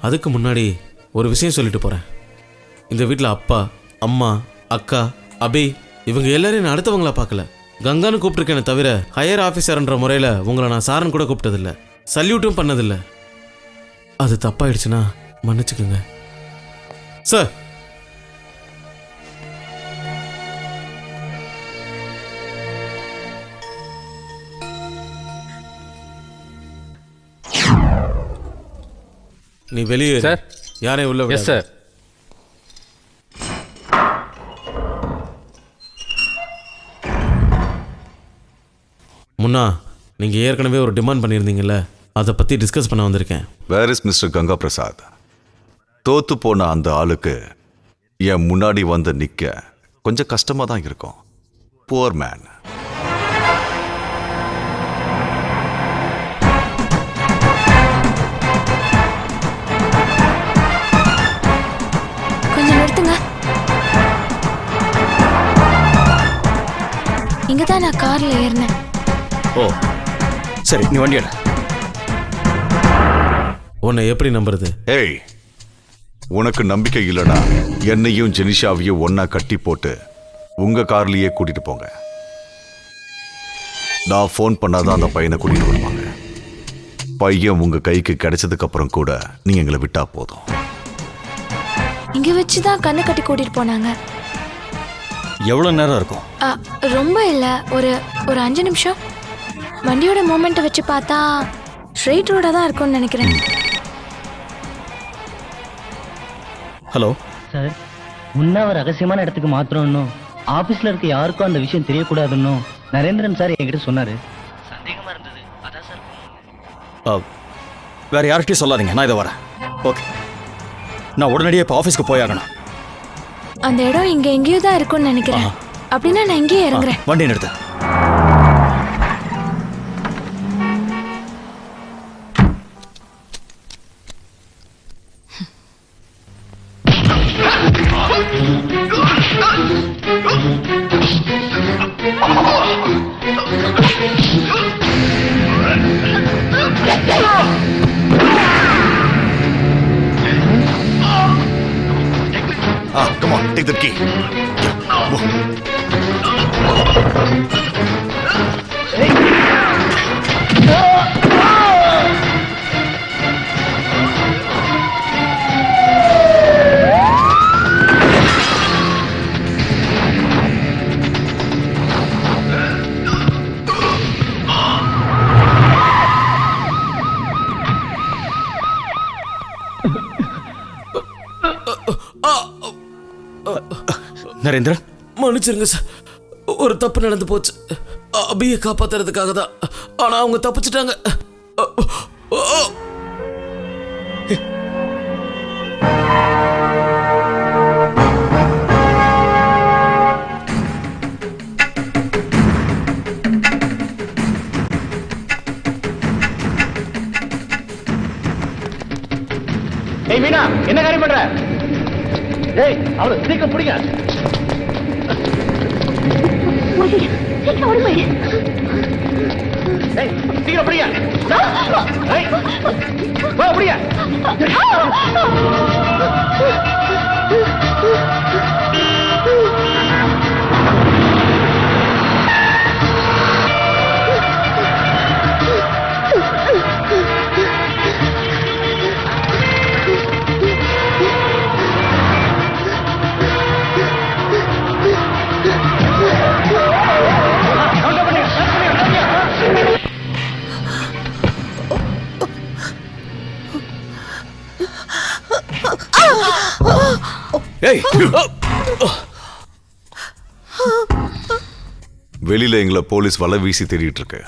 அதுக்கு முன்னாடி ஒரு விஷயம் சொல்லிட்டு போறேன். இந்த வீட்டில் அப்பா, அம்மா, அக்கா, அபி இவங்க எல்லாரையும் நான் அடுத்தவங்களா பார்க்கல. கங்கான்னு கூப்பிட்டுருக்கேனே தவிர ஹையர் ஆஃபீஸர்ன்ற முறையில் உங்களை நான் சாரன் கூட கூப்பிட்டதில்லை, சல்யூட்டும் பண்ணதில்லை. அது தப்பாயிடுச்சுன்னா மன்னிச்சுக்குங்க சார். நீ வெளியே சார். யாரையும் உள்ள விடாத. Yes sir. முன்னா, நீங்க ஏற்கனவே ஒரு டிமாண்ட் பண்ணியிருந்தீங்கல்ல, அதை பத்தி டிஸ்கஸ் பண்ண வந்திருக்கேன். Where is mister Ganga Prasad? தோத்து போன அந்த ஆளுக்கு என் முன்னாடி வந்து நிக்க கொஞ்சம் கஷ்டமா தான் இருக்கும். Poor man. கொஞ்சம் நிறுத்துங்க. இங்கதான் நான் கார்ல ஏறினேன். ஓ சரி, நீ வண்டி எடு. உன்னை எப்படி நம்புறது? ஏய், உனக்கு நம்பிக்கை இல்லைனா என்னையும் ஜெனிஷாவையும் ஒன்னா கட்டி போட்டு உங்க கார்லயே கூட்டிட்டு போங்க. நான் ஃபோன் பண்ணாதான் அந்த பையனை கூட்டிட்டு வருவாங்க. பையன் உங்க கைக்கு கிடைச்சதுக்கு அப்புறம் கூட நீங்க எங்களை விட்டா போதும். இங்க வச்சுதான் கண்ணை கட்டி கூட்டிட்டு போனாங்க. எவ்வளவு நேரம் இருக்கும்? ரொம்ப இல்ல, ஒரு 5 நிமிஷம். வண்டியோட மூமெண்ட்டை வச்சு பார்த்தா ஸ்ட்ரெயிட் ரோடா தான் இருக்கும்னு நினைக்கிறேன். ஹலோ சார், முன்ன ரகசியமான இடத்துக்கு மாத்திரம்னு ஆபீஸ்ல இருக்க யாருக்கும் அந்த விஷயம் தெரியக்கூடாதுன்னு நரேந்திரன் சார் என்கிட்ட சொன்னாரு. சந்தேகமா இருந்தது, அதான் சார். வேற யார்கிட்டயும் சொல்லாதீங்க, நான் இதை வரேன். ஓகே, நான் உடனடியே இப்போ ஆஃபீஸ்க்கு போயாகணும். அந்த இடம் இங்க எங்கேயோ தான் இருக்கும்னு நினைக்கிறேன். அப்படின்னா நான் இங்கேயே இறங்குறேன். வண்டி நிறுத்து. Come on, take the key. Narendran, மன்னிச்சிருங்க சார், ஒரு தப்பு நடந்து போச்சு. அபியை காப்பாத்துறதுக்காக தான். ஆனா அவங்க தப்பிச்சிட்டாங்க. என்ன காரியம் பண்ற? ஏய், அவளை சீக்கிரம் பிடிங்க. சீக்கிரம் ஓடி போயிடு. ஏய், சீக்கிரம் பிடிங்க. ஏய், வா பிடிங்க. வெளியில எங்களை போலீஸ் வலை வீசி தேடிட்டு இருக்கு.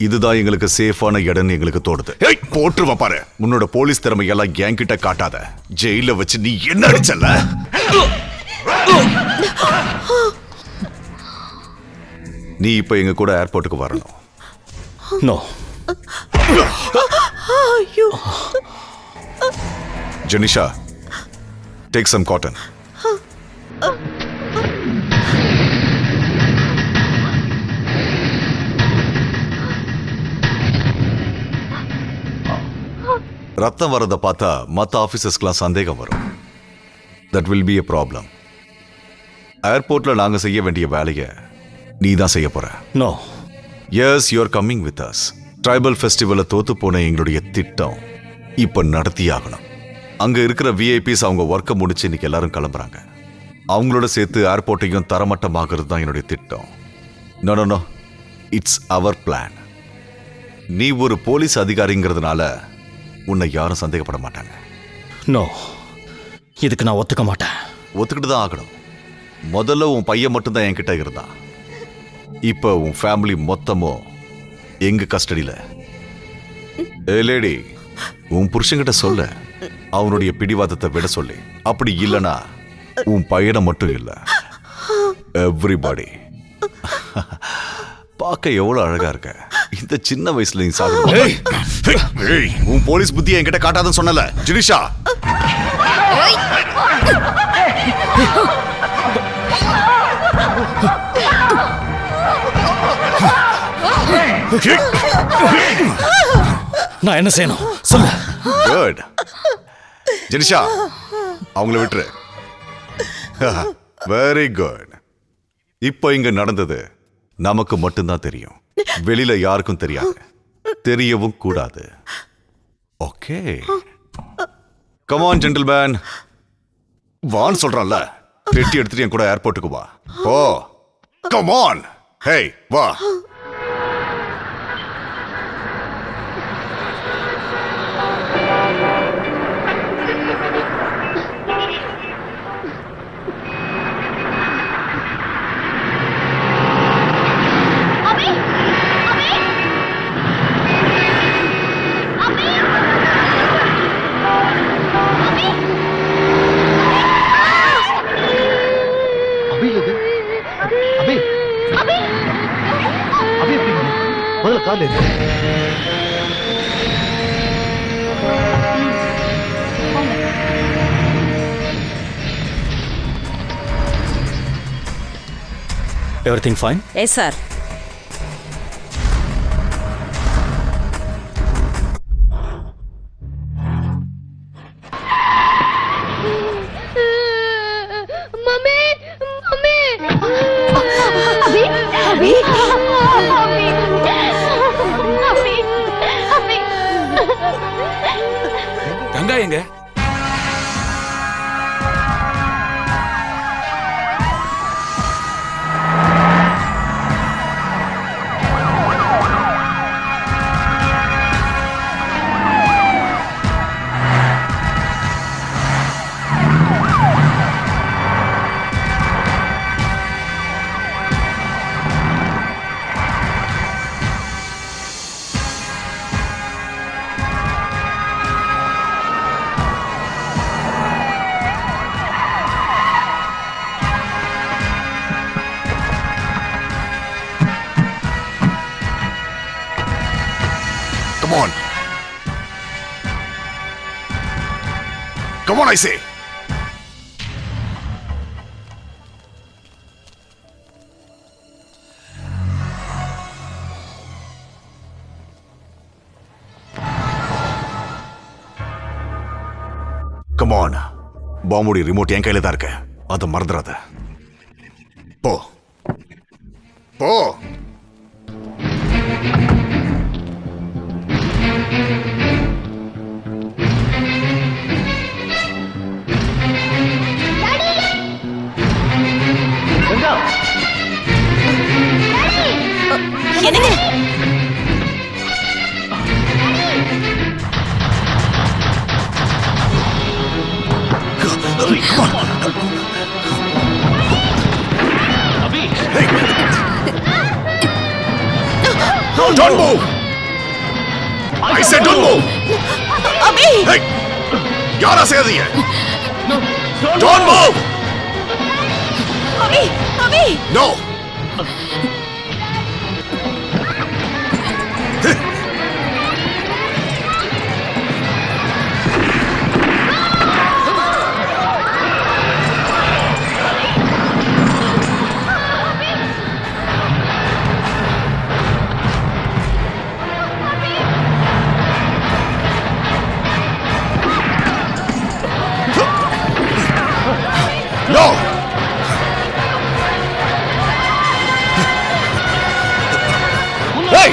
இதுதான் எங்களுக்கு சேஃபான இடம்னு எங்களுக்கு தோடுது. போட்டுருவ பாரு. உன்னோட போலீஸ் திறமையெல்லாம் என்கிட்ட காட்டாத. ஜெயில வச்சு நீ என்ன அடிச்சல? நீ இப்ப எங்க கூட ஏர்போர்ட்டுக்கு வரணும். No. Jenisha, take some cotton. ரத்தம் வரத பார்த்தா மற்ற ஆபீசர்ஸ்க்குலாம் சந்தேகம் வரும். That will be a problem. ஏர்போர்ட்ல நாங்க செய்ய வேண்டிய வேலையை நீ தான் செய்ய போற. No. Yes, you are coming with us. Tribal ஃபெஸ்டிவல்ல தோத்து போன எங்களுடைய திட்டம் இப்ப நடத்தியாகணும். அங்க இருக்கிற விஐபிஸ் அவங்க ஒர்க்கை முடிச்சு இன்னைக்கு எல்லாரும் கிளம்புறாங்க. அவங்களோட சேர்த்து ஏர்போர்ட்டையும் தரமட்டமாகிறது தான் என்னுடைய திட்டம். No no no, it's our plan. நீ ஒரு போலீஸ் அதிகாரிங்கிறதுனால உன்னை யாரும் சந்தேகப்பட மாட்டாங்க. நோ, இதுக்கு நான் ஒத்துக்க மாட்டேன். ஒத்துக்கிட்டு தான் ஆகணும். முதல்ல உன் பையன் மட்டும்தான் என்கிட்ட இருந்தான். இப்ப உன் ஃபேமிலி மொத்தமும் எங்க கஸ்டடியில. ஏ லேடி, உன் புருஷன்கிட்ட சொல்ல அவனுடைய பிடிவாதத்தை விட சொல்லி. அப்படி இல்லைன்னா உன் பையனை மட்டும் இல்ல, எவ்ரிபடி. பார்க்க எவ்வளவு அழகா இருக்க. இந்த சின்ன வயசுல நீ சாப்பிடு. உன் போலீஸ் புத்தி என்கிட்ட காட்டாதுன்னு சொன்னல ஜினிஷா. நான் என்ன செய்யணும் சொல்லு. குட் ஜெனிஷா, அவங்கள விட்டுரு. Very good. இப்போ இங்க நடந்தது நமக்கு மட்டும்தான் தெரியும். வெளியில யாருக்கும் தெரியாது, தெரியவும் கூடாது. Okay, come on gentleman. வான்னு சொல்றான்ல, பெட்டி எடுத்துட்டு என் கூட ஏர்போர்ட்டுக்கு வா. ஓ, கம் ஆன். ஹே, வா. முதல்ல கால் Everything fine? Yes, sir. Mommy! Mommy! Abhi! Abhi! Abhi! Abhi! Ganga எங்க? Come on. Come on, I say. Come on. பாம்புடைய ரிமோட் என் கையில தான் இருக்கு. அதை மறந்துடாத. போ. போ. என்னங்க? Don't move! I said don't move! Abhi! Hey! யாரா செய்யாதீங்க! Don't move! Abhi! Abhi! No! No! Hey!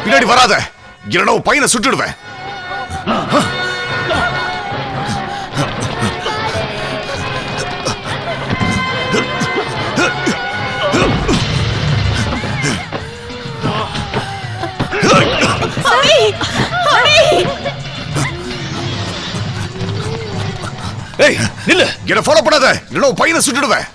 பின்னாடி வராத. இல்லைன்னா உன் பையனை சுட்டுடுவேன். அபி! அபி! ஏய், நில்லு. என்ன ஃபாலோ பண்ணாத. இல்லைன்னா உன் பையனை சுட்டுடுவேன்.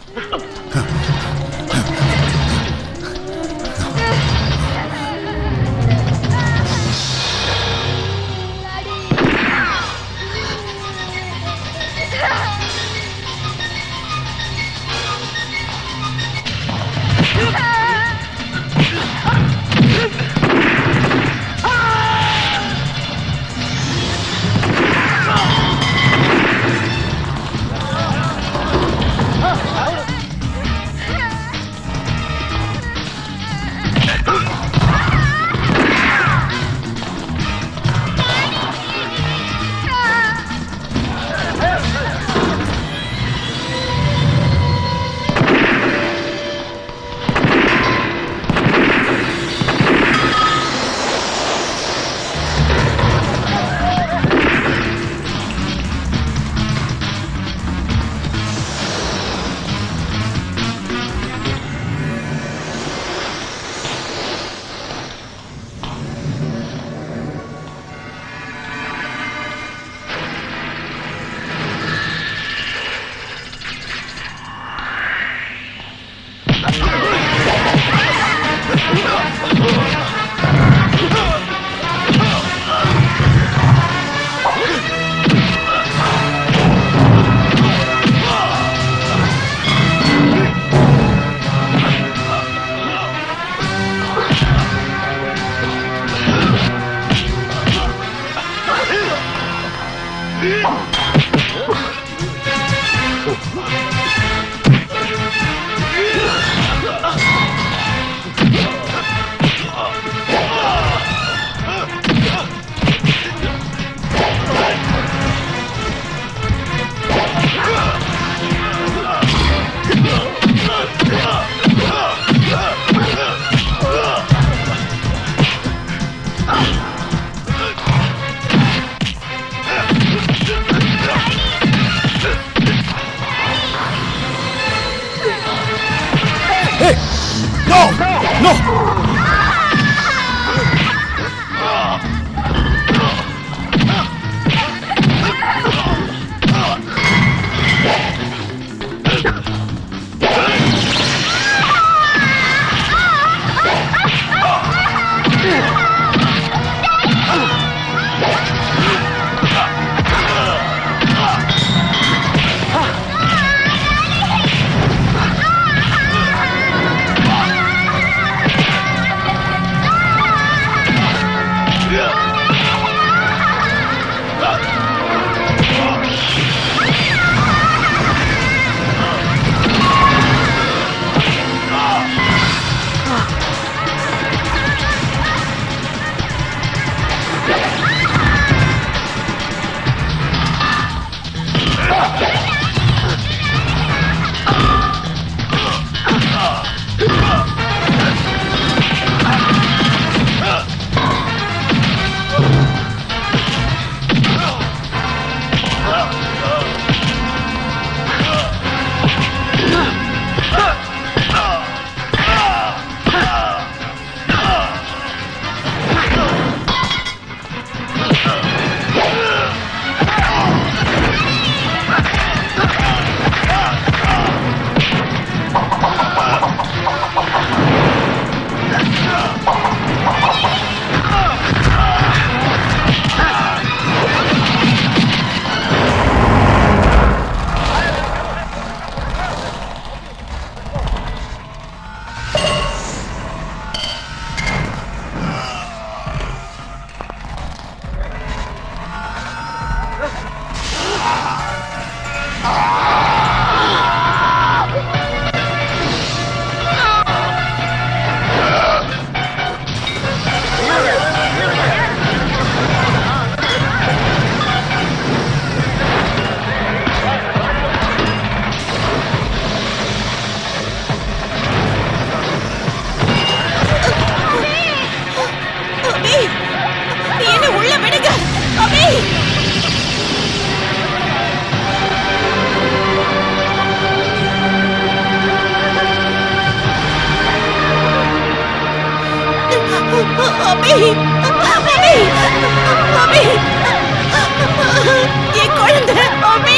என் குழந்தை அபி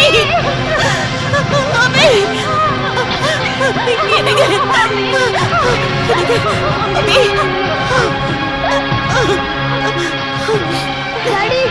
அபி எனக்கு அபி டாடி